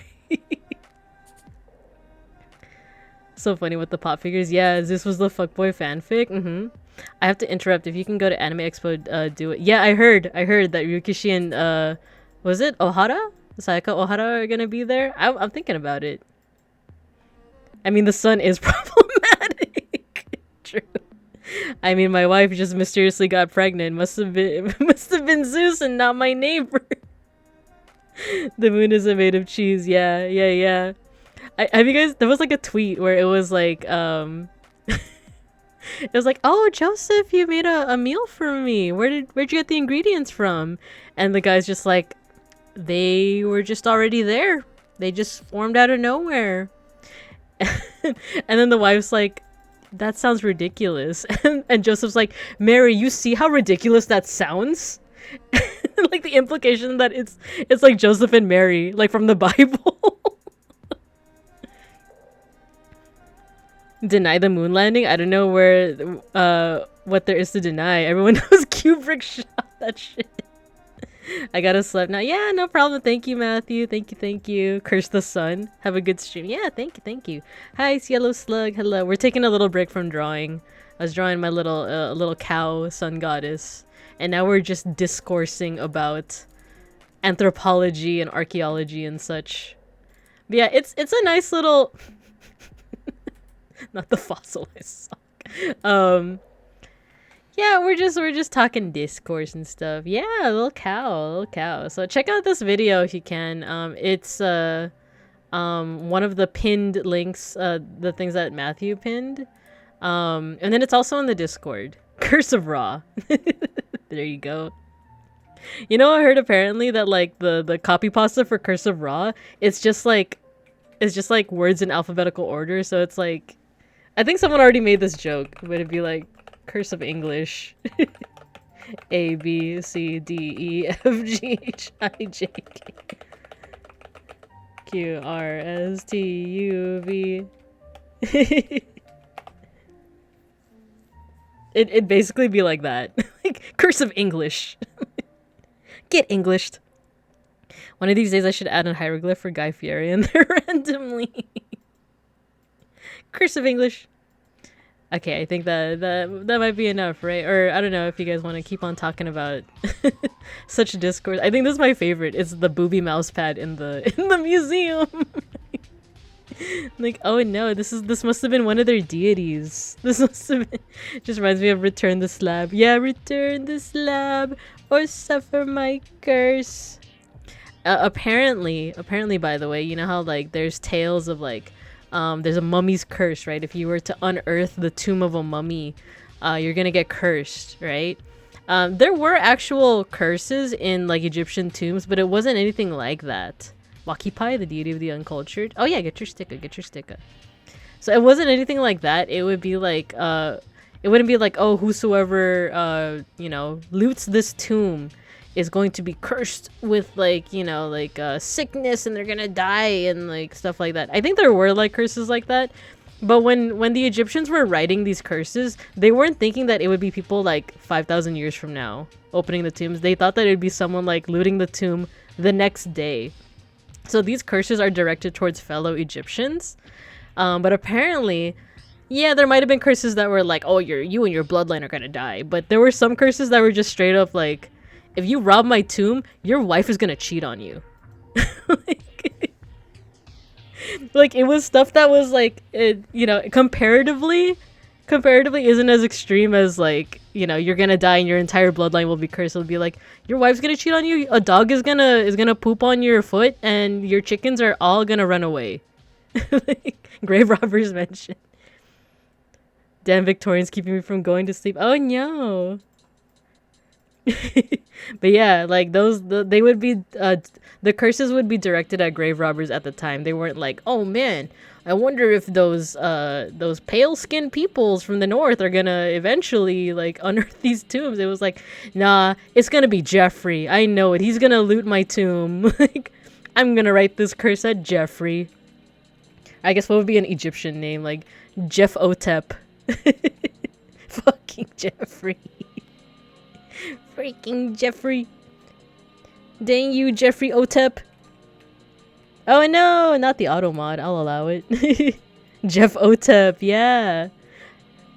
So funny with the pop figures. Yeah, Zeus was the fuckboy fanfic. I have to interrupt. If you can go to Anime Expo, do it. Yeah, I heard that Ryukishi and was it Ohara? Sayaka Ohara are gonna be there. I'm thinking about it. I mean, the sun is problematic. True. I mean, my wife just mysteriously got pregnant. Must have been Zeus and not my neighbor. The moon isn't made of cheese. Yeah. Have you guys? There was like a tweet where it was like, it was like, oh, Joseph, you made a meal for me. Where'd you get the ingredients from? And the guy's just like, they were just already there. They just formed out of nowhere. And then the wife's like, that sounds ridiculous. And Joseph's like, Mary, you see how ridiculous that sounds? Like the implication that it's like Joseph and Mary, like from the Bible. Deny the moon landing? I don't know what there is to deny. Everyone knows Kubrick shot that shit. I gotta sleep now. Yeah, no problem. Thank you, Matthew. Thank you. Curse the sun. Have a good stream. Yeah, thank you. Hi, it's Yellow Slug. Hello. We're taking a little break from drawing. I was drawing my little cow sun goddess, and now we're just discoursing about anthropology and archaeology and such. But yeah, it's a nice little not the fossilized sock. Yeah, we're just talking discourse and stuff. Yeah, little cow. So check out this video if you can. It's one of the pinned links, the things that Matthew pinned. And then it's also in the Discord. Curse of Ra. There you go. You know, I heard apparently that like the copy pasta for Curse of Ra, it's just like words in alphabetical order. So it's like, I think someone already made this joke, but it'd be like Curse of English. A B C D E F G H I J K Q R S T U V. It'd basically be like that. Like cursive English. Get Englished. One of these days I should add a hieroglyph for Guy Fieri in there randomly. Cursive English. Okay, I think that might be enough, right? Or I don't know if you guys want to keep on talking about such discourse. I think this is my favorite. It's the booby mouse pad in the museum. Like, oh no, this must have been one of their deities. This must have been, just reminds me of Return the Slab. Yeah, return the slab or suffer my curse. Apparently, by the way, you know how like there's tales of like, there's a mummy's curse, right? If you were to unearth the tomb of a mummy, you're gonna get cursed, right? There were actual curses in like Egyptian tombs, but it wasn't anything like that. Wakipai, the deity of the uncultured. Oh yeah, get your sticker. So it wasn't anything like that. It would be like, it wouldn't be like, oh, whosoever, loots this tomb is going to be cursed with like, sickness and they're gonna die and like stuff like that. I think there were like curses like that. But when the Egyptians were writing these curses, they weren't thinking that it would be people like 5,000 years from now opening the tombs. They thought that it would be someone like looting the tomb the next day. So these curses are directed towards fellow Egyptians. But apparently, yeah, there might have been curses that were like, oh, you and your bloodline are gonna die. But there were some curses that were just straight up like, if you rob my tomb, your wife is gonna cheat on you. Like it was stuff that was like, comparatively isn't as extreme as like, you're gonna die and your entire bloodline will be cursed. It'll be like, your wife's gonna cheat on you, a dog is gonna poop on your foot, and your chickens are all gonna run away. Like, grave robbers mentioned. Damn Victorians keeping me from going to sleep. Oh no. But yeah, like they would be the curses would be directed at grave robbers at the time. They weren't like, oh man, I wonder if those pale skinned peoples from the north are gonna eventually like unearth these tombs. It was like, nah, it's gonna be Jeffrey. I know it. He's gonna loot my tomb. Like, I'm gonna write this curse at Jeffrey. I guess what would be an Egyptian name, like Jeff Otep. Fucking Jeffrey. Freaking Jeffrey. Dang you, Jeffrey Otep. Oh no, not the auto mod. I'll allow it. Jeff Otep, yeah.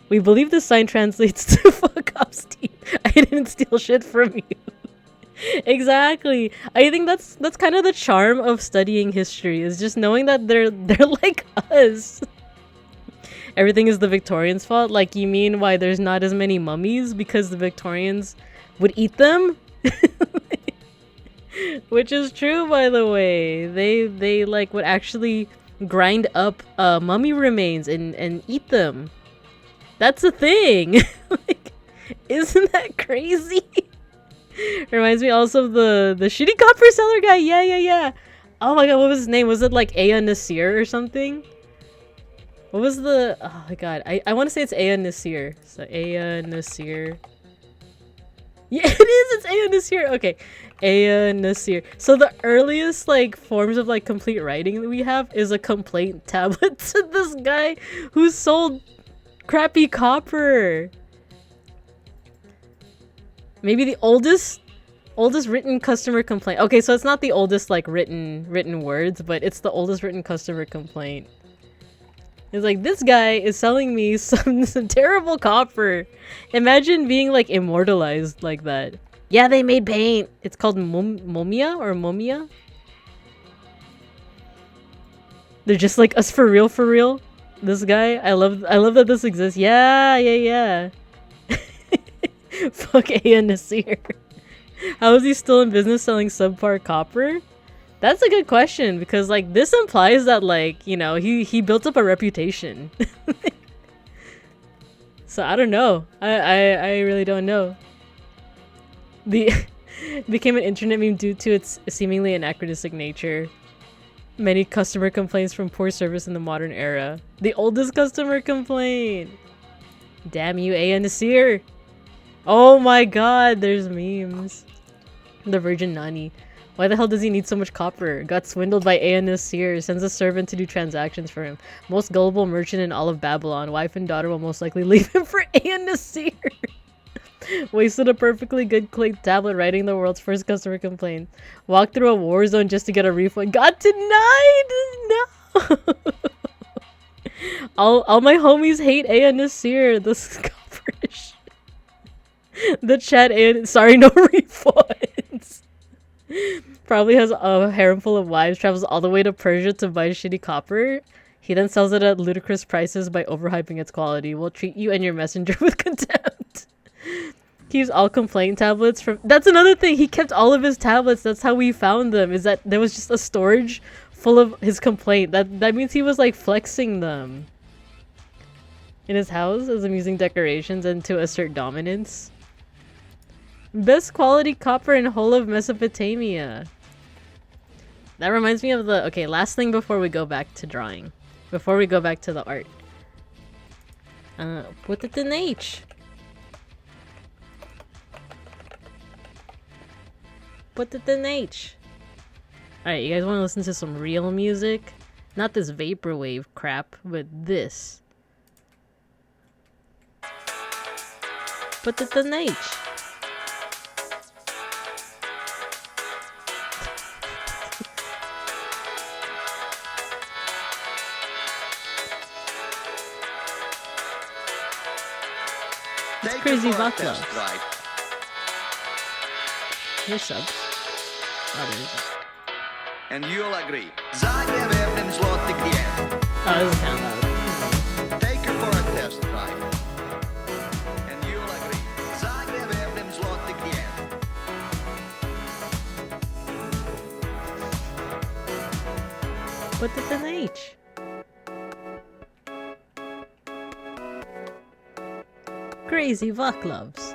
We believe the sign translates to fuck off, Steve. I didn't steal shit from you. Exactly. I think that's kind of the charm of studying history, is just knowing that they're like us. Everything is the Victorians' fault? Like, you mean why there's not as many mummies? Because the Victorians would eat them? Which is true, by the way. They like would actually grind up mummy remains and eat them. That's a thing. Like, isn't that crazy? Reminds me also of the shitty copper seller guy. Yeah. Oh my god, what was his name? Was it like Aya Nasir or something? What was the... Oh my god. I want to say it's Aya Nasir. So Aya Nasir. Yeah, it is. It's Aya Nasir. Okay. Aya Nasir. So the earliest like forms of like complete writing that we have is a complaint tablet to this guy who sold crappy copper. Maybe the oldest written customer complaint. Okay, so it's not the oldest like written words, but it's the oldest written customer complaint. It's like, this guy is selling me some terrible copper. Imagine being like immortalized like that. Yeah, they made paint. It's called Momia. They're just like us for real. This guy, I love that this exists. Yeah. Fuck Aya Nasir. How is he still in business selling subpar copper? That's a good question, because like this implies that like, he built up a reputation. So I don't know. I really don't know. Became an internet meme due to its seemingly anachronistic nature. Many customer complaints from poor service in the modern era. The oldest customer complaint. Damn you, Aya Nasir. Oh my god, there's memes. The Virgin Nani. Why the hell does he need so much copper? Got swindled by A.N. Seer. Sends a servant to do transactions for him. Most gullible merchant in all of Babylon. Wife and daughter will most likely leave him for A.N. Seer. Wasted a perfectly good clay tablet writing the world's first customer complaint. Walked through a war zone just to get a refund. Got denied! No! all my homies hate A.N. Seer. The scoffers. The chat and sorry, no refunds. Probably has a harem full of wives, travels all the way to Persia to buy shitty copper. He then sells it at ludicrous prices by overhyping its quality. Will treat you and your messenger with contempt. Keeps all complaint tablets from... That's another thing. He kept all of his tablets. That's how we found them. Is that there was just a storage full of his complaint. That means he was like flexing them in his house as amusing decorations and to assert dominance. Best quality copper in whole of Mesopotamia. That reminds me of the... Okay, last thing before we go back to drawing. Before we go back to the art. Put it in H. Put it in H. Alright, you guys want to listen to some real music? Not this vaporwave crap, but this. Put it in H. It's crazy vodka. Your subs. Oh, there you go. And you'll agree. Oh, this is kind of loud. Take her for a test drive. And you'll agree. Put it in H. Crazy Vaclavs.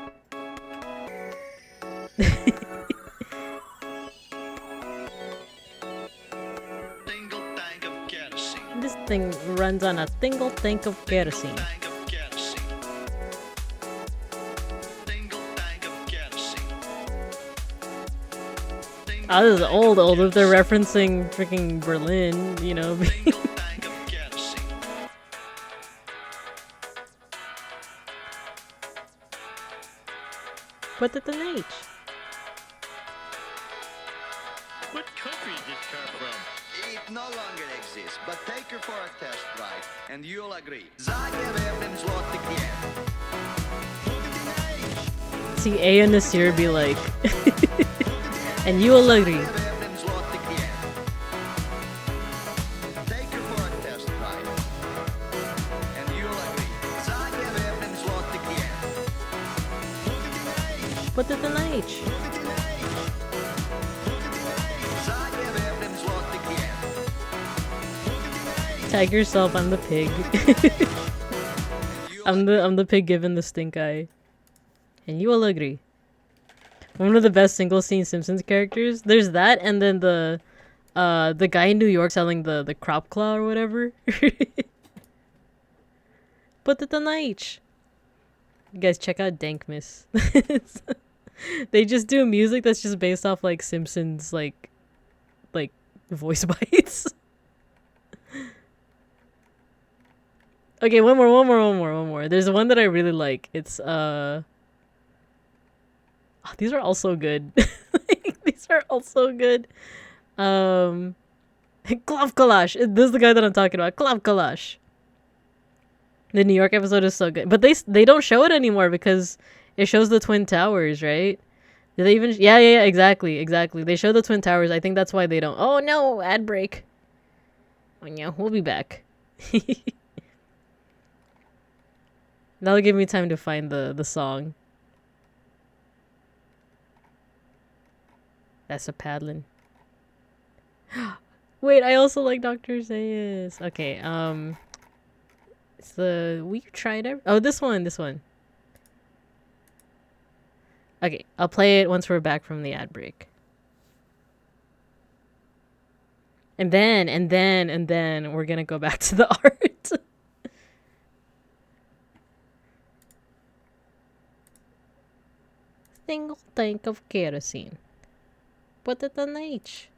This thing runs on a single tank of kerosene. Oh, this is old if they're referencing freaking Berlin, you know. Put it in H. What country did this car from? It no longer exists, but take her for a test drive, and you'll agree. See A and Nasir be like, and you will agree. Put it in H. Tag yourself, I'm the pig. I'm the pig given the stink eye. And you will agree. One of the best single scene Simpsons characters. There's that, and then the guy in New York selling the crop claw or whatever. Put it in H. You guys check out Dankmas. They just do music that's just based off like Simpsons like voice bites. Okay, one more. There's one that I really like. It's oh, these are all so good. These are all so good. Klav Kalash. This is the guy that I'm talking about. Klav Kalash. The New York episode is so good, but they don't show it anymore because it shows the Twin Towers, right? Did they even? Yeah, exactly. They show the Twin Towers. I think that's why they don't. Oh no, ad break. Oh yeah, we'll be back. That'll give me time to find the song. That's a paddling. Wait, I also like Dr. Zayas. Okay, it's the we tried it. Oh, this one. Okay, I'll play it once we're back from the ad break. And then we're gonna go back to the art. Single tank of kerosene. Put it on H.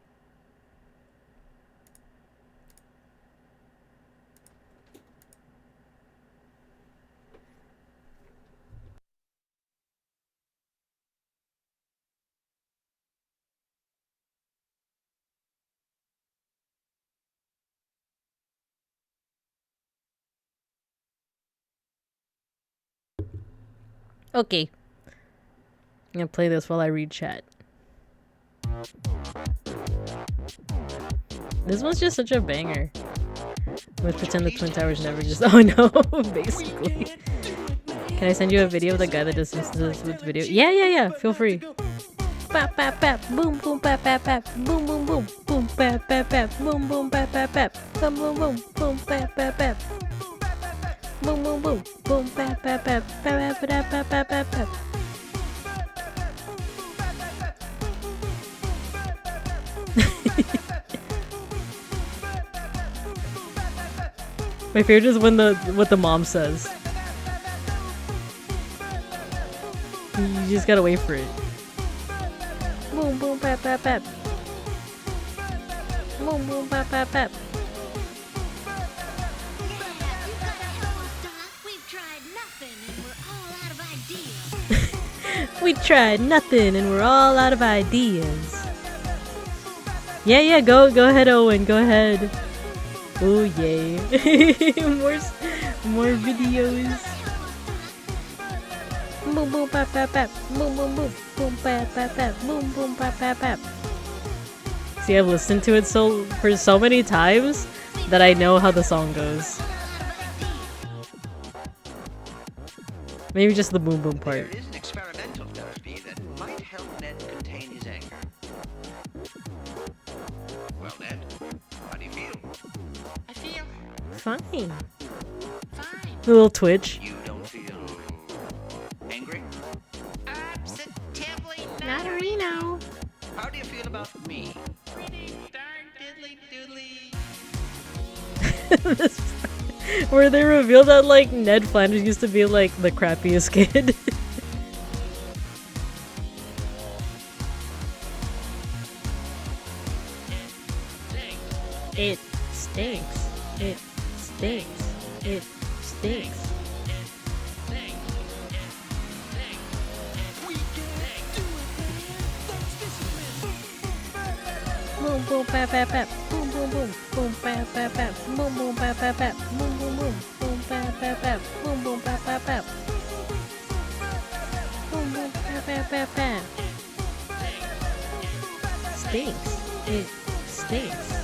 Okay. I'm gonna play this while I read chat. This one's just such a banger. Let's pretend the Twin Towers never just. Oh no, basically. Can I send you a video of the guy that just listens with video? Yeah. Feel free. Bap bap bap, boom boom bap bap bap, boom boom boom, boom bap bap bap, boom boom bap bap bap, boom boom boom, boom bap bap bap, boom boom boom, boom bap bap bap, bap bap bap bap bap bap. My favorite is when what the mom says. You just gotta wait for it. Boom boom bap bap bap. Boom boom bap bap bap. We've tried nothing and we're all out of ideas. We tried nothing and we're all out of ideas. Yeah, go ahead, Owen, go ahead. Oh yay. more videos. Boom boom bap bap bap. Boom boom boom. Boom bap bap bap. Boom boom bap bap bap. See, I've listened to it for so many times that I know how the song goes. Maybe just the boom boom part. There is an experimental therapy that might help Ned contain his anger. Well, Ned, how do you feel? I feel Fine. fine. A little twitch. You don't feel angry? Positively Not a Reno. How do you feel about me? pretty darn diddly doodly. Where they revealed that like Ned Flanders used to be like the crappiest kid. It stinks. It stinks. It stinks. Boom boom bap bap bap. Boom boom boom. Boom bap bap bap. Boom boom bap bap bap. Boom boom boom. Boom bap bap bap. Boom boom bap bap bap. Boom boom bap bap bap bap. Stinks. It stinks.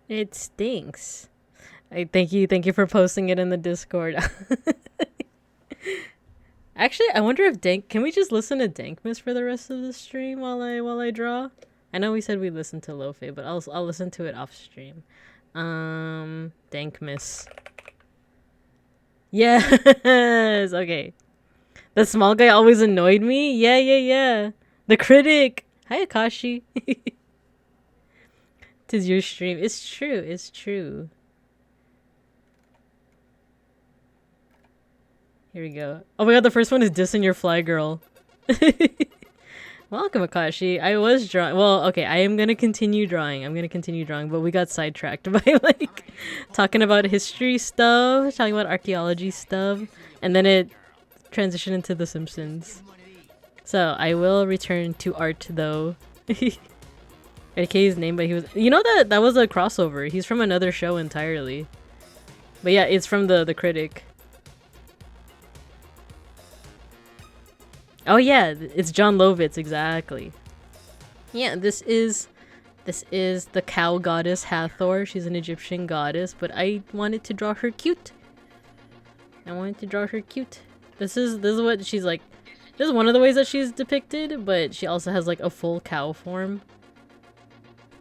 It stinks. Thank you for posting it in the Discord. Actually, I wonder if can we just listen to Dankmas for the rest of the stream while I draw? I know we said we listened to Lofe, but I'll listen to it off stream. Dankmas. Yes. Okay. The small guy always annoyed me. Yeah. The critic. Hi, Akashi. 'Tis your stream. It's true. Here we go. Oh my god, the first one is dissing your fly girl. Welcome, Akashi. I was drawing. Well, okay, I am gonna continue drawing. But we got sidetracked by like talking about history stuff, talking about archaeology stuff, and then it transitioned into The Simpsons. So I will return to art though. AK's name, but he was, you know, that was a crossover. He's from another show entirely. But yeah, it's from the critic. Oh yeah, it's John Lovitz, exactly. Yeah, this is the cow goddess Hathor. She's an Egyptian goddess, but I wanted to draw her cute. This is what she's like. This is one of the ways that she's depicted, but she also has like a full cow form.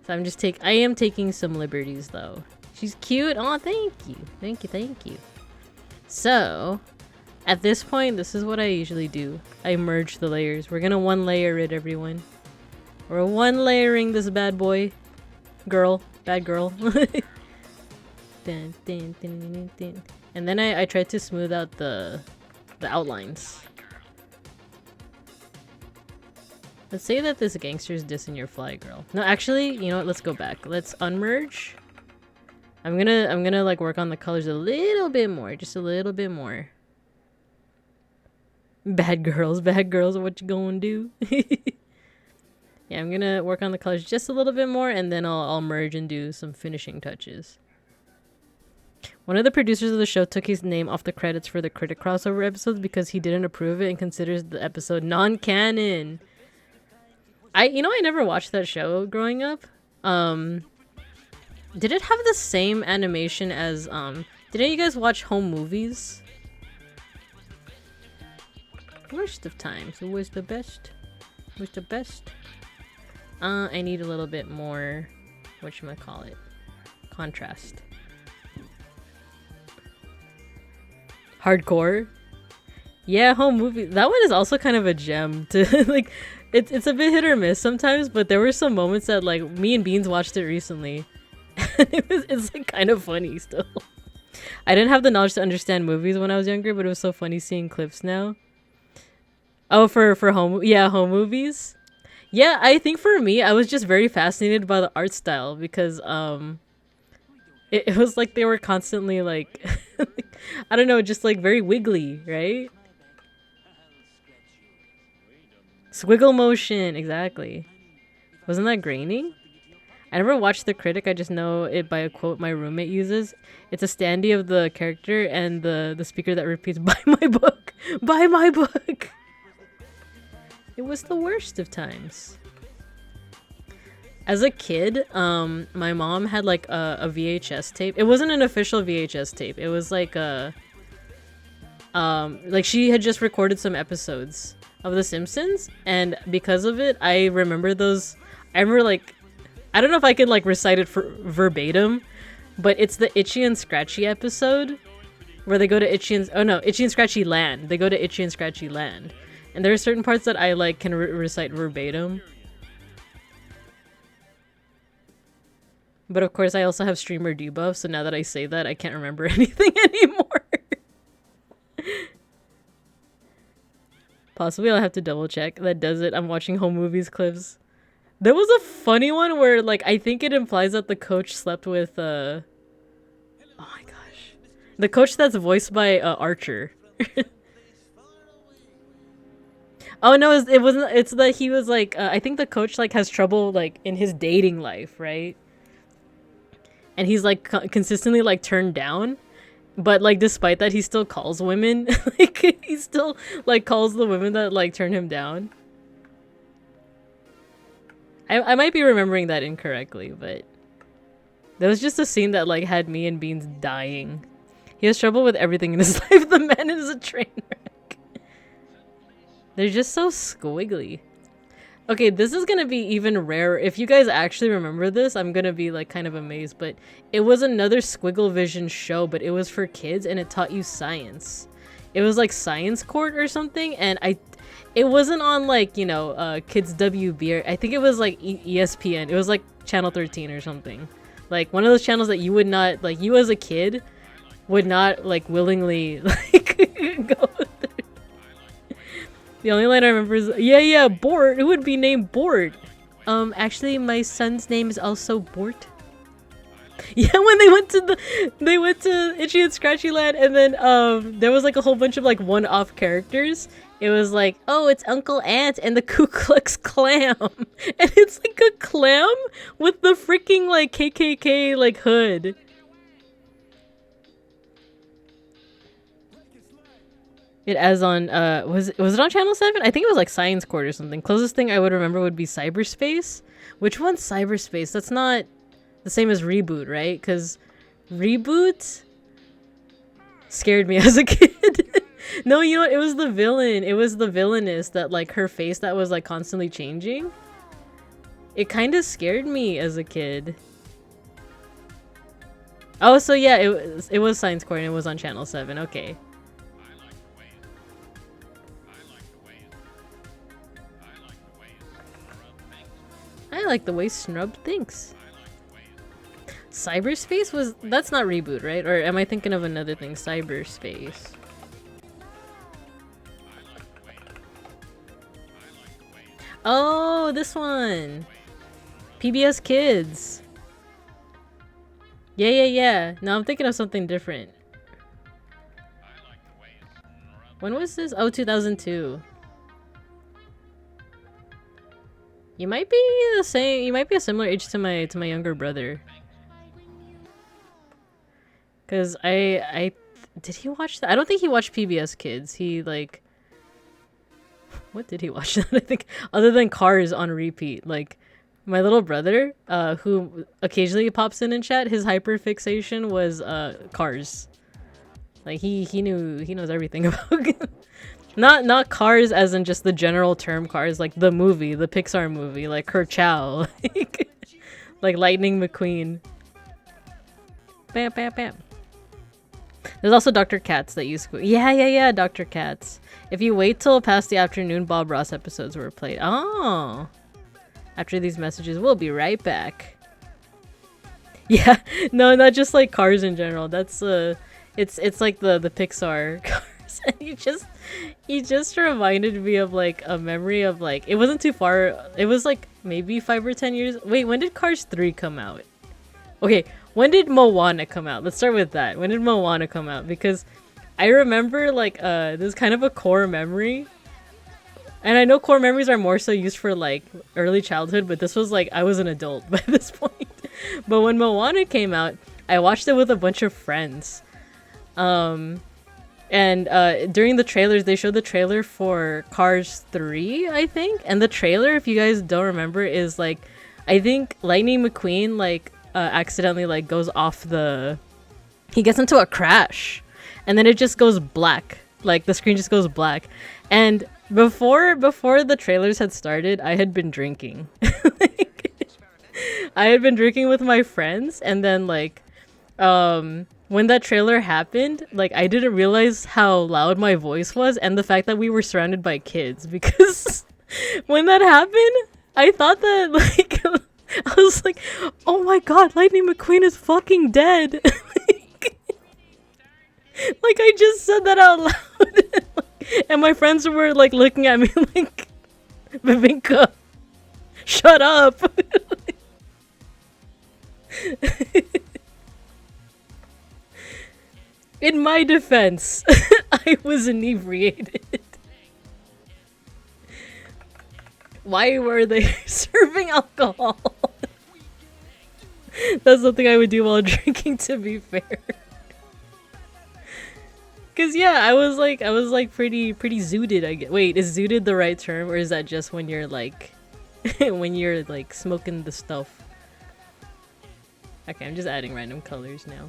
So I am taking some liberties though. She's cute. Oh, thank you. So, At this point, this is what I usually do. I merge the layers. We're gonna one layer it, everyone. We're one layering this bad boy. Girl. Bad girl. Dun, dun, dun, dun, dun. And then I tried to smooth out the outlines. Let's say that this gangster's dissing your fly girl. No, actually, you know what? Let's go back. Let's unmerge. I'm gonna like work on the colors a little bit more, just a little bit more. Bad girls, what you gonna do? Yeah, I'm gonna work on the colors just a little bit more, and then I'll merge and do some finishing touches. One of the producers of the show took his name off the credits for the Critic crossover episodes because he didn't approve it and considers the episode non-canon. I never watched that show growing up. Did it have the same animation as did any of you guys watch Home Movies? Worst of times. Who was the best? Who's the best? I need a little bit more, whatchamacallit, contrast. Hardcore. Yeah, Home Movie. That one is also kind of a gem to like. It's a bit hit or miss sometimes, but there were some moments that like me and Beans watched it recently. It's like kind of funny still. I didn't have the knowledge to understand movies when I was younger, but it was so funny seeing clips now. Oh, for home movies. Yeah, I think for me, I was just very fascinated by the art style because it was like they were constantly like I don't know, just like very wiggly, right? Squiggle motion, exactly. Wasn't that grainy? I never watched The Critic, I just know it by a quote my roommate uses. It's a standee of the character and the speaker that repeats, "Buy my book! Buy my book!" It was the worst of times. As a kid, my mom had like a VHS tape. It wasn't an official VHS tape. It was like a like she had just recorded some episodes of The Simpsons, and because of it, I remember those. I remember like, I don't know if I could like recite it for verbatim, but it's the Itchy and Scratchy episode where they go to Itchy and Scratchy Land. They go to Itchy and Scratchy Land, and there are certain parts that I like can recite verbatim. But of course, I also have streamer debuff, so now that I say that, I can't remember anything anymore. Possibly I'll have to double check. That does it. I'm watching Home Movies clips. There was a funny one where, like, I think it implies that the coach slept with, oh my gosh. The coach that's voiced by, Archer. Oh no, it wasn't, it's that he was, like, I think the coach, like, has trouble, like, in his dating life, right? And he's, like, consistently, like, turned down. But, like, despite that, he still calls women. Like, he still, like, calls the women that, like, turn him down. I might be remembering that incorrectly, but there was just a scene that, like, had me and Beans dying. He has trouble with everything in his life. The man is a train wreck. They're just so squiggly. Okay, this is gonna be even rarer. If you guys actually remember this, I'm gonna be like kind of amazed, but it was another Squiggle Vision show, but it was for kids and it taught you science. It was like Science Court or something, and it wasn't on like, you know, Kids WB, I think it was like ESPN. It was like Channel 13 or something. Like one of those channels that you would not, like you as a kid would not like willingly like go through. The only line I remember is, yeah, Bort. Who would be named Bort? Actually, my son's name is also Bort. Yeah, when they went to Itchy and Scratchy Land, and then there was like a whole bunch of like one-off characters. It was like, oh, it's Uncle Ant and the Ku Klux Klan, and it's like a clam with the freaking like KKK like hood. It as on was it on Channel 7? I think it was like Science Court or something. Closest thing I would remember would be Cyberspace. Which one's Cyberspace? That's not the same as Reboot, right? Because Reboot scared me as a kid. No, you know what? It was the villain. It was the villainess that like her face that was like constantly changing. It kind of scared me as a kid. Oh, so yeah, it was Science Court and it was on Channel 7. Okay. I like the way Snub thinks. Cyberspace was... That's not Reboot, right? Or am I thinking of another thing? Cyberspace. Oh, this one! PBS Kids! Yeah. No, I'm thinking of something different. When was this? Oh, 2002. You might be the same. You might be a similar age to my younger brother. Cause I did he watch that? I don't think he watched PBS Kids. He like, what did he watch? I think other than Cars on repeat. Like my little brother, who occasionally pops in chat, his hyperfixation was Cars. Like he knows everything about. Not Cars as in just the general term Cars, like the movie, the Pixar movie, like Kerchow, like Lightning McQueen. Bam, bam, bam. There's also Dr. Katz that you yeah, Dr. Katz. If you wait till past the afternoon, Bob Ross episodes were played. Oh. After these messages, we'll be right back. Yeah, no, not just like Cars in general. That's it's like the Pixar Cars. And you just reminded me of like a memory of like, it wasn't too far. It was like maybe 5 or 10 years. Wait, when did Cars 3 come out? Okay, when did Moana come out? Let's start with that. When did Moana come out? Because I remember like this kind of a core memory. And I know core memories are more so used for like early childhood, but this was like I was an adult by this point. But when Moana came out, I watched it with a bunch of friends. And during the trailers, they showed the trailer for Cars 3, I think. And the trailer, if you guys don't remember, is like, I think Lightning McQueen like accidentally like goes off he gets into a crash, and then it just goes black. Like the screen just goes black. And before the trailers had started, I had been drinking. I had been drinking with my friends, and then like when that trailer happened, like I didn't realize how loud my voice was, and the fact that we were surrounded by kids, because when that happened, I thought that like I was like, oh my god, Lightning McQueen is fucking dead. Like I just said that out loud. And my friends were like looking at me like, Vivinka, shut up. In my defense, I was inebriated. Why were they serving alcohol? That's something I would do while drinking, to be fair. Cause yeah, I was like pretty zooted, I guess. Wait, is zooted the right term, or is that just when you're like when you're like smoking the stuff? Okay, I'm just adding random colors now.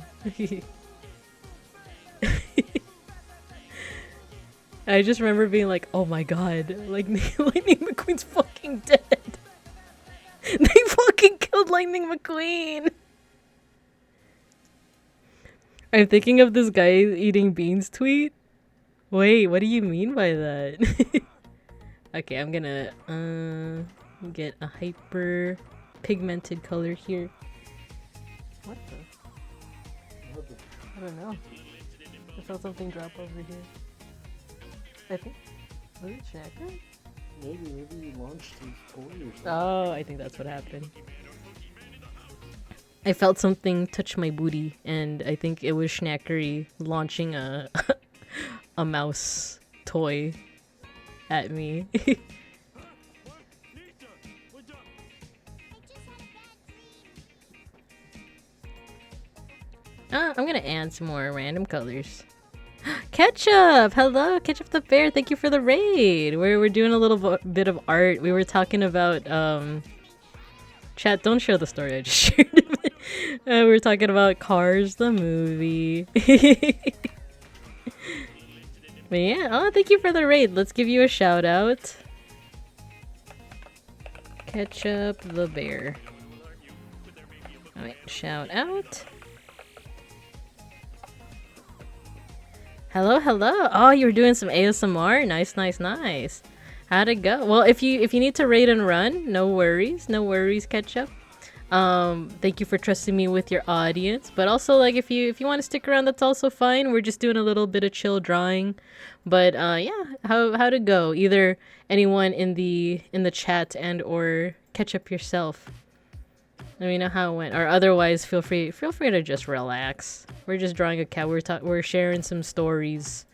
I just remember being like, oh my god, like Lightning McQueen's fucking dead. They fucking killed Lightning McQueen. I'm thinking of this guy eating beans tweet. Wait, what do you mean by that? Okay, I'm gonna get a hyper pigmented color here. What the? I don't know. I felt something drop over here. I think. Was it Shacker? Maybe you launched his toy or something. Oh, I think that's what happened. I felt something touch my booty, and I think it was Schnackery launching a a mouse toy at me. I'm gonna add some more random colors. Ketchup! Hello, Ketchup the Bear. Thank you for the raid. We're doing a little bit of art. We were talking about chat. Don't share the story I just shared. We were talking about Cars the movie. But yeah, oh, thank you for the raid. Let's give you a shout out. Ketchup the Bear. Alright, shout out. Hello. Oh, you were doing some ASMR? Nice. How'd it go? Well, if you need to raid and run, no worries, Ketchup. Thank you for trusting me with your audience. But also, like, if you want to stick around, that's also fine. We're just doing a little bit of chill drawing. But yeah, how'd it go? Either anyone in the chat and or Ketchup yourself. Let me know how it went. Or otherwise, feel free to just relax. We're just drawing a cat. We're sharing some stories.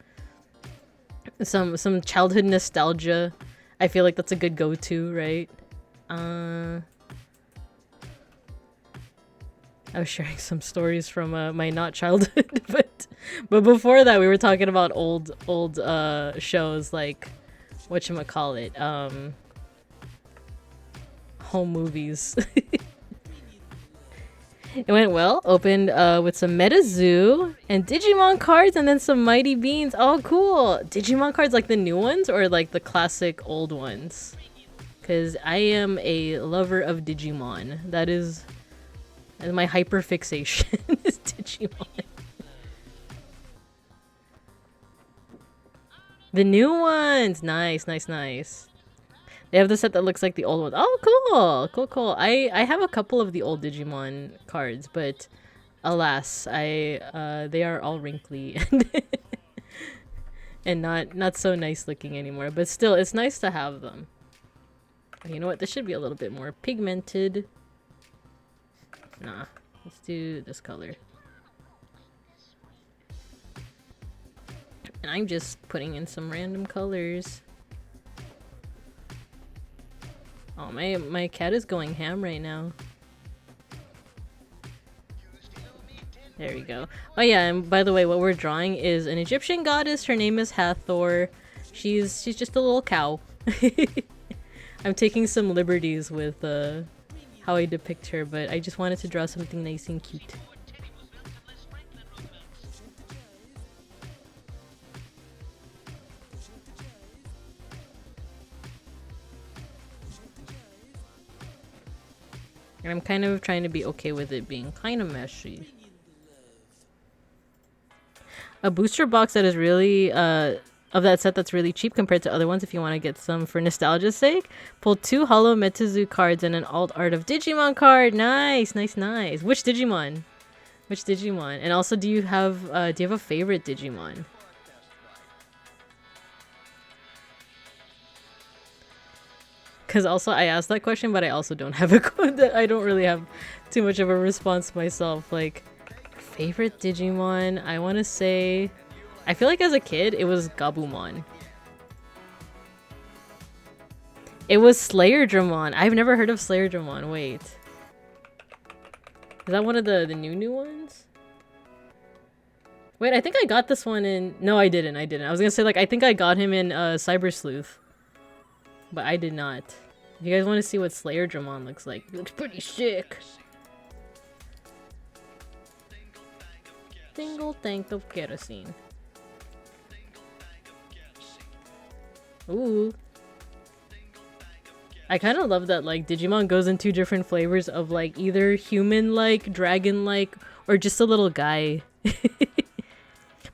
Some childhood nostalgia. I feel like that's a good go-to, right? I was sharing some stories from my not childhood, but before that we were talking about old shows like whatchamacallit, home movies. It went well. Opened with some MetaZoo and Digimon cards and then some Mighty Beans. Oh, cool. Digimon cards like the new ones or like the classic old ones? Because I am a lover of Digimon. That is my hyperfixation is Digimon. The new ones. Nice. They have the set that looks like the old one. Oh, cool. I have a couple of the old Digimon cards, but alas, they are all wrinkly and not so nice looking anymore. But still, it's nice to have them. You know what? This should be a little bit more pigmented. Nah, let's do this color. And I'm just putting in some random colors. Oh, my cat is going ham right now. There we go. Oh yeah, and by the way, what we're drawing is an Egyptian goddess. Her name is Hathor. She's just a little cow. I'm taking some liberties with how I depict her, but I just wanted to draw something nice and cute. And I'm kind of trying to be okay with it being kind of messy. A booster box that is really, of that set that's really cheap compared to other ones if you want to get some for nostalgia's sake. Pull 2 Hollow MetaZoo cards and an alt art of Digimon card. Nice. Which Digimon? And also, do you have a favorite Digimon? Because also I asked that question, but I also don't have I don't really have too much of a response myself. Like, favorite Digimon, I want to say, I feel like as a kid it was Gabumon. It was Slayerdramon. I've never heard of Slayerdramon. Wait, is that one of the new ones? Wait, I think I got this one in. No, I didn't. I was gonna say, like, I think I got him in Cyber Sleuth. But I did not. If you guys want to see what Slayerdramon looks like, it looks pretty sick. Single tank of kerosene. Ooh. I kind of love that, like, Digimon goes in 2 different flavors of, like, either human-like, dragon-like, or just a little guy.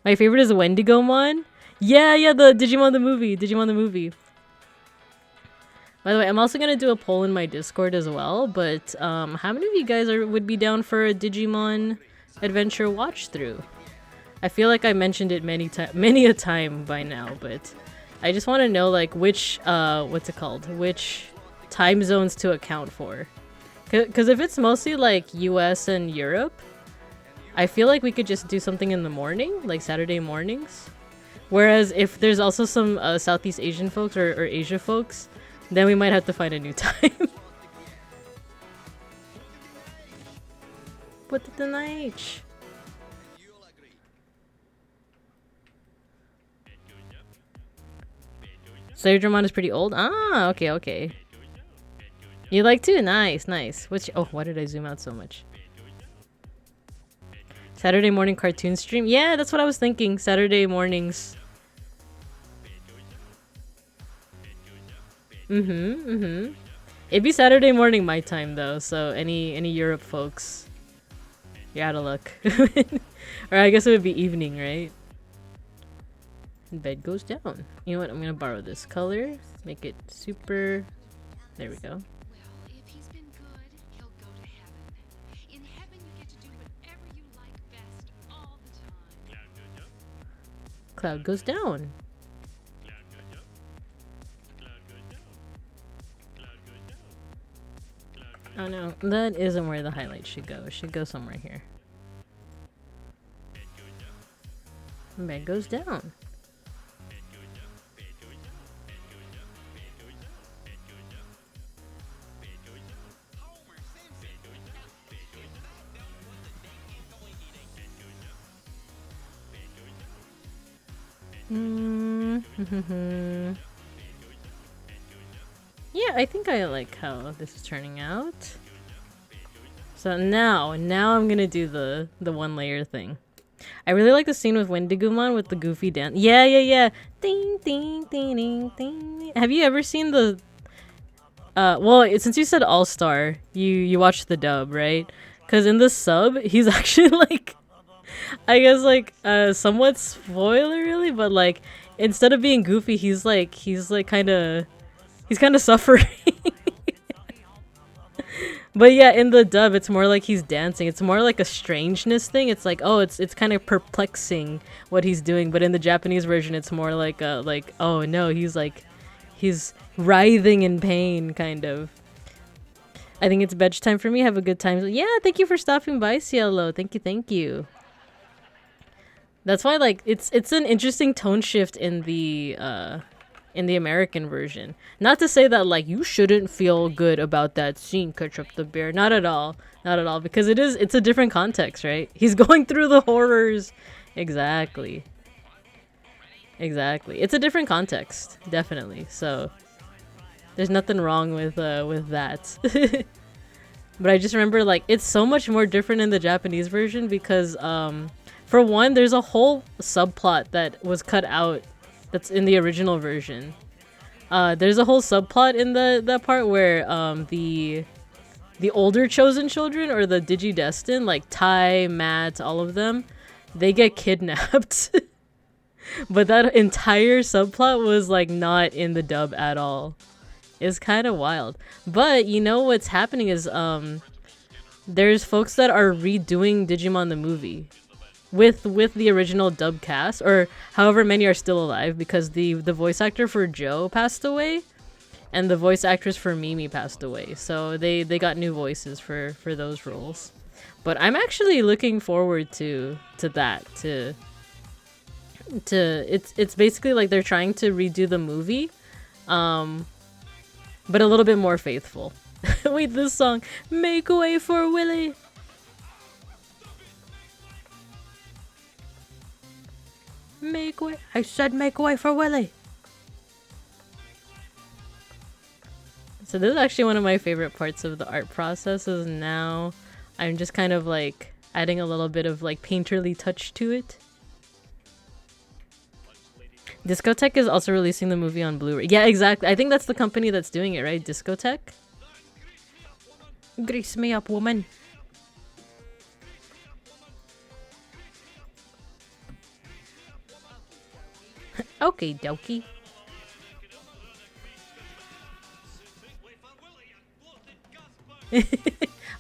My favorite is Wendigomon. Yeah, the Digimon the movie. By the way, I'm also gonna do a poll in my Discord as well, but how many of you guys would be down for a Digimon adventure watch through? I feel like I mentioned it many a time by now, but I just want to know, like, which which time zones to account for. Because if it's mostly like US and Europe, I feel like we could just do something in the morning, like Saturday mornings. Whereas if there's also some Southeast Asian folks or Asia folks, then we might have to find a new time. Put it in the H. Slayerdramon is pretty old. Ah, okay. You like too? Nice. Which? Oh, why did I zoom out so much? Saturday morning cartoon stream? Yeah, that's what I was thinking. Saturday mornings. It'd be Saturday morning my time though, so any Europe folks, you're out of luck. Or I guess it would be evening, right? Bed goes down. You know what? I'm gonna borrow this color. Make it super. There we go. Cloud goes down. Oh no, that isn't where the highlight should go. It should go somewhere here. Bed goes down. Yeah, I think I like how this is turning out. So now I'm gonna do the one layer thing. I really like the scene with Wendigumon with the goofy dance. Yeah. Ding, ding, ding, ding, ding. Have you ever seen the... well, since you said All-Star, you watched the dub, right? Because in the sub, he's actually like... I guess like, somewhat spoiler really, but like, instead of being goofy, he's kind of suffering. But yeah, in the dub, it's more like he's dancing. It's more like a strangeness thing. It's like, oh, it's kind of perplexing what he's doing. But in the Japanese version, it's more like oh no, he's writhing in pain, kind of. I think it's bedtime for me. Have a good time. Yeah, thank you for stopping by, Cielo. Thank you. That's why, like, it's an interesting tone shift in the American version. Not to say that, like, you shouldn't feel good about that scene, Ketchup the Bear. Not at all. Not at all. Because it's a different context, right? He's going through the horrors. Exactly. It's a different context. Definitely. So, there's nothing wrong with that. But I just remember, like, it's so much more different in the Japanese version because, for one, there's a whole subplot that was cut out that's in the original version. There's a whole subplot in that part where the older chosen children, or the Digidestined, like Tai, Matt, all of them, they get kidnapped. But that entire subplot was like not in the dub at all. It's kind of wild. But you know what's happening is there's folks that are redoing Digimon the movie with the original dub cast, or however many are still alive, because the voice actor for Joe passed away and the voice actress for Mimi passed away, so they got new voices for those roles. But I'm actually looking forward to that. It's basically like they're trying to redo the movie, but a little bit more faithful. Wait, this song, Make Way for Willie. Make way. I said make way for Willie. So this is actually one of my favorite parts of the art process, is now I'm just kind of like adding a little bit of like painterly touch to it. Discotheque is also releasing the movie on Blu-ray. Yeah, exactly. I think that's the company that's doing it, right? Discotheque? Grease me up, woman. Okay, dokie.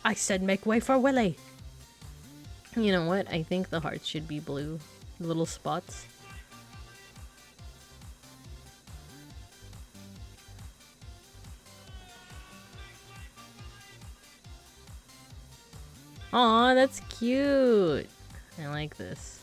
I said make way for Willie. You know what? I think the hearts should be blue. Little spots. Aw, that's cute. I like this.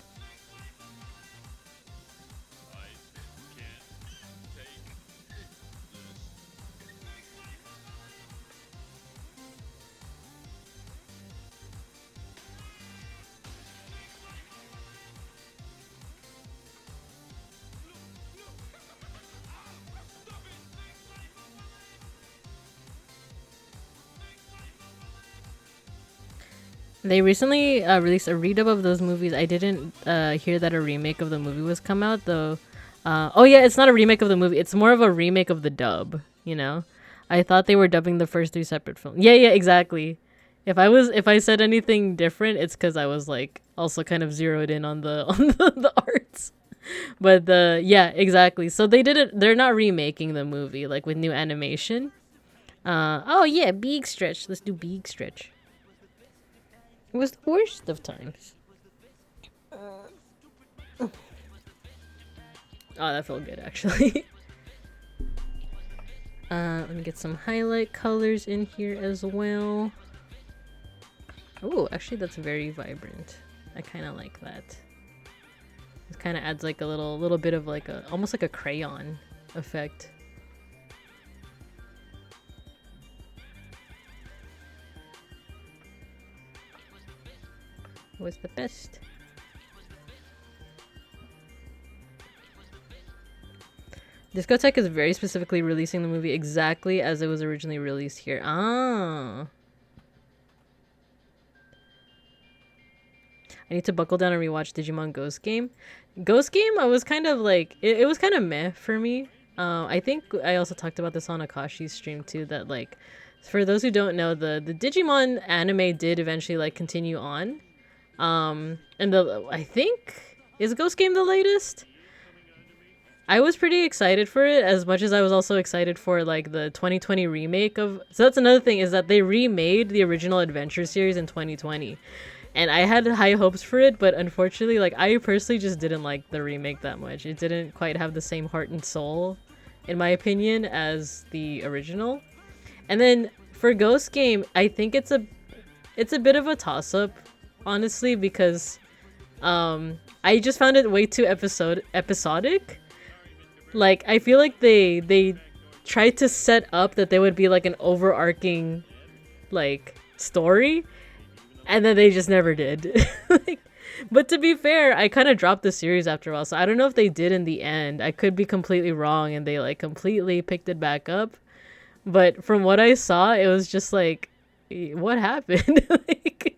They recently released a redub of those movies. I didn't hear that a remake of the movie was come out though. Oh yeah, it's not a remake of the movie. It's more of a remake of the dub, you know? I thought they were dubbing the first 3 separate films. Yeah, exactly. If I said anything different, it's cuz I was like also kind of zeroed in on the arts. But yeah, exactly. So they did it. They're not remaking the movie like with new animation. Oh yeah, big stretch. Let's do big stretch. It was the worst of times. Oh, that felt good actually. Let me get some highlight colors in here as well. Oh, actually that's very vibrant. I kind of like that. It kind of adds like a little bit of like a almost like a crayon effect. Was the best. Discotheque is very specifically releasing the movie exactly as it was originally released here. Ah. I need to buckle down and rewatch Digimon Ghost Game. Ghost Game, I was kind of like, it was kind of meh for me. I think I also talked about this on Akashi's stream too, that like, for those who don't know, the Digimon anime did eventually like continue on. And I think, is Ghost Game the latest? I was pretty excited for it, as much as I was also excited for like the 2020 remake of, so that's another thing, is that they remade the original Adventure series in 2020. And I had high hopes for it, but unfortunately, like, I personally just didn't like the remake that much. It didn't quite have the same heart and soul, in my opinion, as the original. And then for Ghost Game, I think it's a bit of a toss-up, honestly, because I just found it way too episodic. Like, I feel like they tried to set up that there would be like an overarching like story, and then they just never did. Like, but to be fair, I kind of dropped the series after a while, so I don't know if they did in the end. I could be completely wrong and they like completely picked it back up. But from what I saw, it was just like, what happened? Like,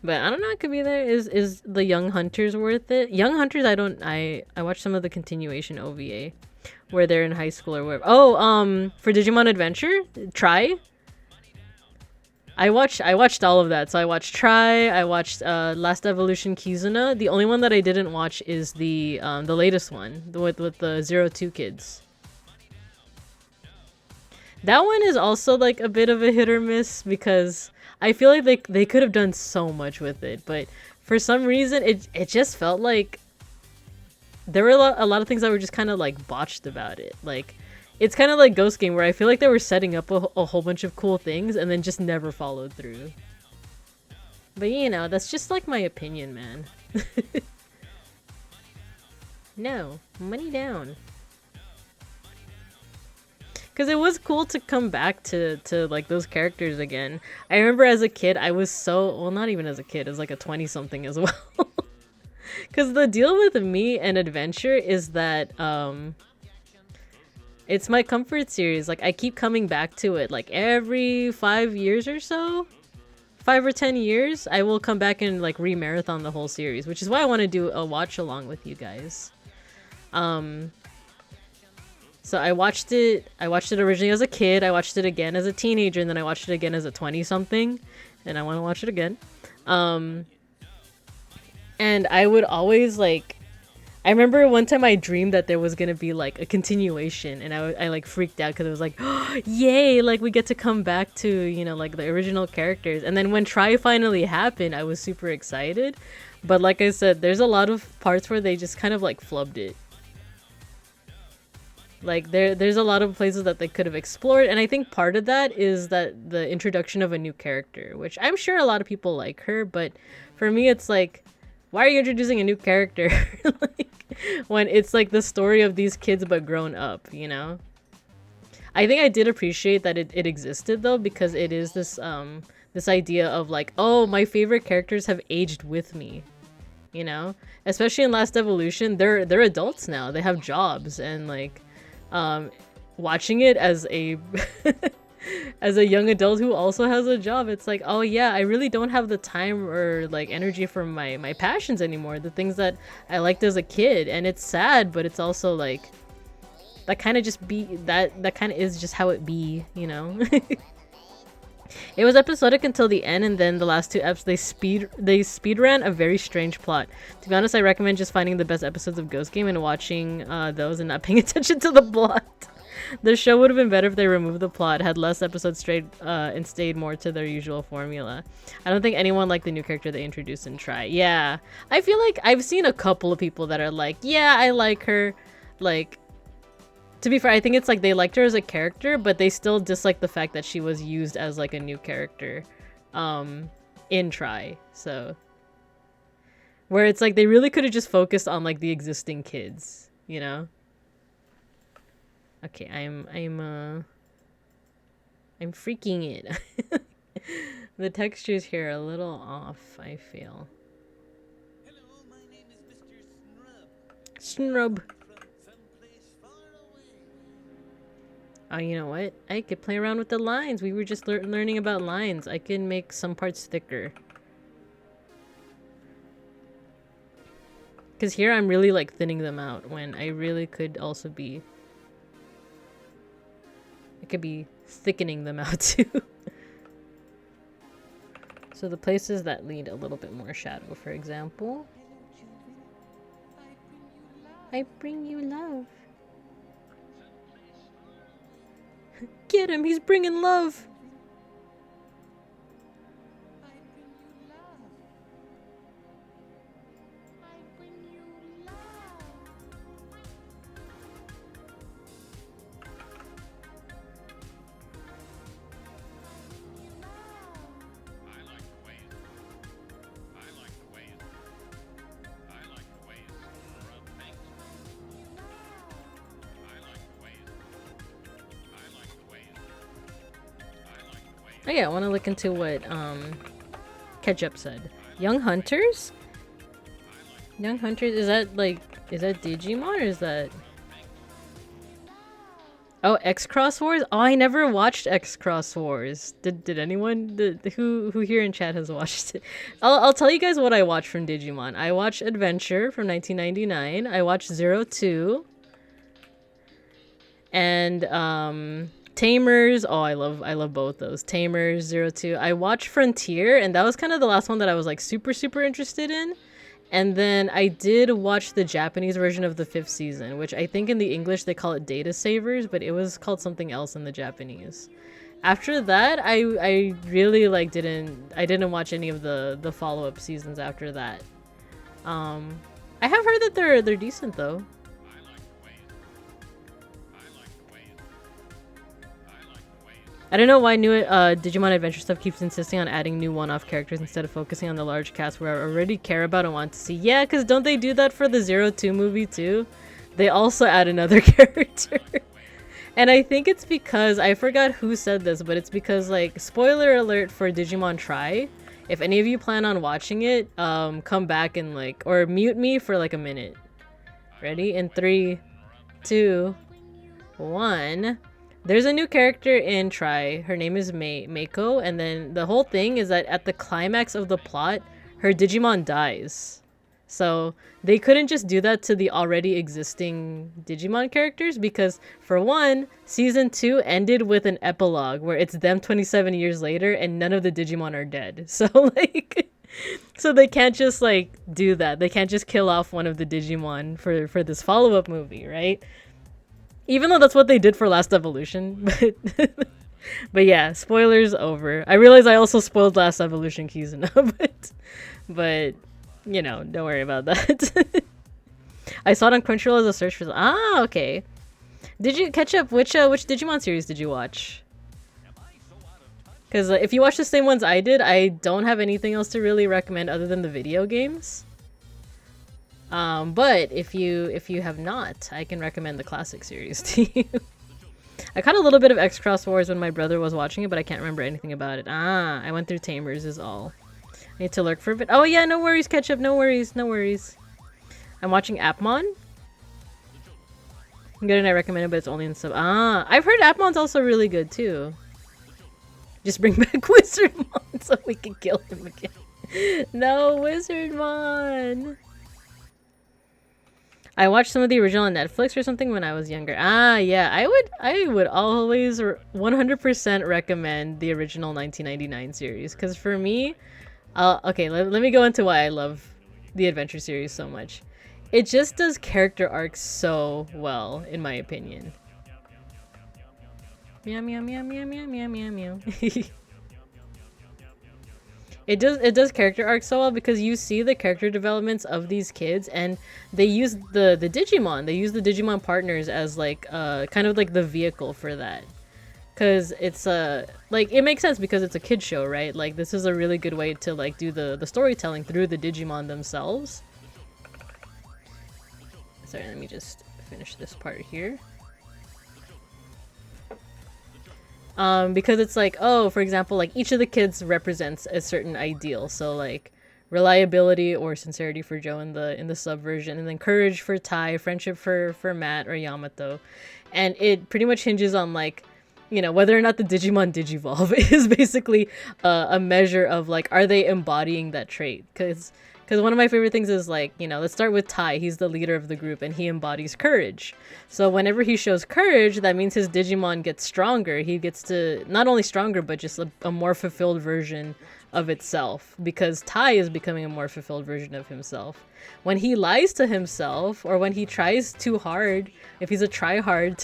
but I don't know, it could be there. Is the Young Hunters worth it? Young Hunters, I watched some of the continuation OVA where they're in high school or whatever. Oh, for Digimon Adventure, Try. I watched all of that. So I watched Try, I watched Last Evolution Kizuna. The only one that I didn't watch is the latest one, with the 02 kids. That one is also like a bit of a hit or miss, because I feel like they could have done so much with it, but for some reason it just felt like there were a lot of things that were just kind of like botched about it. Like, it's kind of like Ghost Game, where I feel like they were setting up a whole bunch of cool things and then just never followed through. But you know, that's just like my opinion, man. No, money down. Because it was cool to come back to like those characters again. I remember as a kid, I was so, well, not even as a kid, as like a 20-something as well. Because the deal with me and Adventure is that it's my comfort series. Like, I keep coming back to it. Like, every 5 years or so, 5 or 10 years, I will come back and like re-marathon the whole series, which is why I want to do a watch along with you guys. So I watched it originally as a kid, I watched it again as a teenager, and then I watched it again as a 20-something, and I want to watch it again. And I would always like, I remember one time I dreamed that there was gonna be like a continuation, and I like freaked out because it was like, oh, yay, like we get to come back to, you know, like the original characters. And then when Try finally happened, I was super excited. But like I said, there's a lot of parts where they just kind of like flubbed it. Like there's a lot of places that they could have explored, and I think part of that is that the introduction of a new character, which I'm sure a lot of people like her, but for me it's like, why are you introducing a new character? Like, when it's like the story of these kids but grown up, you know? I think I did appreciate that it existed though, because it is this this idea of like, oh, my favorite characters have aged with me, you know? Especially in Last Evolution, they're adults now, they have jobs, and like watching it as a as a young adult who also has a job, it's like, oh yeah, I really don't have the time or like energy for my passions anymore, the things that I liked as a kid. And it's sad, but it's also like, that kind of just be that kind of is just how it be, you know? It was episodic until the end, and then the last 2 eps they speed ran a very strange plot. To be honest, I recommend just finding the best episodes of Ghost Game and watching those and not paying attention to the plot. The show would have been better if they removed the plot, had less episodes straight, and stayed more to their usual formula. I don't think anyone liked the new character they introduced in Try. Yeah, I feel like I've seen a couple of people that are like, yeah, I like her. Like, to be fair, I think it's like they liked her as a character, but they still dislike the fact that she was used as like a new character in Try. So, where it's like they really could have just focused on like the existing kids, you know? Okay, I'm freaking it. The textures here are a little off, I feel. Hello, my name is Mr. Snrub. Oh, you know what? I could play around with the lines. We were just learning about lines. I can make some parts thicker. Because here I'm really like thinning them out when I really could also be... I could be thickening them out too. So the places that need a little bit more shadow, for example. I bring you love. Get him, he's bringing love. Oh yeah, I want to look into what Ketchup said. Young Hunters? Young Hunters, is that Digimon or is that... Oh, X-Cross Wars? Oh, I never watched X-Cross Wars. Did anyone? Who here in chat has watched it? I'll tell you guys what I watched from Digimon. I watched Adventure from 1999. I watched 02. And Tamers. Oh, I love both those. Tamers, 02. I watched Frontier, and that was kind of the last one that I was like super interested in. And then I did watch the Japanese version of the 5th season, which I think in the English they call it Data Savers, but it was called something else in the Japanese. After that, I really like didn't watch any of the follow-up seasons after that. I have heard that they're decent though. I don't know why new Digimon Adventure stuff keeps insisting on adding new one-off characters instead of focusing on the large cast where I already care about and want to see. Yeah, because don't they do that for the 02 movie too? They also add another character. And I think it's because, I forgot who said this, but it's because, like, spoiler alert for Digimon Try. If any of you plan on watching it, come back and like, or mute me for like a minute. Ready? In 3, 2, 1... There's a new character in Try. Her name is Meiko, and then the whole thing is that at the climax of the plot, her Digimon dies. So they couldn't just do that to the already existing Digimon characters because, for one, Season 2 ended with an epilogue where it's them 27 years later and none of the Digimon are dead. So, like... So they can't just, like, do that. They can't just kill off one of the Digimon for this follow-up movie, right? Even though that's what they did for Last Evolution, but yeah, spoilers over. I realize I also spoiled Last Evolution Kizuna, but you know, don't worry about that. I saw it on Crunchyroll as a search for. Ah, okay. Did you catch up? Which Digimon series did you watch? Because if you watch the same ones I did, I don't have anything else to really recommend other than the video games. But if you have not, I can recommend the classic series to you. I caught a little bit of X-Cross Wars when my brother was watching it, but I can't remember anything about it. Ah, I went through Tamers is all. I need to lurk for a bit. Oh yeah, no worries, Ketchup, no worries, no worries. I'm watching Appmon. Good, and I recommend it, but it's only in sub. Ah, I've heard Appmon's also really good too. Just bring back Wizardmon so we can kill him again. No, Wizardmon! I watched some of the original on Netflix or something when I was younger. Ah, yeah. I would always 100% recommend the original 1999 series, because for me, okay, let me go into why I love the Adventure series so much. It just does character arcs so well, in my opinion. Meow meow meow meow meow meow meow meow. It does character arcs so well because you see the character developments of these kids, and they use the Digimon. They use the Digimon partners as like kind of like the vehicle for that. Cause it's like it makes sense because it's a kid show, right? Like this is a really good way to like do the storytelling through the Digimon themselves. Sorry, let me just finish this part here. Because it's like, oh, for example, like each of the kids represents a certain ideal. So like reliability or sincerity for Joe in the subversion, and then courage for Tai, friendship for Matt or Yamato. And it pretty much hinges on like, you know, whether or not the Digimon digivolve is basically a measure of like, are they embodying that trait? Because one of my favorite things is like, you know, let's start with Tai. He's the leader of the group and he embodies courage. So whenever he shows courage, that means his Digimon gets stronger. He gets to not only stronger, but just a more fulfilled version of itself, because Tai is becoming a more fulfilled version of himself. When he lies to himself, or when he tries too hard, if he's a tryhard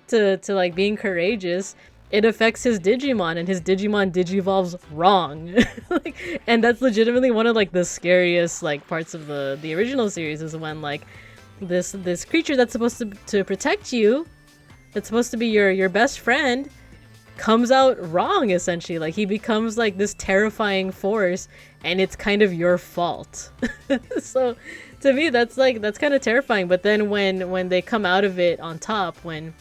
to like being courageous, it affects his Digimon, and his Digimon digivolves wrong. Like, and that's legitimately one of like the scariest like parts of the original series, is when like this creature that's supposed to protect you, that's supposed to be your best friend, comes out wrong essentially. Like he becomes like this terrifying force, and it's kind of your fault. So to me that's kind of terrifying. But then when they come out of it on top, when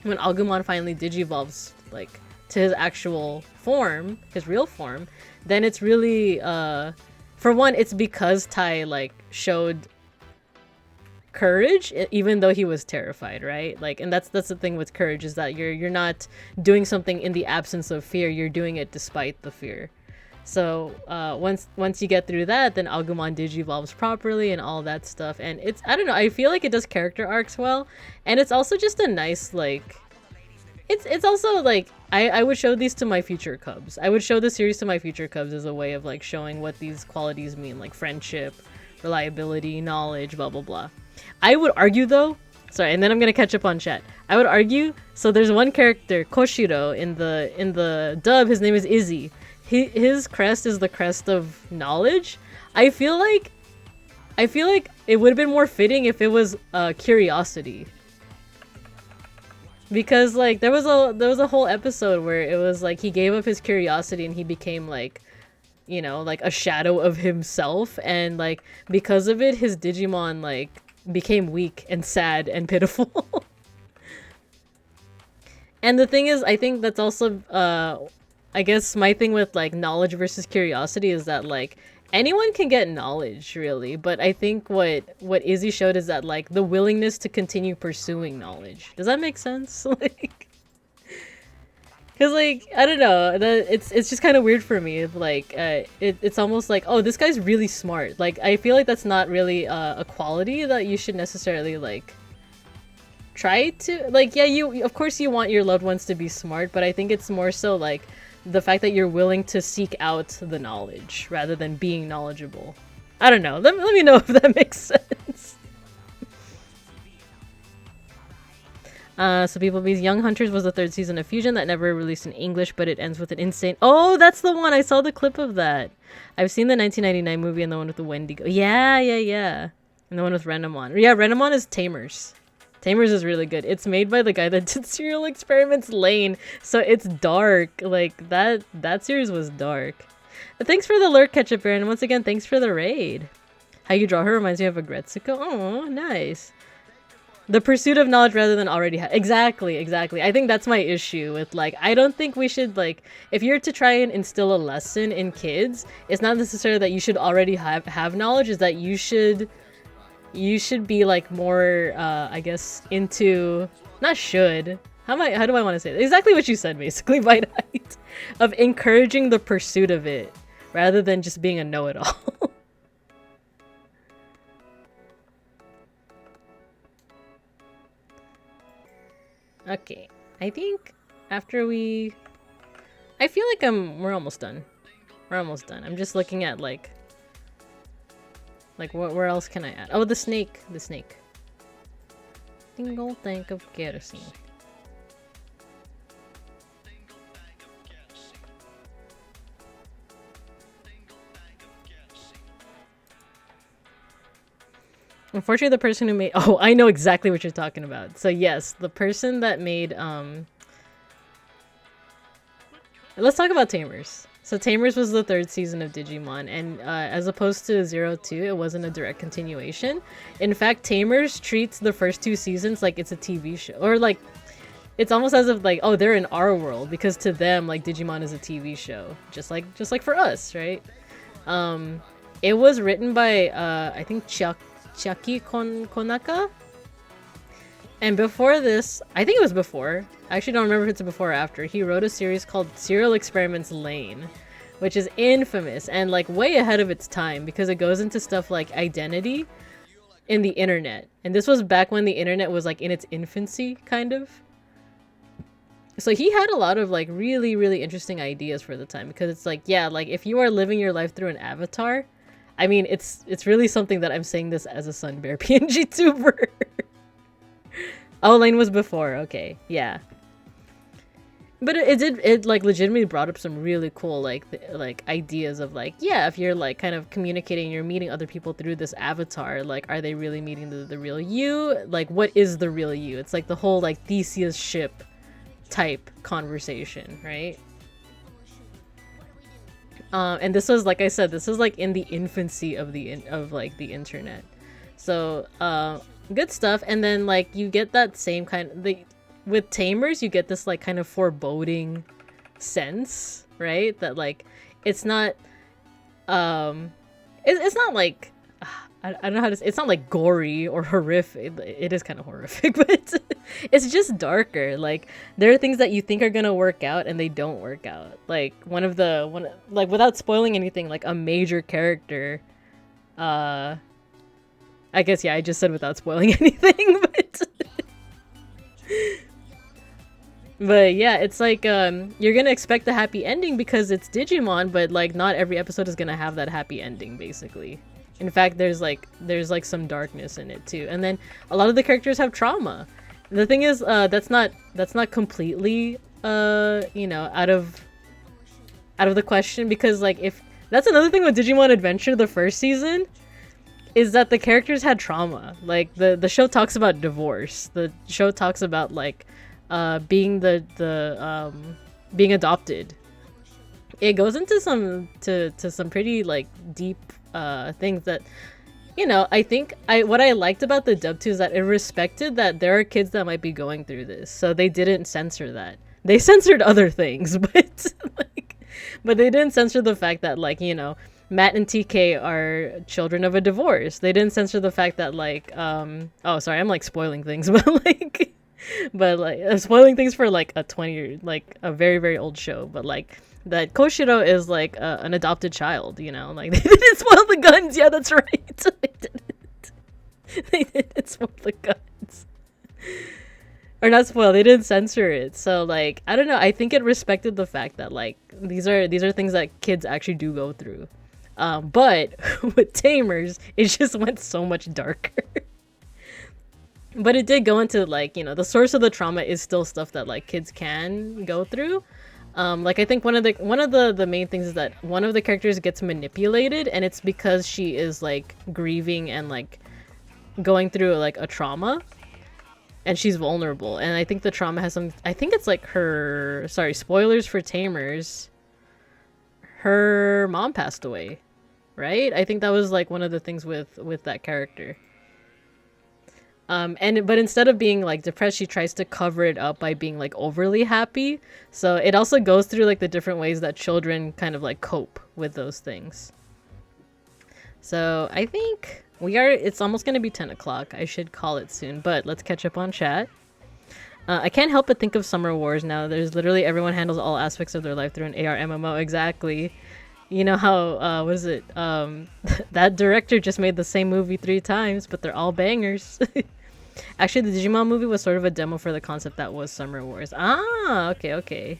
Agumon finally digivolves like to his actual form, his real form, then it's really for one, it's because Tai like showed courage even though he was terrified, right? Like, and that's the thing with courage, is that you're not doing something in the absence of fear, you're doing it despite the fear. So once you get through that, then Agumon digivolves properly and all that stuff. And it's, I don't know, I feel like it does character arcs well, and it's also just a nice like, it's also like, I would show these to my future cubs. I would show the series to my future cubs as a way of like showing what these qualities mean, like friendship, reliability, knowledge, blah blah blah. I would argue though, sorry, and then I'm gonna catch up on chat. I would argue, so there's one character, Koshiro, in the dub, his name is Izzy. His crest is the crest of knowledge. I feel like it would have been more fitting if it was curiosity. Because like there was a whole episode where it was like he gave up his curiosity and he became like, you know, like a shadow of himself, and like because of it his Digimon like became weak and sad and pitiful. And the thing is, I think that's also I guess my thing with like knowledge versus curiosity is that like anyone can get knowledge really, but I think what Izzy showed is that like the willingness to continue pursuing knowledge. Does that make sense? Like, because like I don't know, it's just kind of weird for me. Like it's almost like, oh, this guy's really smart. Like I feel like that's not really a quality that you should necessarily like try to like. Yeah, you of course you want your loved ones to be smart, but I think it's more so like the fact that you're willing to seek out the knowledge rather than being knowledgeable. I don't know. Let me know if that makes sense. So beeplebees, Young Hunters was the 3rd season of Fusion that never released in English, but it ends with an insane... Oh, that's the one! I saw the clip of that. I've seen the 1999 movie and the one with the Wendigo. Yeah. And the one with Renamon. Yeah, Renamon is Tamers. Tamers is really good. It's made by the guy that did Serial Experiments Lane, so it's dark. Like, that series was dark. But thanks for the lurk, Ketchup Baron. And once again, thanks for the raid. How you draw her reminds me of a Gretsuko. Oh, nice. The pursuit of knowledge rather than already exactly. I think that's my issue with, like, I don't think we should, like, if you're to try and instill a lesson in kids, it's not necessarily that you should already have knowledge, is that you should be like more I guess into, not should, how do I want to say that? Exactly what you said, basically, by night, of encouraging the pursuit of it rather than just being a know-it-all. Okay, I think after we... I feel like we're almost done. We're almost done. I'm just looking at like where else can I add? Oh, the snake. The snake. Single tank of kerosene. Unfortunately, the person who made... Oh, I know exactly what you're talking about. So yes, the person that made... Let's talk about Tamers. So Tamers was the 3rd season of Digimon, and as opposed to 02, it wasn't a direct continuation. In fact, Tamers treats the first 2 seasons like it's a TV show. Or like, it's almost as if like, oh, they're in our world, because to them, like, Digimon is a TV show. Just like for us, right? It was written by, I think, Chiaki Konaka. And before this, I think it was before. I actually don't remember if it's before or after. He wrote a series called Serial Experiments Lane, which is infamous and like way ahead of its time because it goes into stuff like identity in the internet. And this was back when the internet was like in its infancy, kind of. So he had a lot of like really, really interesting ideas for the time because it's like, yeah, like if you are living your life through an avatar, I mean, it's really something that I'm saying this as a Sunbear PNGTuber. Oh, Lane was before. Okay, yeah. But it like legitimately brought up some really cool like ideas of like, yeah, if you're like kind of communicating, you're meeting other people through this avatar, like are they really meeting the real you? Like what is the real you? It's like the whole like Theseus ship type conversation, right? And this was, like I said, this was like in the infancy of the internet. So good stuff. And then like you get that same kind of with Tamers, you get this like kind of foreboding sense, right? That like it's not it's not like I don't know how to say, it's not like gory or horrific. It is kind of horrific, but it's just darker. Like there are things that you think are gonna work out and they don't work out. Like one like without spoiling anything, like a major character, I guess, yeah, I just said without spoiling anything, but yeah, it's like you're gonna expect a happy ending because it's Digimon, but like not every episode is gonna have that happy ending, basically. In fact, there's like some darkness in it too, and then a lot of the characters have trauma. The thing is, that's not completely you know, out of the question, because like if that's another thing with Digimon Adventure, the first season, is that the characters had trauma. Like the show talks about divorce. The show talks about like being being adopted. It goes into some pretty like deep things that, you know, I think what I liked about the dub 2 is that it respected that there are kids that might be going through this, so they didn't censor that. They censored other things, but they didn't censor the fact that, like, you know, Matt and TK are children of a divorce. They didn't censor the fact that, like, oh, sorry, I'm like spoiling things, but I'm spoiling things for like a 20-year, like a very, very old show, but like that Koshiro is like an adopted child, you know, like they didn't spoil the guns. Yeah, that's right. They didn't spoil the guns. Or not spoil, they didn't censor it. So like, I don't know, I think it respected the fact that like these are things that kids actually do go through. But with Tamers, it just went so much darker. But it did go into like, you know, the source of the trauma is still stuff that like kids can go through. Like I think one of the main things is that one of the characters gets manipulated, and it's because she is like grieving and like going through like a trauma, and she's vulnerable. And I think the trauma has some, I think it's like her, sorry, spoilers for Tamers, her mom passed away, right? I think that was like one of the things with that character. But instead of being like depressed, she tries to cover it up by being like overly happy. So it also goes through like the different ways that children kind of like cope with those things. So I think it's almost going to be 10 o'clock. I should call it soon, but let's catch up on chat. I can't help but think of Summer Wars now. There's literally everyone handles all aspects of their life through an AR MMO. Exactly. You know how, what is it? That director just made the same movie 3 times, but they're all bangers. Actually, the Digimon movie was sort of a demo for the concept that was Summer Wars. Ah, okay, okay.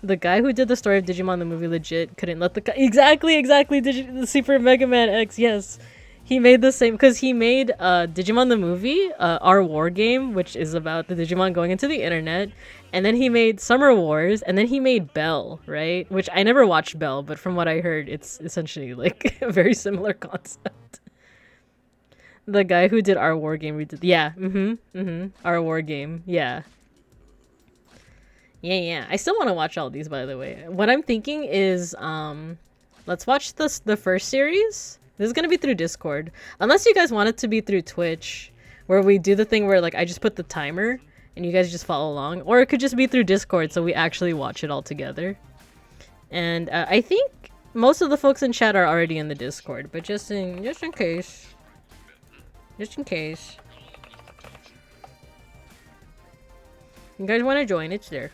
The guy who did the story of Digimon the movie legit couldn't let the exactly the Super Mega Man X. Yes, he made the same because he made Digimon the movie, our war game, which is about the Digimon going into the internet, and then he made Summer Wars, and then he made Bell, right? Which I never watched Bell, but from what I heard, it's essentially like a very similar concept. The guy who did our war game, yeah, our war game, yeah. Yeah. I still want to watch all these, by the way. What I'm thinking is, let's watch the first series. This is gonna be through Discord, unless you guys want it to be through Twitch, where we do the thing where like I just put the timer and you guys just follow along, or it could just be through Discord, so we actually watch it all together. And I think most of the folks in chat are already in the Discord, but just in case, you guys want to join, it's there.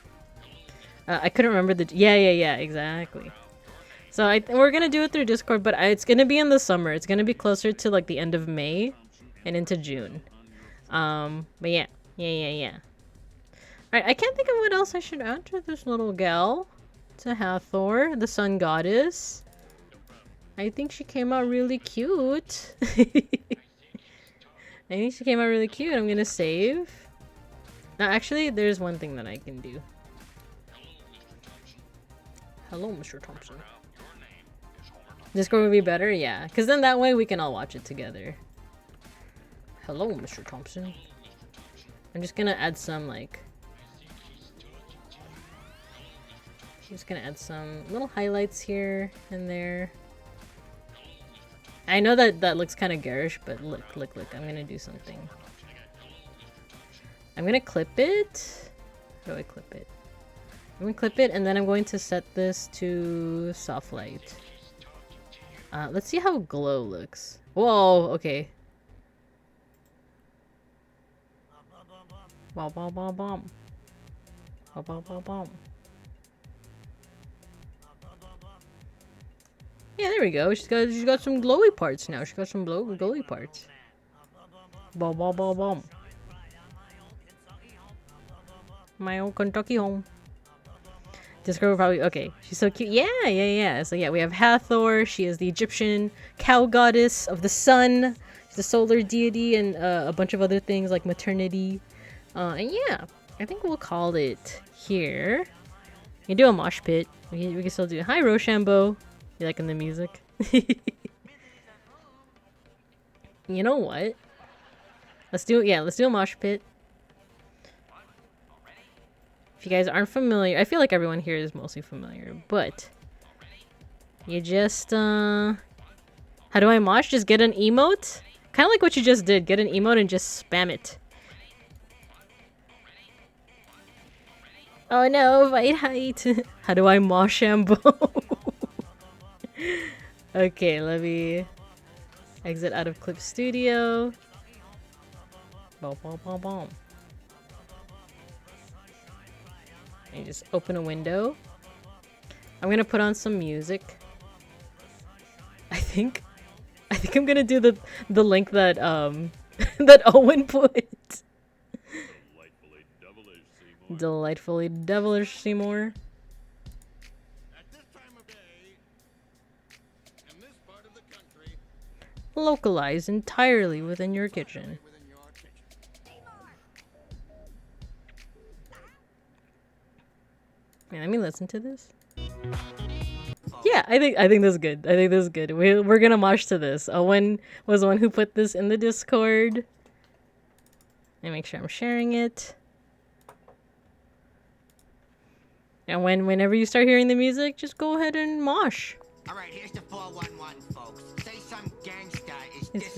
I couldn't remember the... Yeah, exactly. So we're going to do it through Discord, but it's going to be in the summer. It's going to be closer to like the end of May and into June. But yeah. Alright, I can't think of what else I should add to this little gal. To Hathor, the sun goddess. I think she came out really cute. I'm going to save. Now, actually, there's one thing that I can do. Hello, Mr. Thompson. Discord would be better? Yeah. Because then that way we can all watch it together. Hello, Mr. Thompson. I'm just gonna add some, like... I'm just gonna add some little highlights here and there. I know that looks kind of garish, but look. I'm gonna do something. I'm gonna clip it. How do I clip it? I'm gonna clip it, and then I'm going to set this to soft light. Let's see how glow looks. Whoa, okay. Bomb. Yeah, there we go. She's got some glowy parts now. She's got some glowy parts. Bomb. My own Kentucky home. Discord will probably... Okay, she's so cute. Yeah. So yeah, we have Hathor. She is the Egyptian cow goddess of the sun. She's the solar deity and a bunch of other things like maternity. And yeah, I think we'll call it here. We can do a mosh pit. We can still do... Hi, Rochambeau. You liking the music? You know what? Let's do a mosh pit. If you guys aren't familiar, I feel like everyone here is mostly familiar, but you just how do I mosh? Just get an emote? Kind of like what you just did. Get an emote and just spam it. Oh no, fight height. How do I mosh Shambo? Okay, let me exit out of Clip Studio. Boom. And just open a window. I'm gonna put on some music. I think I'm gonna do the link that that Owen put. Delightfully devilish, Seymour. Localized entirely within your kitchen. Man, let me listen to this. Yeah, I think this is good. We're gonna mosh to this. Owen was the one who put this in the Discord. Let me make sure I'm sharing it. And whenever you start hearing the music, just go ahead and mosh. Alright, here's the 411, folks. Say some gangsta is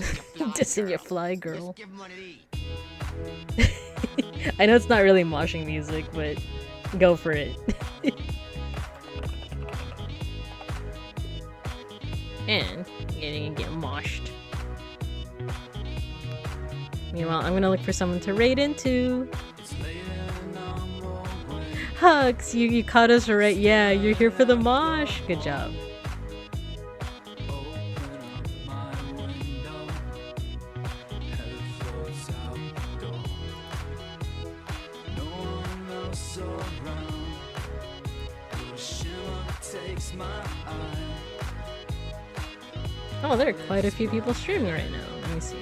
Dissing your fly girl. Just give him one of these. I know it's not really moshing music, but go for it. And getting get moshed. Meanwhile, I'm gonna look for someone to raid into. Hugs, you caught us right. Yeah, you're here for the mosh. Good job. Oh, there are quite a few people streaming right now. Let me see.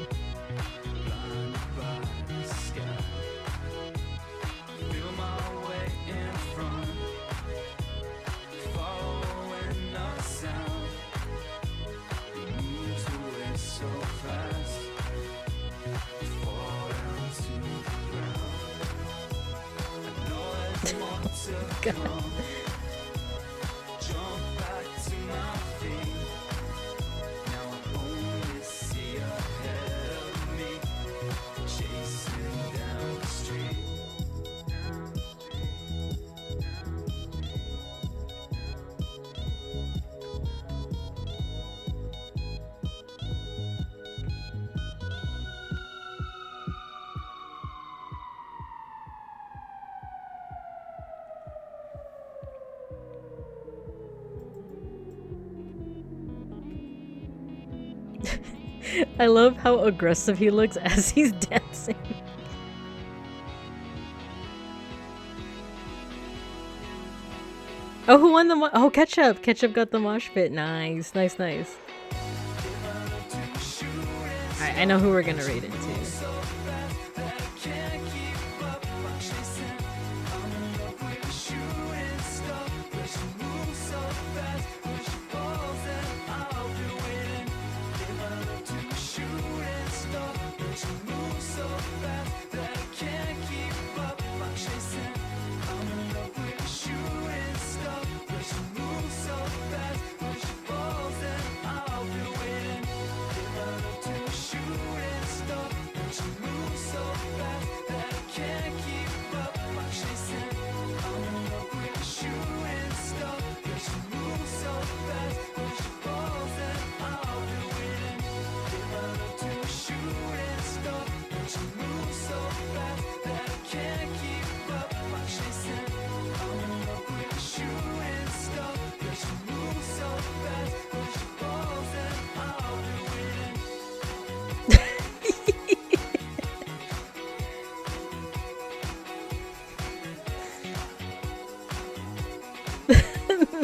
God. I love how aggressive he looks as he's dancing. Oh, who won the oh, Ketchup! Ketchup got the mosh pit. Nice, nice, nice. Alright, I know who we're gonna raid into.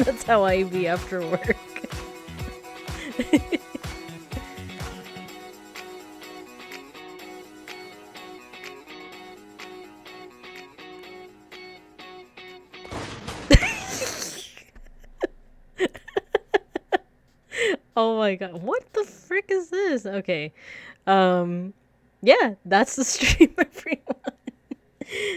That's how I be after work. Oh my god, what the frick is this? Okay. Yeah, that's the stream, everyone.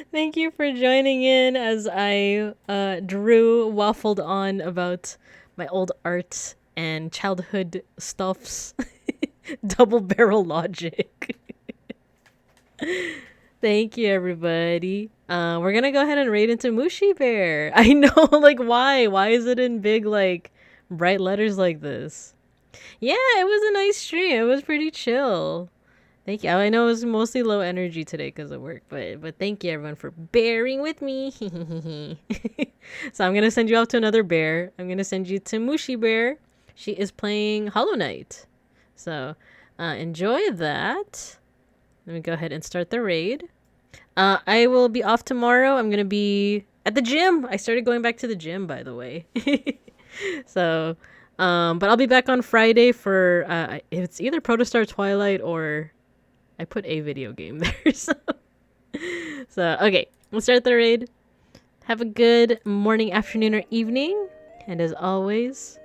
Thank you for joining in as I waffled on about my old art and childhood stuffs. Double barrel logic. Thank you, everybody. We're gonna go ahead and raid into Mushi Bear. I know, like, why? Why is it in big, like, bright letters like this? Yeah, it was a nice stream. It was pretty chill. Thank you. I know it was mostly low energy today because of work, but thank you everyone for bearing with me. So I'm gonna send you off to another bear. I'm gonna send you to Mushi Bear. She is playing Hollow Knight. So enjoy that. Let me go ahead and start the raid. I will be off tomorrow. I'm gonna be at the gym. I started going back to the gym, by the way. So but I'll be back on Friday for it's either Protostar Twilight or I put a video game there. So okay, we'll start the raid. Have a good morning, afternoon, or evening. And as always,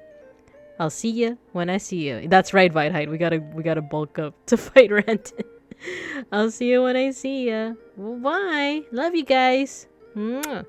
I'll see you when I see you. That's right, Vitehide. We gotta bulk up to fight Ranton. I'll see you when I see you. Well, bye. Love you guys. Mwah.